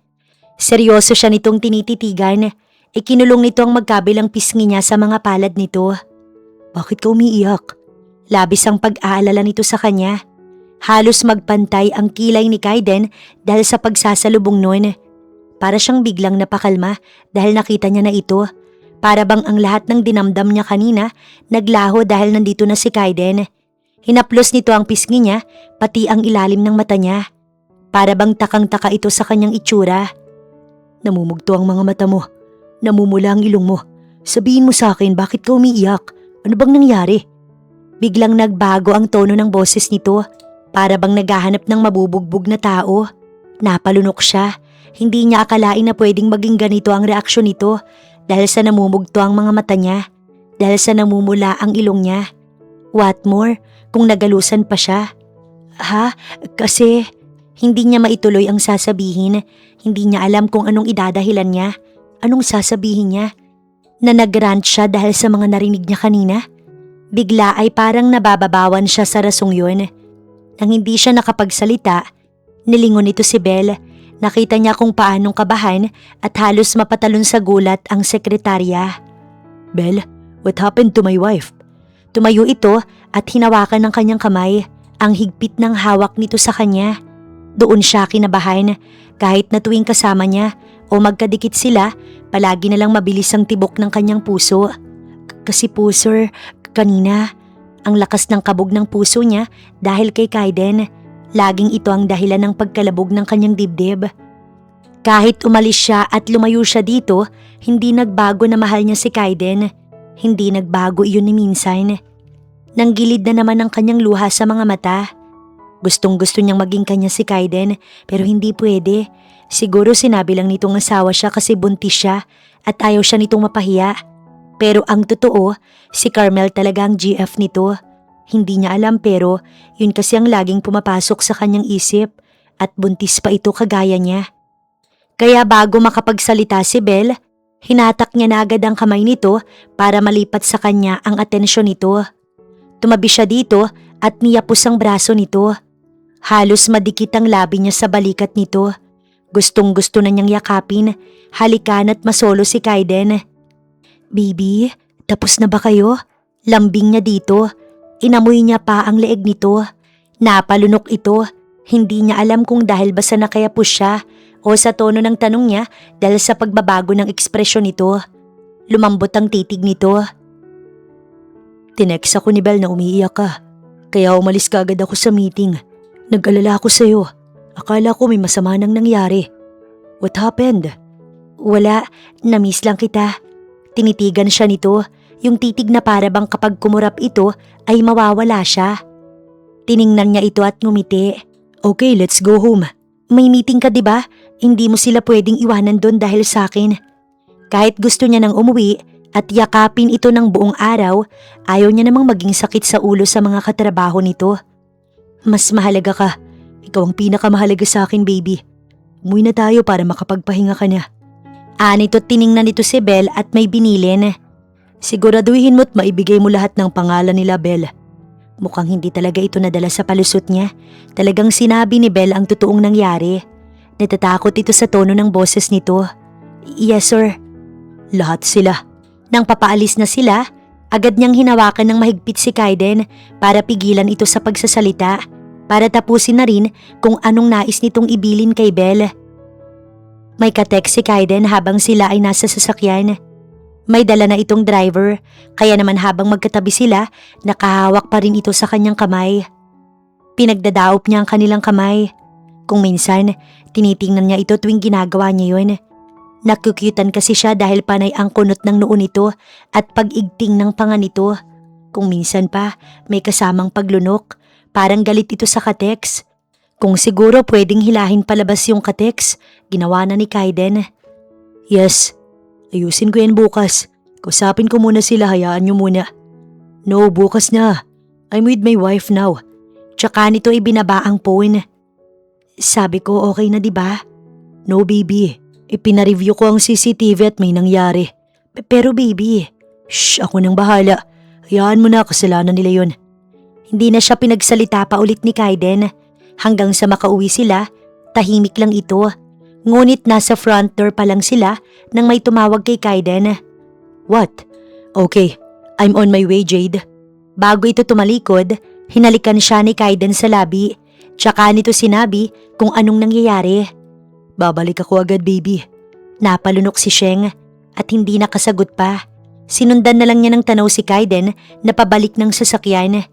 Speaker 1: Seryoso siya nitong tinititigan. Ikinulong nito ang magkabilang pisngi niya sa mga palad nito. Bakit ka umiiyak? Labis ang pag-aalala nito sa kanya. Halos magpantay ang kilay ni Kaiden dahil sa pagsasalubong nun. Para siyang biglang napakalma dahil nakita niya na ito. Para bang ang lahat ng dinamdam niya kanina naglaho dahil nandito na si Kaiden. Hinaplos nito ang pisngi niya pati ang ilalim ng mata niya. Para bang takang-taka ito sa kanyang itsura. Namumugto ang mga mata mo. Namumula ang ilong mo. Sabihin mo sa akin bakit ka umiiyak? Ano bang nangyari? Biglang nagbago ang tono ng boses nito. Para bang naghahanap ng mabubugbog na tao. Napalunok siya. Hindi niya akalain na pwedeng maging ganito ang reaksyon nito. Dahil sa namumugto ang mga mata niya. Dahil sa namumula ang ilong niya. What more kung nagalusan pa siya? Ha? Kasi hindi niya maituloy ang sasabihin. Hindi niya alam kung anong idadahilan niya. Anong sasabihin niya? Na nag-rant siya dahil sa mga narinig niya kanina? Bigla ay parang nabababawan siya sa rasong yun. Nang hindi siya nakapagsalita, nilingon ito si Belle. Nakita niya kung paanong kabahan at halos mapatalon sa gulat ang sekretarya. Belle, what happened to my wife? Tumayo ito at hinawakan ng kanyang kamay. Ang higpit ng hawak nito sa kanya. Doon siya kinabahan kahit na tuwing kasama niya o magkadikit sila, palagi na lang mabilis ang tibok ng kanyang puso. Kasi po sir, kanina, ang lakas ng kabog ng puso niya dahil kay Kaiden. Laging ito ang dahilan ng pagkalabog ng kanyang dibdib. Kahit umalis siya at lumayo siya dito, hindi nagbago na mahal niya si Kaiden. Hindi nagbago iyon ni minsan. Nanggilid na naman ang kanyang luha sa mga mata. Gustong-gusto niyang maging kanya si Kaiden pero hindi pwede. Siguro sinabi lang nitong asawa siya kasi buntis siya at ayaw siya nitong mapahiya. Pero ang totoo, si Carmel talaga ang GF nito. Hindi niya alam pero yun kasi ang laging pumapasok sa kanyang isip at buntis pa ito kagaya niya. Kaya bago makapagsalita si Belle, hinatak niya na agad ang kamay nito para malipat sa kanya ang atensyon nito. Tumabi siya dito at niyapos ang braso nito. Halos madikit ang labi niya sa balikat nito. Gustong-gusto na niyang yakapin, halikan at masolo si Kaiden. Baby, tapos na ba kayo? Lambing niya dito. Inamoy niya pa ang leeg nito. Napalunok ito. Hindi niya alam kung dahil ba sa nakayapos siya o sa tono ng tanong niya dahil sa pagbabago ng ekspresyon nito. Lumambot ang titig nito. Tinext ako ni Belle na umiiyak ka. Kaya umalis ka agad ako sa meeting. Nag-alala ako sa'yo. Akala ko may masama nang nangyari. What happened? Wala, na-miss lang kita. Tinitigan siya nito. Yung titig na para bang kapag kumurap ito ay mawawala siya. Tiningnan niya ito at ngumiti. Okay, let's go home. May meeting ka 'di ba? Hindi mo sila pwedeng iwanan doon dahil sa akin. Kahit gusto niya nang umuwi at yakapin ito ng buong araw, ayaw niya namang maging sakit sa ulo sa mga katrabaho nito. Mas mahalaga ka. Ikaw ang pinakamahalaga sa akin, baby. Umuwi na tayo para makapagpahinga ka na. Anito't tiningnan nito si Belle at may binilin. Siguraduhin mo't maibigay mo lahat ng pangalan nila, Belle. Mukhang hindi talaga ito nadala sa palusot niya. Talagang sinabi ni Belle ang totoong nangyari. Natatakot ito sa tono ng boses nito. Yes, sir. Lahat sila. Nang papaalis na sila, agad niyang hinawakan ng mahigpit si Kaiden para pigilan ito sa pagsasalita, para tapusin na rin kung anong nais nitong ibilin kay Belle. May katext si Kaiden habang sila ay nasa sasakyan. May dala na itong driver, kaya naman habang magkatabi sila, nakahawak pa rin ito sa kanyang kamay. Pinagdadaop niya ang kanilang kamay. Kung minsan, tinitingnan niya ito tuwing ginagawa niya yun. Nakukyutan kasi siya dahil panay ang kunot ng noo nito at pag-igting ng panga nito. Kung minsan pa, may kasamang paglunok. Parang galit ito sa kateks. Kung siguro pwedeng hilahin palabas yung kateks, ginawa na ni Kaiden. Yes, ayusin ko yan bukas. Kusapin ko muna sila, hayaan nyo muna. No, bukas na. I'm with my wife now. Tsaka nito ibinaba ang phone. Sabi ko okay na diba? No baby, ipinareview ko ang CCTV at may nangyari. Pero baby, shh, ako nang bahala. Hayaan mo na, kasalanan nila yun. Hindi na siya pinagsalita pa ulit ni Kaiden. Hanggang sa makauwi sila, tahimik lang ito. Ngunit nasa front door pa lang sila nang may tumawag kay Kaiden. What? Okay, I'm on my way, Jade. Bago ito tumalikod, hinalikan siya ni Kaiden sa labi. Tsaka nito sinabi kung anong nangyayari. Babalik ako agad, baby. Napalunok si Sheng at hindi nakasagot pa. Sinundan na lang niya ng tanaw si Kaiden na pabalik ng sasakyan.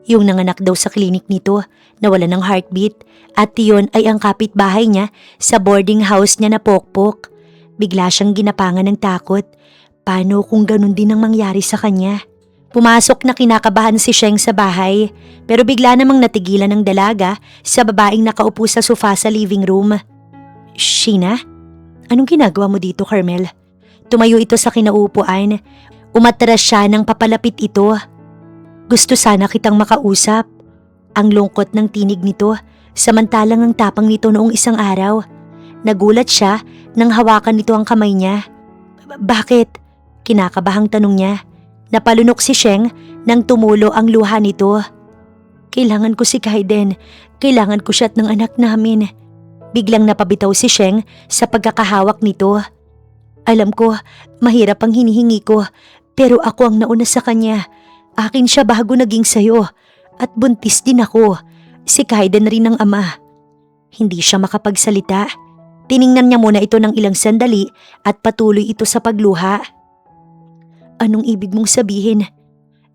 Speaker 1: Yung nanganak daw sa klinik nito na wala ng heartbeat at yun ay ang kapitbahay niya sa boarding house niya na pokpok. Bigla siyang ginapangan ng takot. Paano kung ganun din ang mangyari sa kanya? Pumasok na kinakabahan si Sheng sa bahay pero bigla namang natigilan ng dalaga sa babaeng nakaupo sa sofa sa living room. Sheena? Anong ginagawa mo dito, Carmel? Tumayo ito sa kinaupuan. Umatras siya nang papalapit ito. Gusto sana kitang makausap. Ang lungkot ng tinig nito samantalang ang tapang nito noong isang araw. Nagulat siya nang hawakan nito ang kamay niya. Bakit? Kinakabahang tanong niya. Napalunok si Sheng nang tumulo ang luha nito. Kailangan ko si Kaiden. Kailangan ko siya at ng anak namin. Biglang napabitaw si Sheng sa pagkakahawak nito. Alam ko, mahirap ang hinihingi ko, pero ako ang nauna sa kanya. Akin siya bago naging sayo. At buntis din ako. Si Kaiden rin ang ama. Hindi siya makapagsalita. Tiningnan niya muna ito ng ilang sandali at patuloy ito sa pagluha. Anong ibig mong sabihin?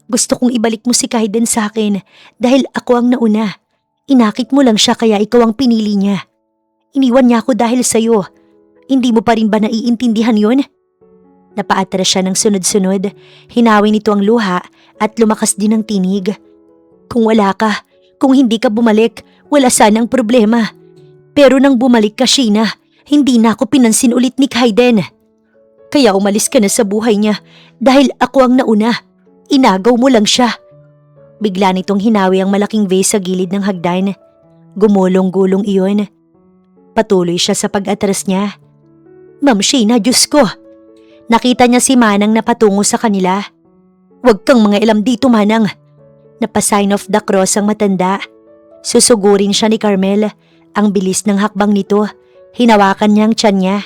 Speaker 1: Gusto kong ibalik mo si Kaiden sa akin dahil ako ang nauna. Inakit mo lang siya kaya ikaw ang pinili niya. Iniwan niya ako dahil sa'yo. Hindi mo pa rin ba naiintindihan yun? Napaatras siya ng sunod-sunod. Hinawi nito ang luha at lumakas din ang tinig. Kung wala ka, kung hindi ka bumalik, wala sanang problema. Pero nang bumalik ka, Sheena, hindi na ako pinansin ulit ni Kaiden. Kaya umalis ka na sa buhay niya dahil ako ang nauna. Inagaw mo lang siya. Bigla nitong hinawi ang malaking vase sa gilid ng hagdan. Gumulong-gulong iyon. Patuloy siya sa pag-atras niya. Ma'am Sheena, Diyos ko! Nakita niya si Manang na patungo sa kanila. Huwag kang mga ilam dito, Manang. Napasign of the cross ang matanda. Susugurin siya ni Carmel. Ang bilis ng hakbang nito. Hinawakan niya ang tiyan niya.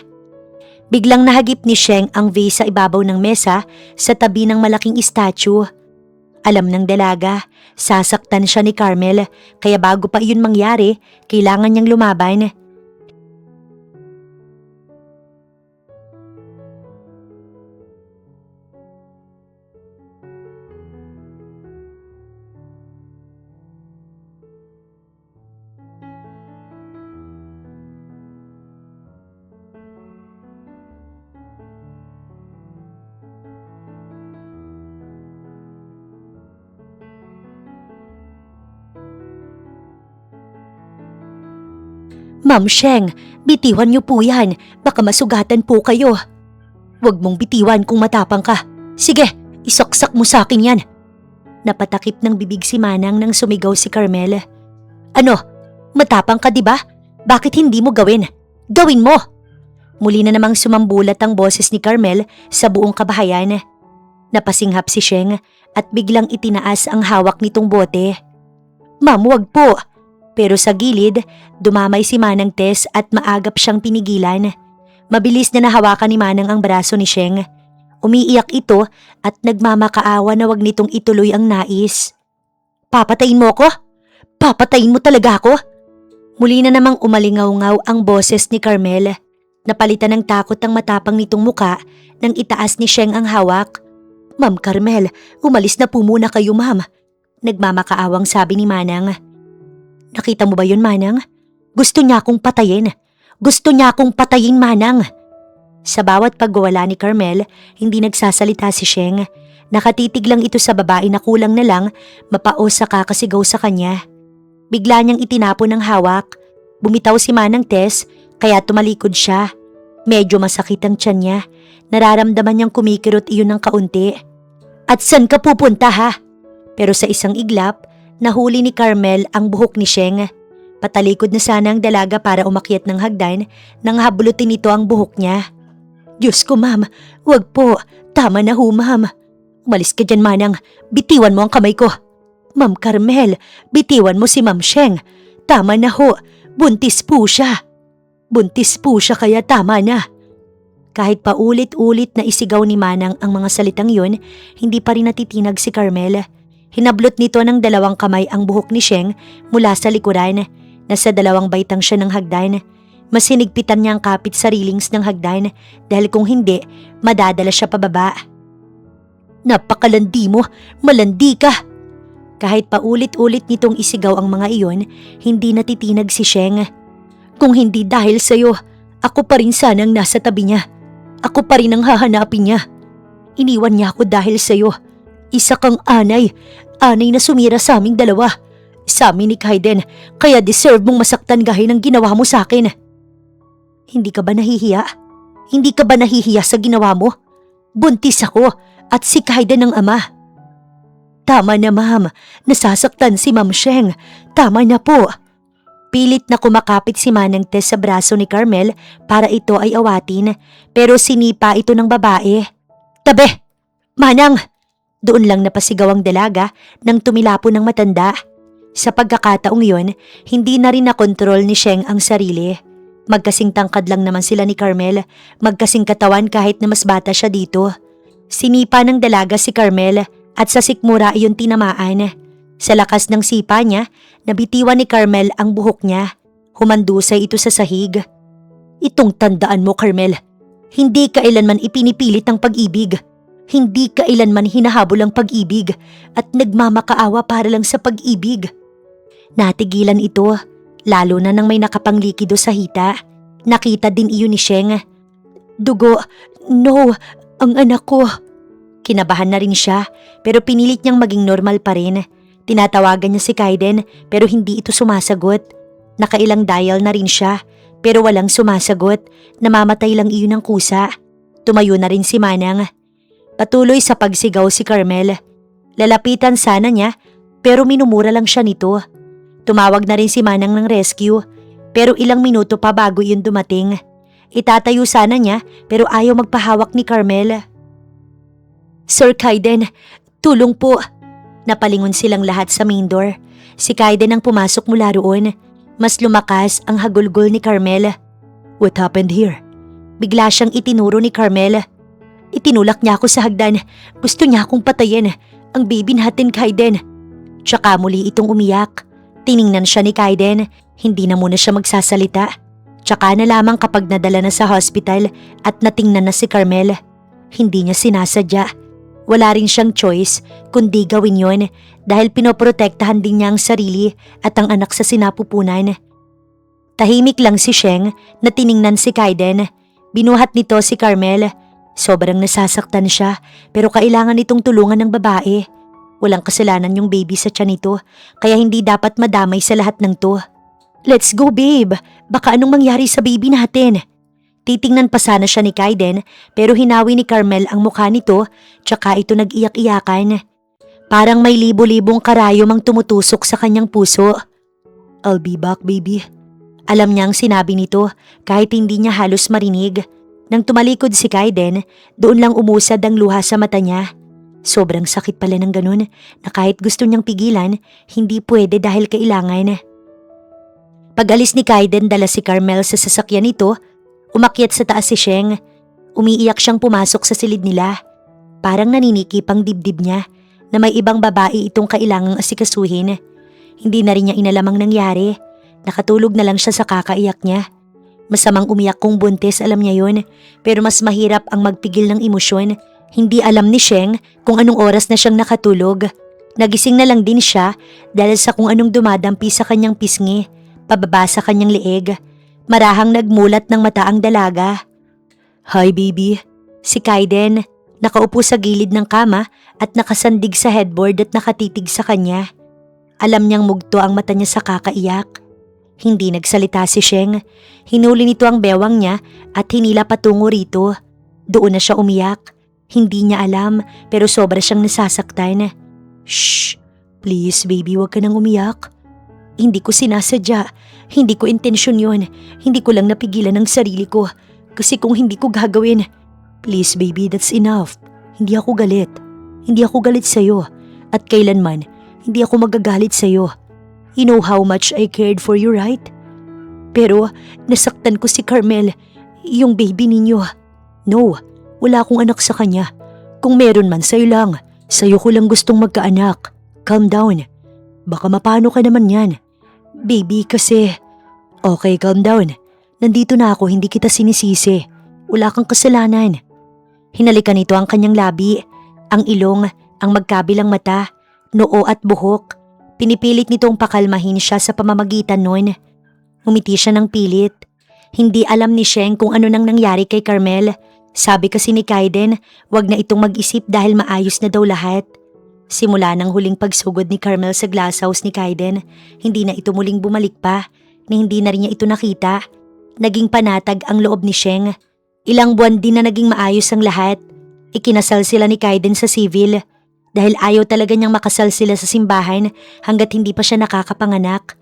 Speaker 1: Biglang nahagip ni Sheng ang vase sa ibabaw ng mesa sa tabi ng malaking statue. Alam ng dalaga, sasaktan siya ni Carmel kaya bago pa iyon mangyari, kailangan niyang lumaban. Ma'am Sheng, bitiwan niyo po yan. Baka masugatan po kayo. Huwag mong bitiwan kung matapang ka. Sige, isaksak mo sa akin yan. Napatakip ng bibig si Manang nang sumigaw si Carmel. Ano? Matapang ka diba? Bakit hindi mo gawin? Gawin mo! Muli na namang sumambulat ang boses ni Carmel sa buong kabahayan. Napasinghap si Sheng at biglang itinaas ang hawak nitong bote. Ma'am, wag po! Pero sa gilid, dumamay si Manang Tess at maagap siyang pinigilan. Mabilis na nahawakan ni Manang ang braso ni Sheng. Umiiyak ito at nagmamakaawa na wag nitong ituloy ang nais. Papatayin mo ko? Papatayin mo talaga ako? Muli na namang umalingaw-ngaw ang boses ni Carmel. Napalitan ng takot ang matapang nitong muka nang itaas ni Sheng ang hawak. Ma'am Carmel, umalis na po muna kayo, ma'am. Nagmamakaawang sabi ni Manang. Nakita mo ba yun, Manang? Gusto niya akong patayin. Gusto niya akong patayin, Manang. Sa bawat pagwawala ni Carmel, hindi nagsasalita si Sheng. Nakatitig lang ito sa babae na kulang na lang mapao sa kakasigaw sa kanya. Bigla niyang itinapon ng hawak. Bumitaw si Manang Tess kaya tumalikod siya. Medyo masakit ang tiyan niya. Nararamdaman niyang kumikirot iyon ng kaunti. At saan ka pupunta ha? Pero sa isang iglap, nahuli ni Carmel ang buhok ni Sheng. Patalikod na sana ang dalaga para umakyat ng hagdan nang hablutin nito ang buhok niya. Diyos ko ma'am, wag po. Tama na ho ma'am. Umalis ka dyan Manang, bitiwan mo ang kamay ko. Ma'am Carmel, bitiwan mo si Ma'am Sheng. Tama na ho, buntis po siya. Buntis po siya kaya tama na. Kahit pa ulit-ulit na isigaw ni Manang ang mga salitang yun, hindi pa rin natitinag si Carmel. Hinablot nito ng 2 kamay ang buhok ni Sheng mula sa likuran. Nasa 2 baitang siya ng hagdan. Mas hinigpitan niya ang kapit sa railings ng hagdan dahil kung hindi, madadala siya pababa. Napakalandi mo, malandi ka. Kahit pa ulit-ulit nitong isigaw ang mga iyon, hindi natitinag si Sheng. Kung hindi dahil sa'yo, ako pa rin sanang nasa tabi niya. Ako pa rin ang hahanapin niya. Iniwan niya ako dahil sa'yo. Isa kang anay na sumira sa aming 2. Sa amin ni Kaiden, kaya deserve mong masaktan gaya ng ginawa mo sa akin. Hindi ka ba nahihiya? Hindi ka ba nahihiya sa ginawa mo? Buntis ako at si Kaiden ang ama. Tama na ma'am, nasasaktan si Ma'am Sheng. Tama na po. Pilit na kumakapit si Manang Tess sa braso ni Carmel para ito ay awatin, pero sinipa ito ng babae. Tabi! Manang! Doon lang napasigaw ang dalaga nang tumilapo ng matanda. Sa pagkakataong yon, hindi na rin nakontrol ni Sheng ang sarili. Magkasing tangkad lang naman sila ni Carmel, magkasing katawan kahit na mas bata siya dito. Sinipa ng dalaga si Carmel at sa sikmura iyon tinamaan. Sa lakas ng sipa niya, nabitiwan ni Carmel ang buhok niya. Humandusay ito sa sahig. Itong tandaan mo, Carmel. Hindi kailanman ipinipilit ang pag-ibig. Hindi kailanman hinahabol ang pag-ibig at nagmamakaawa para lang sa pag-ibig. Natigilan ito, lalo na nang may nakapanglikido sa hita. Nakita din iyon ni Sheng. Dugo, no, ang anak ko. Kinabahan na rin siya pero pinilit niyang maging normal pa rin. Tinatawagan niya si Kaiden pero hindi ito sumasagot. Nakailang dial na rin siya pero walang sumasagot. Namamatay lang iyon ng kusa. Tumayo na rin si Manang. Patuloy sa pagsigaw si Carmel. Lalapitan sana niya pero minumura lang siya nito. Tumawag na rin si Manang ng rescue pero ilang minuto pa bago iyon dumating. Itatayo sana niya pero ayaw magpahawak ni Carmel. Sir Kaiden, tulong po. Napalingon silang lahat sa main door. Si Kaiden ang pumasok mula roon. Mas lumakas ang hagulgol ni Carmel. What happened here? Bigla siyang itinuro ni Carmel. Itinulak niya ako sa hagdan. Gusto niya akong patayin. Ang baby natin, Kaiden. Tsaka muli itong umiyak. Tiningnan siya ni Kaiden. Hindi na muna siya magsasalita. Tsaka na lamang kapag nadala na sa hospital at natingnan na si Carmel. Hindi niya sinasadya. Wala rin siyang choice kundi gawin yon dahil pinoprotektahan din niya ang sarili at ang anak sa sinapupunan. Tahimik lang si Sheng na tiningnan si Kaiden. Binuhat nito si Carmel. Sobrang nasasaktan siya pero kailangan itong tulungan ng babae. Walang kasalanan yung baby sa tiyan nito kaya hindi dapat madamay sa lahat ng to. Let's go babe, baka anong mangyari sa baby natin? Titingnan pa sana siya ni Kaiden pero hinawi ni Carmel ang mukha nito tsaka ito nag-iyak-iyakan. Parang may libo-libong karayom ang tumutusok sa kanyang puso. I'll be back baby. Alam niya ang sinabi nito kahit hindi niya halos marinig. Nang tumalikod si Kaiden, doon lang umusad ang luha sa mata niya. Sobrang sakit pala ng ganun na kahit gusto niyang pigilan, hindi pwede dahil kailangan. Pag-alis ni Kaiden dala si Carmel sa sasakyan nito, umakyat sa taas si Sheng. Umiiyak siyang pumasok sa silid nila. Parang naninikip ang dibdib niya na may ibang babae itong kailangang asikasuhin. Hindi na rin niya inalam ang nangyari. Nakatulog na lang siya sa kakaiyak niya. Masamang umiyak kung buntis, alam niya yun. Pero mas mahirap ang magpigil ng emosyon. Hindi alam ni Sheng kung anong oras na siyang nakatulog. Nagising na lang din siya dahil sa kung anong dumadampi sa kanyang pisngi, pababa sa kanyang leeg. Marahang nagmulat ng mata ang dalaga. Hi baby. Si Kaiden. Nakaupo sa gilid ng kama at nakasandig sa headboard at nakatitig sa kanya. Alam niyang mugto ang mata niya sa kakaiyak. Hindi nagsalita si Sheng. Hinuli nito ang bewang niya at hinila patungo rito. Doon na siya umiyak. Hindi niya alam pero sobra siyang nasasaktan. Shh! Please baby, wag ka nang umiyak. Hindi ko sinasadya. Hindi ko intensyon yun. Hindi ko lang napigilan ang sarili ko. Kasi kung hindi ko gagawin. Please baby, that's enough. Hindi ako galit. Hindi ako galit sa'yo. At kailanman, hindi ako magagalit sa'yo. You know how much I cared for you, right? Pero nasaktan ko si Carmel, yung baby ninyo. No, wala akong anak sa kanya. Kung meron man, sa'yo lang. Sa'yo ko lang gustong magkaanak. Calm down. Baka mapano ka naman yan. Baby, kasi... Okay, calm down. Nandito na ako, hindi kita sinisisi. Wala kang kasalanan. Hinalikan nito ang kanyang labi, ang ilong, ang magkabilang mata, noo at buhok. Pinipilit nitong pakalmahin siya sa pamamagitan nun. Umiti siya ng pilit. Hindi alam ni Sheng kung ano nang nangyari kay Carmel. Sabi kasi ni Kaiden, wag na itong mag-isip dahil maayos na daw lahat. Simula ng huling pagsugod ni Carmel sa glass house ni Kaiden, hindi na ito muling bumalik pa, na hindi na rin niya ito nakita. Naging panatag ang loob ni Sheng. Ilang buwan din na naging maayos ang lahat. Ikinasal sila ni Kaiden sa civil. Dahil ayaw talaga niyang makasal sila sa simbahan hanggat hindi pa siya nakakapanganak.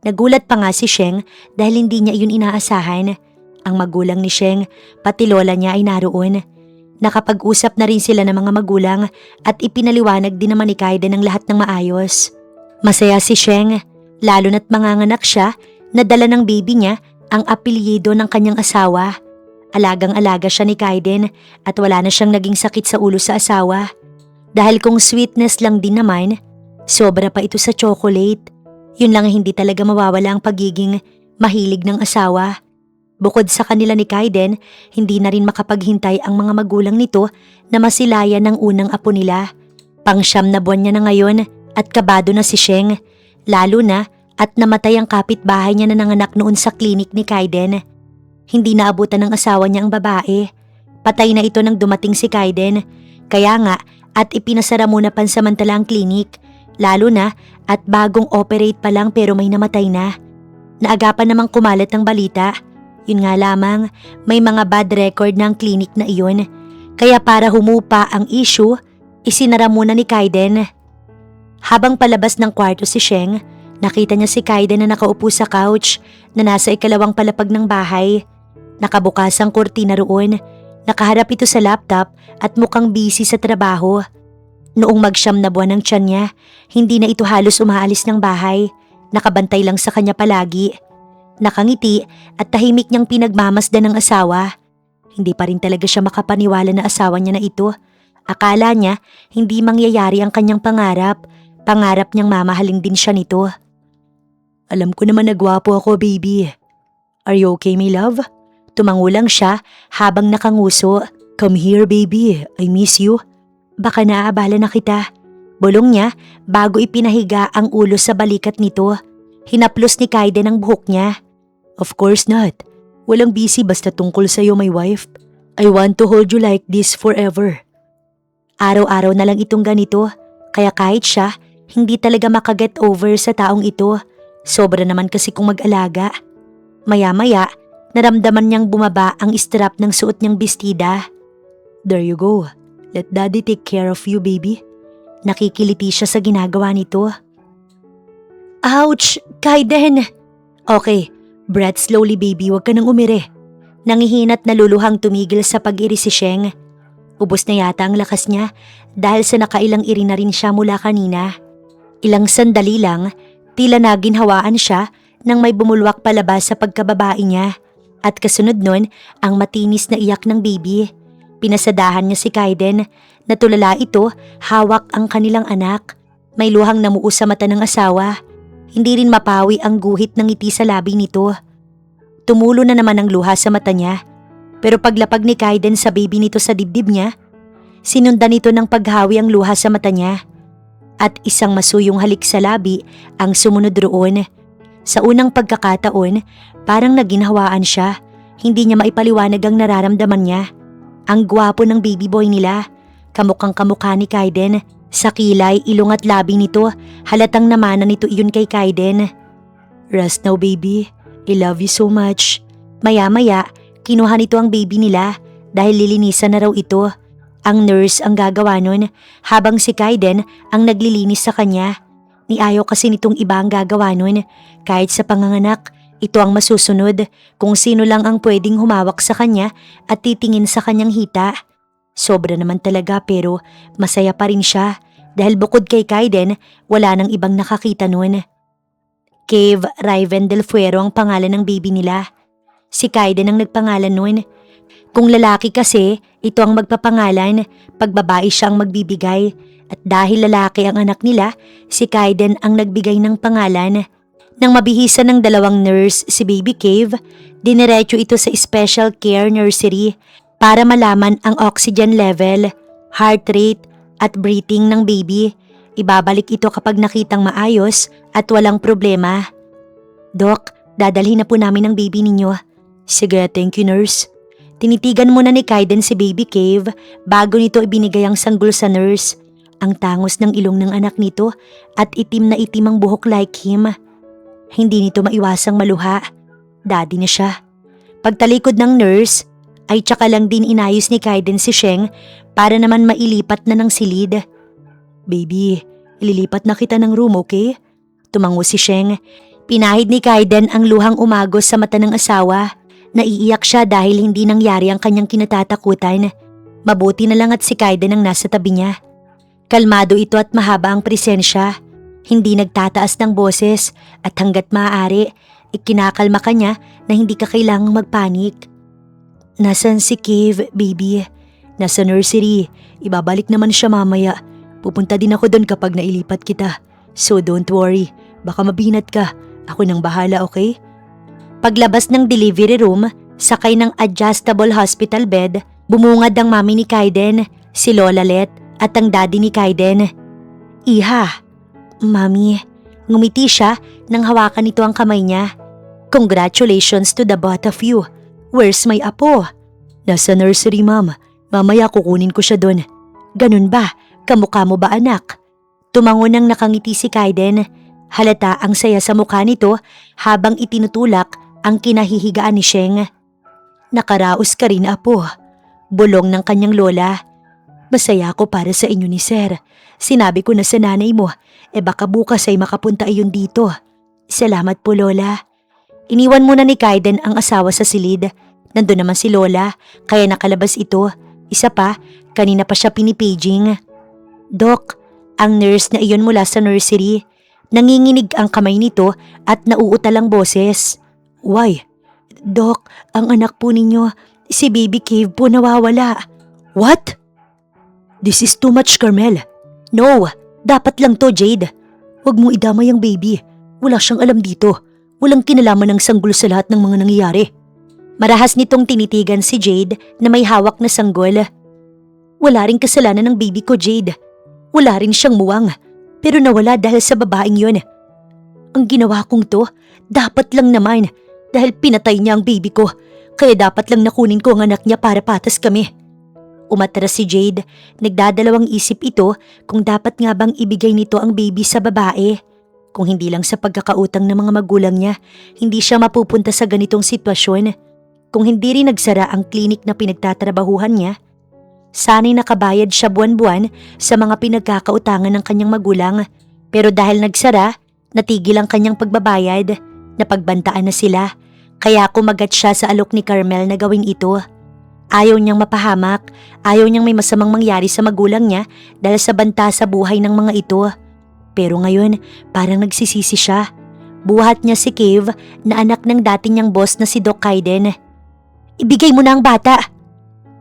Speaker 1: Nagulat pa nga si Sheng dahil hindi niya iyon inaasahan. Ang magulang ni Sheng, pati lola niya ay naroon. Nakapag-usap na rin sila ng mga magulang at ipinaliwanag din naman ni Kaiden ang lahat ng maayos. Masaya si Sheng, lalo na't manganganak siya na dala ng baby niya ang apelyido ng kanyang asawa. Alagang-alaga siya ni Kaiden at wala na siyang naging sakit sa ulo sa asawa. Dahil kung sweetness lang din naman, sobra pa ito sa chocolate. Yun lang hindi talaga mawawala ang pagiging mahilig ng asawa. Bukod sa kanila ni Kaiden, hindi na rin makapaghintay ang mga magulang nito na masilayan ng unang apo nila. Pang-siyam na buwan niya na ngayon at kabado na si Sheng. Lalo na at namatay ang kapitbahay niya na nanganak noon sa klinik ni Kaiden. Hindi naabutan ng asawa niya ang babae. Patay na ito nang dumating si Kaiden. Kaya nga, at ipinasara muna pansamantala ang klinik, lalo na at bagong operate pa lang pero may namatay na. Naagapan namang kumalat ang balita. Yun nga lamang, may mga bad record ng klinik na iyon. Kaya para humupa ang issue, isinara muna ni Kaiden. Habang palabas ng kwarto si Sheng, nakita niya si Kaiden na nakaupo sa couch na nasa ikalawang palapag ng bahay. Nakabukas ang kurtina roon. Nakaharap ito sa laptop at mukhang busy sa trabaho. Noong mag-siyam na buwan ng tiyan niya, hindi na ito halos umaalis ng bahay. Nakabantay lang sa kanya palagi. Nakangiti at tahimik niyang pinagmamasdan ng asawa. Hindi pa rin talaga siya makapaniwala na asawa niya na ito. Akala niya hindi mangyayari ang kanyang pangarap. Pangarap niyang mamahalin din siya nito. Alam ko naman na gwapo ako, baby. Are you okay, my love? Tumangulang siya habang nakanguso. Come here, baby. I miss you. Baka naaabala na kita. Bulong niya bago ipinahiga ang ulo sa balikat nito. Hinaplos ni Kaiden ang buhok niya. Of course not. Walang busy basta tungkol sa'yo, my wife. I want to hold you like this forever. Araw-araw na lang itong ganito. Kaya kahit siya, hindi talaga makaget over sa taong ito. Sobra naman kasi kung mag-alaga. Maya-maya, naramdaman niyang bumaba ang strap ng suot niyang bestida. There you go. Let daddy take care of you, baby. Nakikiliti siya sa ginagawa nito. Ouch! Kaiden! Okay, breath slowly, baby. Huwag ka nang umire. Nangihinat na luluhang tumigil sa pag-iri si Sheng. Ubos na yata ang lakas niya dahil sa nakailang iri na rin siya mula kanina. Ilang sandali lang, tila naginhawaan siya nang may bumulwak palabas sa pagkababae niya. At kasunod nun, ang matinis na iyak ng baby. Pinasadahan niya si Kaiden. Natulala ito, hawak ang kanilang anak. May luhang namuo sa mata ng asawa. Hindi rin mapawi ang guhit ng ngiti sa labi nito. Tumulo na naman ang luha sa mata niya. Pero paglapag ni Kaiden sa baby nito sa dibdib niya, sinundan nito ng paghawi ang luha sa mata niya. At isang masuyong halik sa labi ang sumunod roon. Sa unang pagkakataon, parang naginhawaan siya. Hindi niya maipaliwanag ang nararamdaman niya. Ang gwapo ng baby boy nila, Kamukhang kamukha ni Kaiden. Sa kilay, ilong at labi nito, halatang namana nito iyon kay Kaiden. Rest now baby, I love you so much. Maya-maya, kinuha nito ang baby nila dahil lilinisan na raw ito. Ang nurse ang gagawa nun habang si Kaiden ang naglilinis sa kanya. Ni ayaw kasi nitong iba ang gagawa nun. Kahit sa panganganak, ito ang masusunod kung sino lang ang pwedeng humawak sa kanya at titingin sa kanyang hita. Sobra naman talaga pero masaya pa rin siya dahil bukod kay Kaiden, wala nang ibang nakakita nun. Cave Raven del Fuero ang pangalan ng baby nila. Si Kaiden ang nagpangalan nun. Kung lalaki kasi, ito ang magpapangalan, pag babae siya ang magbibigay. At dahil lalaki ang anak nila, si Kaiden ang nagbigay ng pangalan. Nang mabihisan ng dalawang nurse si Baby Cave, diniretso ito sa special care nursery para malaman ang oxygen level, heart rate at breathing ng baby. Ibabalik ito kapag nakitang maayos at walang problema. Doc, dadalhin na po namin ang baby ninyo. Sige, thank you nurse. Tinitigan muna ni Kaiden si Baby Cave bago nito ibinigay ang sanggol sa nurse. Ang tangos ng ilong ng anak nito at itim na itim ang buhok like him. Hindi nito maiwasang maluha. Daddy na siya. Pagtalikod ng nurse, ay tsaka lang din inayos ni Kaiden si Sheng para naman mailipat na ng silid. Baby, ililipat na kita ng room, okay? Tumango si Sheng. Pinahid ni Kaiden ang luhang umagos sa mata ng asawa. Naiiyak siya dahil hindi nangyari ang kanyang kinatatakutan. Mabuti na lang at si Kaiden ang nasa tabi niya. Kalmado ito at mahaba ang presensya. Hindi nagtataas ng boses at hanggat maaari, ikinakalma ka niya na hindi ka kailangang magpanik. Nasaan si Cave, baby? Nasa nursery. Ibabalik naman siya mamaya. Pupunta din ako doon kapag nailipat kita. So don't worry. Baka mabinat ka. Ako nang bahala, okay? Paglabas ng delivery room, sakay ng adjustable hospital bed, bumungad ang mami ni Kaiden, si Lola Let at ang daddy ni Kaiden. Iha, Mami, ngumiti siya nang hawakan nito ang kamay niya. Congratulations to the both of you. Where's my apo? Nasa nursery, ma'am. Mamaya kukunin ko siya doon. Ganun ba? Kamukha mo ba anak? Tumango nang nakangiti si Kaiden. Halata ang saya sa mukha nito habang itinutulak ang kinahihigaan ni Sheng. Nakaraos ka rin, apo. Bulong ng kanyang lola. Masaya ako para sa inyo ni Sir. Sinabi ko na sa nanay mo, baka bukas ay makapunta iyon dito. Salamat po, Lola. Iniwan muna ni Kaiden ang asawa sa silid. Nandun naman si Lola, kaya nakalabas ito. Isa pa, kanina pa siya pinipaging. Doc, ang nurse na iyon mula sa nursery. Nanginginig ang kamay nito at nauutal ang boses. Why? Doc, ang anak po ninyo, si Baby Cave po nawawala. What? This is too much, Carmel. No, dapat lang to, Jade. Huwag mo idamay ang baby. Wala siyang alam dito. Walang kinalaman ng sanggol sa lahat ng mga nangyayari. Marahas nitong tinitigan si Jade na may hawak na sanggol. Wala ring kasalanan ng baby ko, Jade. Wala rin siyang muwang. Pero nawala dahil sa babaeng yon. Ang ginawa kong to, dapat lang naman. Dahil pinatay niya ang baby ko. Kaya dapat lang nakunin ko ang anak niya para patas kami. Umatras si Jade. Nagdadalawang isip ito kung dapat nga bang ibigay nito ang baby sa babae. Kung hindi lang sa pagkakautang ng mga magulang niya, hindi siya mapupunta sa ganitong sitwasyon. Kung hindi rin nagsara ang klinik na pinagtatrabahuhan niya, sana'y nakabayad siya buwan-buwan sa mga pinagkakautangan ng kanyang magulang. Pero dahil nagsara, natigil ang kanyang pagbabayad. Napagbantaan na sila. Kaya kumagat siya sa alok ni Carmel na gawin ito. Ayaw niyang mapahamak, ayaw niyang may masamang mangyari sa magulang niya dahil sa banta sa buhay ng mga ito. Pero ngayon, parang nagsisisi siya. Buhat niya si Cave na anak ng dati niyang boss na si Doc Kaiden. Ibigay mo na ang bata.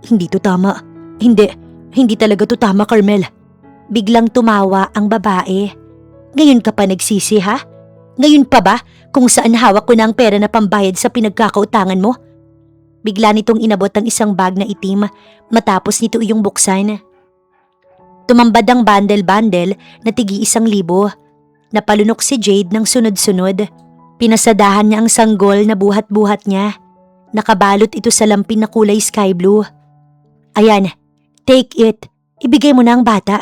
Speaker 1: Hindi to tama. Hindi talaga to tama, Carmel. Biglang tumawa ang babae. Ngayon ka pa nagsisi, ha? Ngayon pa ba kung saan hawak ko na ang pera na pambayad sa pinagkakautangan mo? Bigla nitong inabot ang isang bag na itim matapos nito iyong buksan. Tumambad ang bandel-bandel na tig-1,000. Napalunok si Jade ng sunod-sunod. Pinasadahan niya ang sanggol na buhat-buhat niya. Nakabalot ito sa lampin na kulay sky blue. Ayan, take it. Ibigay mo na ang bata.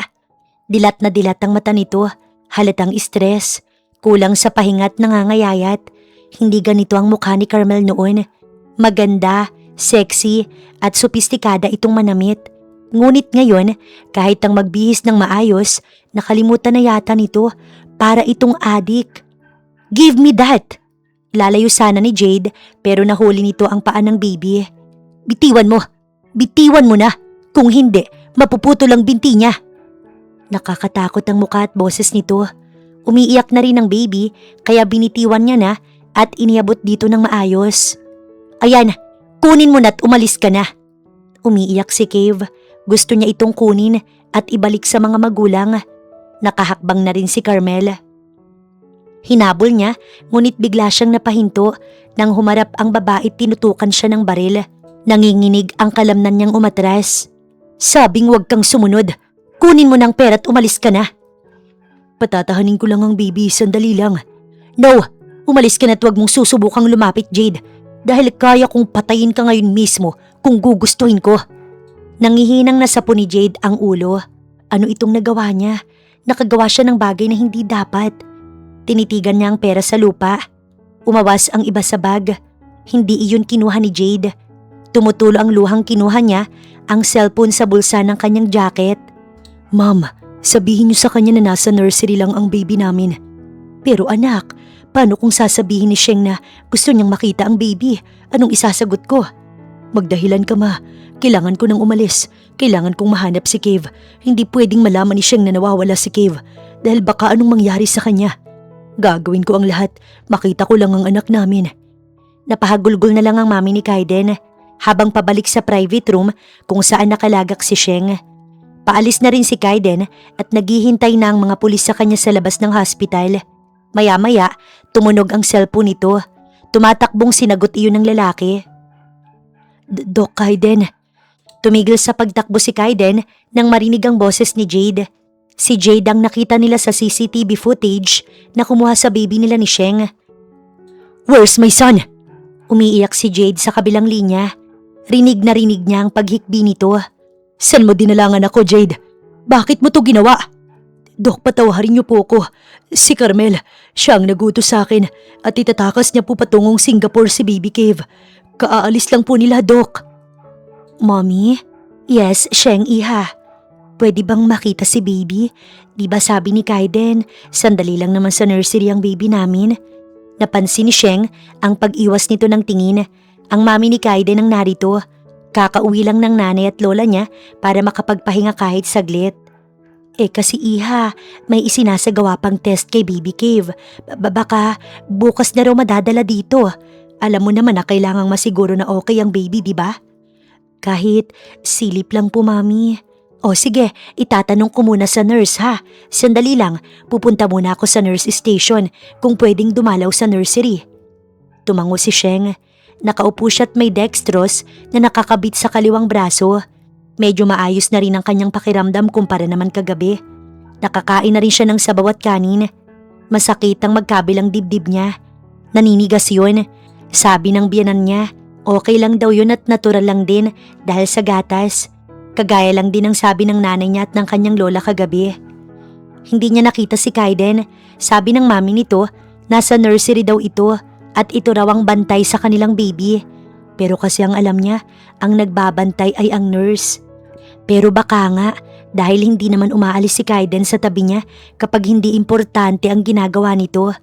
Speaker 1: Dilat na dilat ang mata nito, halatang stress, kulang sa pahinga't nangangayayat. Hindi ganito ang mukha ni Carmel noon. Maganda, sexy at sopistikada itong manamit. Ngunit ngayon, kahit ang magbihis ng maayos, nakalimutan na yata nito para itong adik. Give me that! Lalayo sana ni Jade pero nahuli nito ang paa ng baby. Bitiwan mo! Bitiwan mo na! Kung hindi, mapuputol ang binti niya. Nakakatakot ang mukha at boses nito. Umiiyak na rin ang baby kaya binitiwan niya na at iniabot dito ng maayos. Ayan, kunin mo na't umalis ka na. Umiiyak si Cave. Gusto niya itong kunin at ibalik sa mga magulang. Nakahakbang na rin si Carmel. Hinabol niya ngunit bigla siyang napahinto nang humarap ang babae tinutukan siya ng baril. Nanginginig ang kalamnan niyang umatras. Sabing huwag kang sumunod. Kunin mo ng pera at umalis ka na. Patatahanin ko lang ang baby, sandali lang. No, umalis ka na at huwag mong susubukang lumapit, Jade. Dahil kaya kong patayin ka ngayon mismo kung gugustuhin ko. Nangihinang nasapo ni Jade ang ulo. Ano itong nagawa niya? Nakagawa siya ng bagay na hindi dapat. Tinitigan niya ang pera sa lupa. Umawas ang iba sa bag. Hindi iyon kinuha ni Jade. Tumutulo ang luhang kinuha niya ang cellphone sa bulsa ng kanyang jacket. Ma'am, sabihin niyo sa kanya na nasa nursery lang ang baby namin. Pero anak, paano kung sasabihin ni Sheng na gusto niyang makita ang baby? Anong isasagot ko? Magdahilan ka ma. Kailangan ko nang umalis. Kailangan kong mahanap si Cave. Hindi pwedeng malaman ni Sheng na nawawala si Cave dahil baka anong mangyari sa kanya. Gagawin ko ang lahat. Makita ko lang ang anak namin. Napahagulgol na lang ang mami ni Kaiden habang pabalik sa private room kung saan nakalagak si Sheng. Paalis na rin si Kaiden at naghihintay na ang mga pulis sa kanya sa labas ng hospital. Maya-maya, tumunog ang cellphone nito. Tumatakbong sinagot iyon ng lalaki. Doc Kaiden. Tumigil sa pagtakbo si Kaiden nang marinig ang boses ni Jade. Si Jade ang nakita nila sa CCTV footage na kumuha sa baby nila ni Sheng. Where's my son? Umiiyak si Jade sa kabilang linya. Rinig na rinig niya ang paghikbi nito. San mo dinalangan ako, Jade? Bakit mo to ginawa? Dok, patawarin niyo po ako. Si Carmel, siya ang nagutos sa akin at itatakas niya po patungong Singapore si Baby Cave. Kaaalis lang po nila, Dok. Mommy? Yes, Sheng, iha. Pwede bang makita si baby? Di ba sabi ni Kaiden, sandali lang naman sa nursery ang baby namin? Napansin ni Sheng ang pag-iwas nito ng tingin. Ang mami ni Kaiden ang narito. Kakauwi lang ng nanay at lola niya para makapagpahinga kahit saglit. Kasi iha, may isinasagawa pang test kay Baby Cave. Baka bukas na raw madadala dito. Alam mo naman na kailangang masiguro na okay ang baby, di ba? Kahit silip lang po, mami. O sige, itatanong ko muna sa nurse ha. Sandali lang, pupunta muna ako sa nurse station kung pwedeng dumalaw sa nursery. Tumango si Sheng. Nakaupo siya at may dextrose na nakakabit sa kaliwang braso. Medyo maayos na rin ang kanyang pakiramdam kumpara naman kagabi. Nakakain na rin siya ng sabaw at kanin. Masakit ang magkabilang dibdib niya. Naninigas yun. Sabi ng biyanan niya, okay lang daw yun at natural lang din dahil sa gatas. Kagaya lang din ang sabi ng nanay niya at ng kanyang lola kagabi. Hindi niya nakita si Kaiden. Sabi ng mami nito, nasa nursery daw ito at ito raw ang bantay sa kanilang baby. Pero kasi ang alam niya, ang nagbabantay ay ang nurse. Pero baka nga, dahil hindi naman umaalis si Kaiden sa tabi niya kapag hindi importante ang ginagawa nito.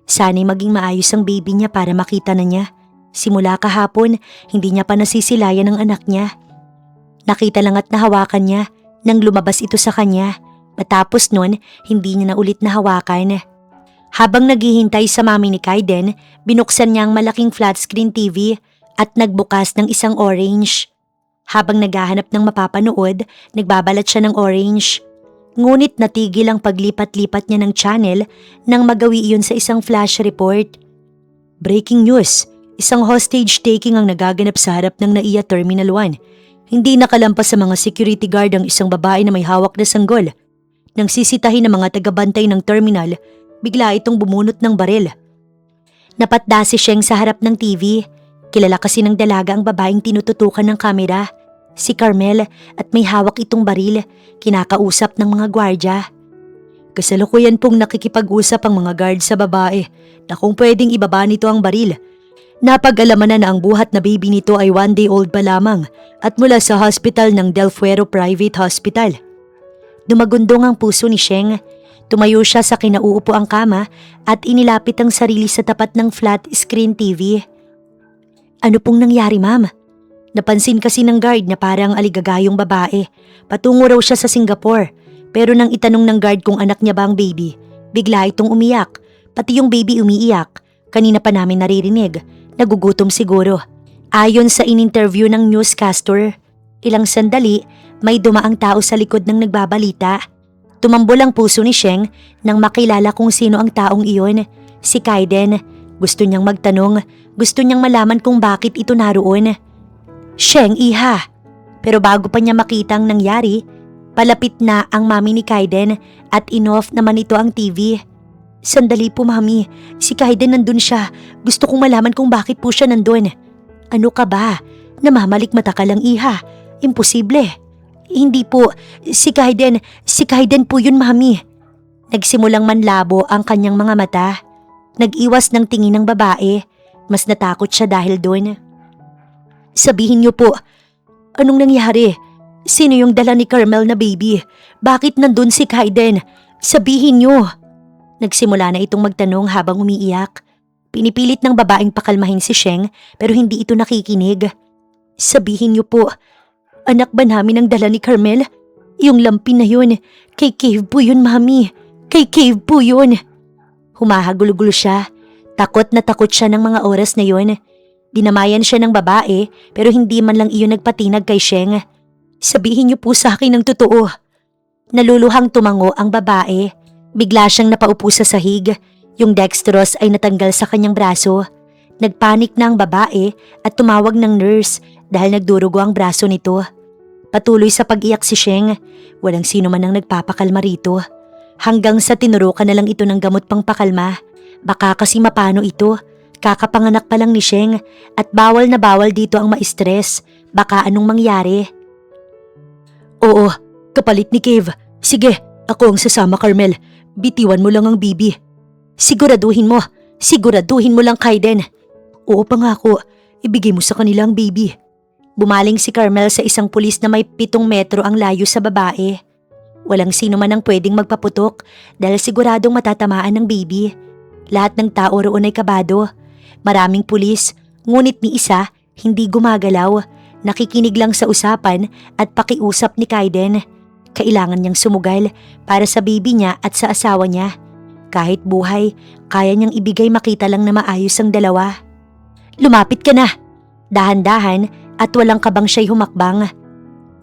Speaker 1: Sana'y maging maayos ang baby niya para makita na niya. Simula kahapon, hindi niya pa nasisilayan ang anak niya. Nakita lang at nahawakan niya nang lumabas ito sa kanya. Matapos nun, hindi niya na ulit nahawakan. Habang naghihintay sa mami ni Kaiden, binuksan niya ang malaking flat screen TV at nagbukas ng isang orange. Habang naghahanap ng mapapanood, nagbabalat siya ng orange. Ngunit natigil ang paglipat-lipat niya ng channel nang magawi iyon sa isang flash report. Breaking news, isang hostage taking ang nagaganap sa harap ng NAIA Terminal 1. Hindi nakalampas sa mga security guard ang isang babae na may hawak na sanggol. Nang sisitahin ng mga tagabantay ng terminal, bigla itong bumunot ng baril. Napatda si Sheng sa harap ng TV. Kilala kasi ng dalaga ang babaeng tinututukan ng kamera. Si Carmel at may hawak itong baril, kinakausap ng mga gwardya. Kasalukuyan pong nakikipag-usap ang mga guard sa babae na kung pwedeng ibaba nito ang baril. Napag-alaman na ang buhat na baby nito ay 1 day old pa lamang at mula sa hospital ng Del Fuero Private Hospital. Dumagundong ang puso ni Sheng. Tumayo siya sa kinauupo ang kama at inilapit ang sarili sa tapat ng flat screen TV. Ano pong nangyari, ma'am? Napansin kasi ng guard na parang aligagayong babae. Patungo raw siya sa Singapore. Pero nang itanong ng guard kung anak niya ba ang baby, bigla itong umiyak. Pati yung baby umiiyak. Kanina pa namin naririnig. Nagugutom siguro. Ayon sa in-interview ng newscaster, ilang sandali may dumaang tao sa likod ng nagbabalita. Tumambol ang puso ni Sheng nang makilala kung sino ang taong iyon. Si Kaiden. Gusto niyang magtanong. Gusto niyang malaman kung bakit ito naroon. Sheng, iha. Pero bago pa niya makita ang nangyari, palapit na ang mami ni Kaiden at in-off naman ito ang TV. Sandali po, mami. Si Kaiden nandun siya. Gusto kong malaman kung bakit po siya nandun. Ano ka ba? Namamalikmata ka lang, iha. Imposible. Hindi po. Si Kaiden po yun, mami. Nagsimulang manlabo ang kanyang mga mata. Nag-iwas ng tingin ng babae. Mas natakot siya dahil doon. Sabihin niyo po, anong nangyari? Sino yung dala ni Carmel na baby? Bakit nandun si Kaiden? Sabihin niyo. Nagsimula na itong magtanong habang umiiyak. Pinipilit ng babaeng pakalmahin si Sheng pero hindi ito nakikinig. Sabihin niyo po, anak ba namin ang dala ni Carmel? Yung lampin na yun, kay Cave po yun, mami. Kay Cave po yun. Humahagulo-gulo siya. Takot na takot siya ng mga oras na yun. Dinamayan siya ng babae pero hindi man lang iyon nagpatinag kay Sheng. Sabihin niyo po sa akin ng totoo. Naluluhang tumango ang babae. Bigla siyang napaupo sa sahig. Yung dextrose ay natanggal sa kanyang braso. Nagpanik na ang babae at tumawag ng nurse dahil nagdurugo ang braso nito. Patuloy sa pag-iyak si Sheng. Walang sino man ang nagpapakalma rito. Hanggang sa tinurukan na lang ito ng gamot pang pakalma. Baka kasi mapano ito. Kakapanganak pa lang ni Sheng at bawal na bawal dito ang ma-stress. Baka anong mangyari. Oo, kapalit ni Cave. Sige, ako ang sasama, Carmel. Bitiwan mo lang ang bibi. Siguraduhin mo lang, Kaiden. Oo, pangako. Ibigay mo sa kanila ang baby. Bumaling si Carmel sa isang pulis na may 7 metro ang layo sa babae. Walang sino man ang pwedeng magpaputok dahil siguradong matatamaan ng baby. Lahat ng tao roon ay kabado. Maraming pulis, ngunit ni isa hindi gumagalaw. Nakikinig lang sa usapan at pakiusap ni Kaiden. Kailangan niyang sumugal para sa baby niya at sa asawa niya. Kahit buhay, kaya niyang ibigay makita lang na maayos ang dalawa. Lumapit ka na. Dahan-dahan at walang kabang siya'y humakbang.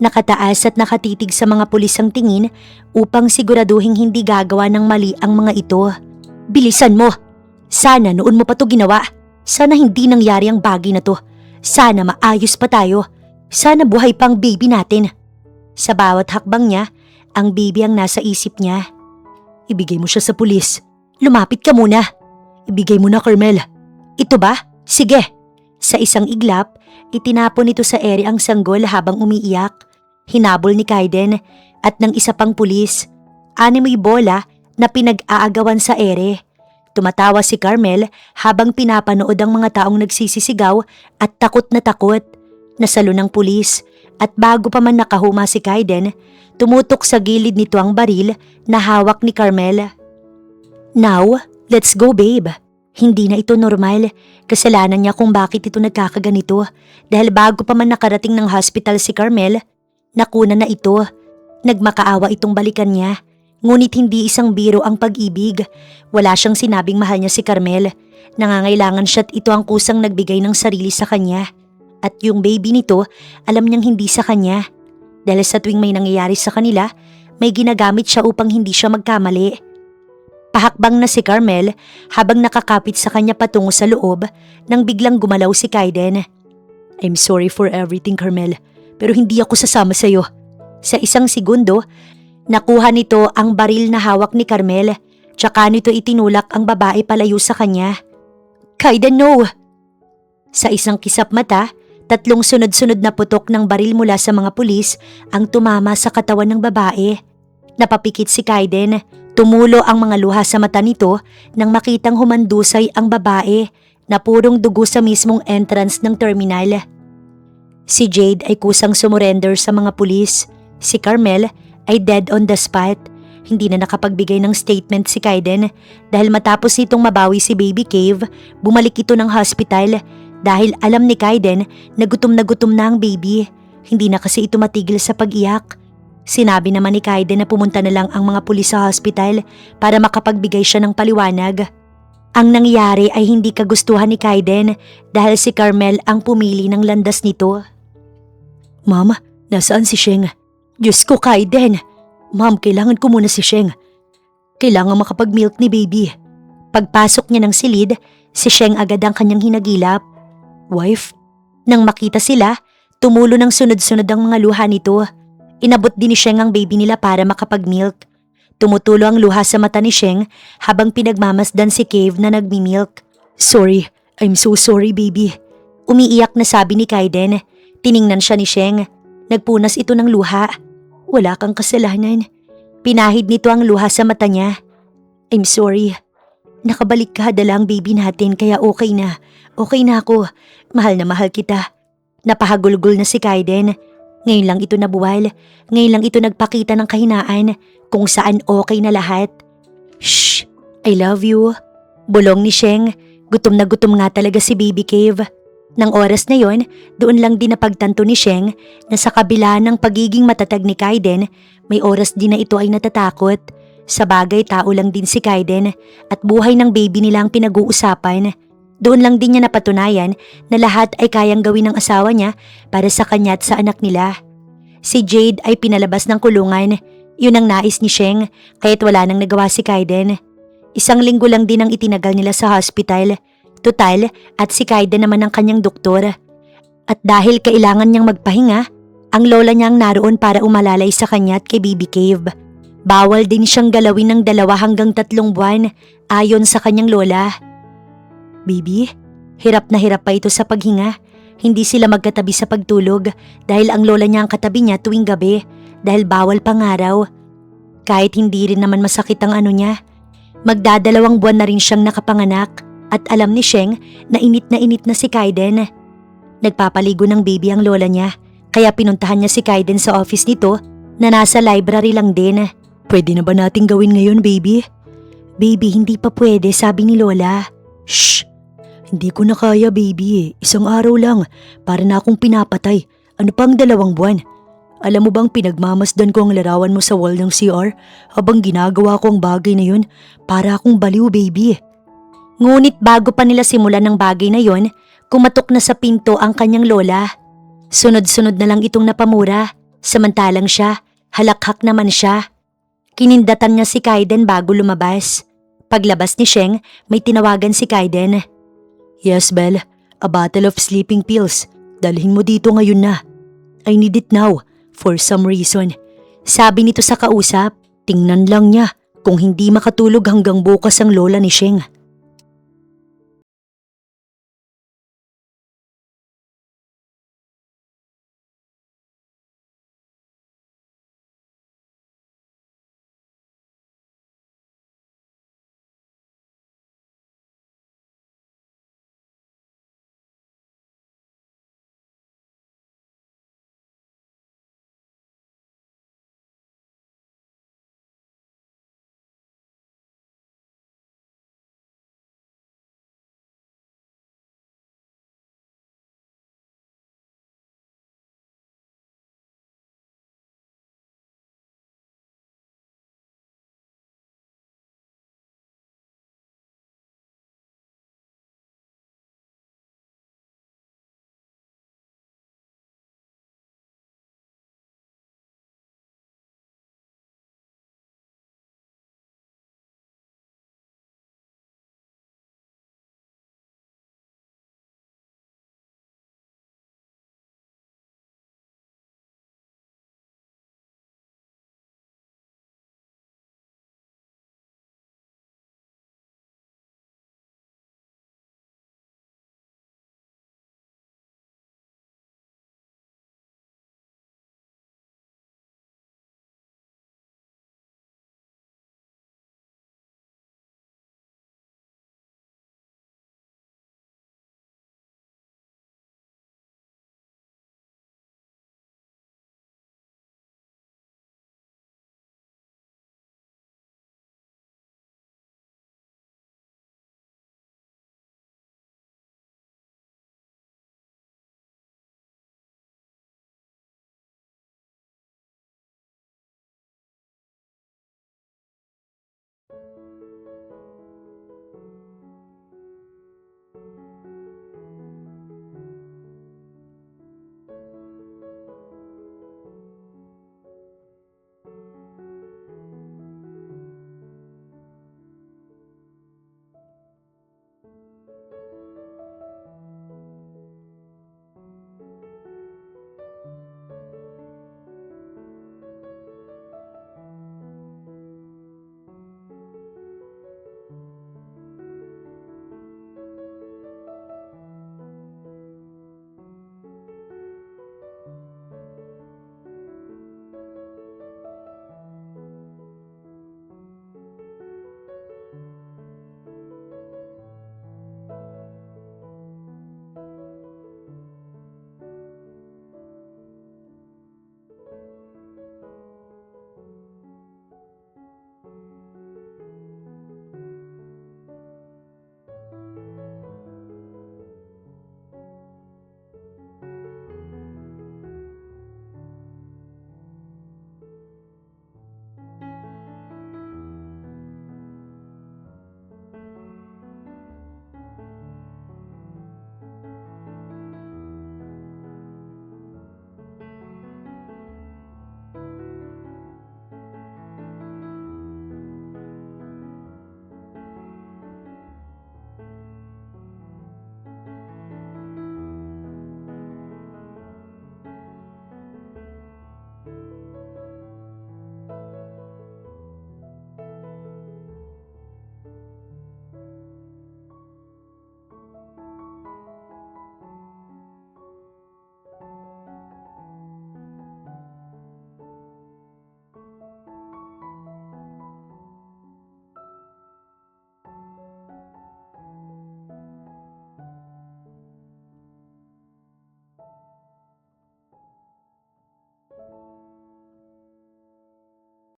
Speaker 1: Nakataas at nakatitig sa mga pulis ang tingin upang siguraduhin hindi gagawa ng mali ang mga ito. Bilisan mo! Sana noon mo pa to ginawa. Sana hindi nangyari ang bagay na to. Sana maayos pa tayo. Sana buhay pa ang baby natin. Sa bawat hakbang niya, ang baby ang nasa isip niya. Ibigay mo siya sa pulis. Lumapit ka muna. Ibigay mo na, Carmel. Ito ba? Sige. Sa isang iglap, itinapon nito sa ere ang sanggol habang umiiyak. Hinabol ni Kaiden at ng isa pang pulis. 6 bola na pinag-aagawan sa ere. Tumatawa si Carmel habang pinapanood ang mga taong nagsisisigaw at takot na takot. Nasalo ng pulis at bago pa man nakahuma si Kaiden, tumutok sa gilid nito ang baril na hawak ni Carmel. Now, let's go, babe. Hindi na ito normal. Kasalanan niya kung bakit ito nagkakaganito dahil bago pa man nakarating ng hospital si Carmel, nakuna na ito. Nagmakaawa itong balikan niya. Ngunit hindi isang biro ang pag-ibig. Wala siyang sinabing mahal niya si Carmel. Nangangailangan siya at ito ang kusang nagbigay ng sarili sa kanya. At yung baby nito, alam niyang hindi sa kanya. Dahil sa tuwing may nangyayari sa kanila, may ginagamit siya upang hindi siya magkamali. Pahakbang na si Carmel habang nakakapit sa kanya patungo sa loob nang biglang gumalaw si Kaiden. I'm sorry for everything, Carmel, pero hindi ako sasama sa'yo. Sa isang segundo, nakuha nito ang baril na hawak ni Carmel, tsaka nito itinulak ang babae palayo sa kanya. Kaiden, no! Sa isang kisap mata, Tatlong sunod-sunod na putok ng baril mula sa mga pulis ang tumama sa katawan ng babae. Napapikit si Kaiden. Tumulo ang mga luha sa mata nito nang makitang humandusay ang babae na purong dugo sa mismong entrance ng terminal. Si Jade ay kusang sumurrender sa mga pulis. Si Carmel ay dead on the spot. Hindi na nakapagbigay ng statement si Kaiden dahil matapos nitong mabawi si Baby Cave, bumalik ito ng hospital dahil alam ni Kaiden na gutom na ang baby. Hindi na kasi ito matigil sa pag-iyak. Sinabi naman ni Kaiden na pumunta na lang ang mga pulis sa hospital para makapagbigay siya ng paliwanag. Ang nangyari ay hindi kagustuhan ni Kaiden dahil si Carmel ang pumili ng landas nito. Ma'am, nasaan si Sheng? Diyos ko, Kaiden! Ma'am, kailangan ko muna si Sheng. Kailangan makapag-milk ni baby. Pagpasok niya ng silid, si Sheng agad ang kanyang hinagilap. Wife? Nang makita sila, tumulo ng sunod-sunod ang mga luha nito. Inabot din ni Sheng ang baby nila para makapag-milk. Tumutulo ang luha sa mata ni Sheng habang pinagmamasdan si Cave na nagmi-milk. Sorry, I'm so sorry baby. Umiiyak na sabi ni Kaiden. Tiningnan siya ni Sheng. Nagpunas ito ng luha. Wala kang kasalanan. Pinahid nito ang luha sa mata niya. I'm sorry. Nakabalik ka dala ang baby natin kaya okay na. Okay na ako. Mahal na mahal kita. Napahagulgol na si Kaiden. Ngayon lang ito nabuwal. Ngayon lang ito nagpakita ng kahinaan kung saan okay na lahat. Shh! I love you. Bulong ni Sheng. Gutom na gutom nga talaga si Baby Cave. Nang oras na yon, doon lang din napagtanto ni Sheng na sa kabila ng pagiging matatag ni Kaiden, may oras din na ito ay natatakot. Sa bagay, tao lang din si Kaiden at buhay ng baby nila ang pinag-uusapan. Doon lang din niya napatunayan na lahat ay kayang gawin ng asawa niya para sa kanya at sa anak nila. Si Jade ay pinalabas ng kulungan. Yun ang nais ni Sheng kaya't wala nang nagawa si Kaiden. 1 linggo lang din ang itinagal nila sa hospital. Total at si Kaiden naman ang kanyang doktor. At dahil kailangan niyang magpahinga, ang lola niya ang naroon para umalalay sa kanya at kay Baby Cave. Bawal din siyang galawin ng 2 hanggang 3 buwan ayon sa kanyang lola. Baby, hirap na hirap pa ito sa paghinga. Hindi sila magkatabi sa pagtulog dahil ang lola niya ang katabi niya tuwing gabi dahil bawal pang araw. Kahit hindi rin naman masakit ang ano niya. Magdadalawang buwan na rin siyang nakapanganak at alam ni Sheng na init na si Kaiden. Nagpapaligo ng baby ang lola niya kaya pinuntahan niya si Kaiden sa office nito na nasa library lang din. Pwede na ba nating gawin ngayon baby? Baby, hindi pa pwede sabi ni lola. Shh! Hindi ko na kaya baby 1 araw lang para na akong pinapatay. Ano pang 2 buwan? Alam mo bang pinagmamasdan ko ang larawan mo sa wall ng CR habang ginagawa ko ang bagay na yun para akong baliw baby. Ngunit bago pa nila simulan ng bagay na yon, kumatok na sa pinto ang kanyang lola. Sunod-sunod na lang itong napamura, samantalang siya, halakhak naman siya. Kinindatan niya si Kaiden bago lumabas. Paglabas ni Sheng, may tinawagan si Kaiden. Yes, Belle. A bottle of sleeping pills. Dalhin mo dito ngayon na. I need it now, for some reason. Sabi nito sa kausap, tingnan lang niya kung hindi makatulog hanggang bukas ang lola ni Sheng.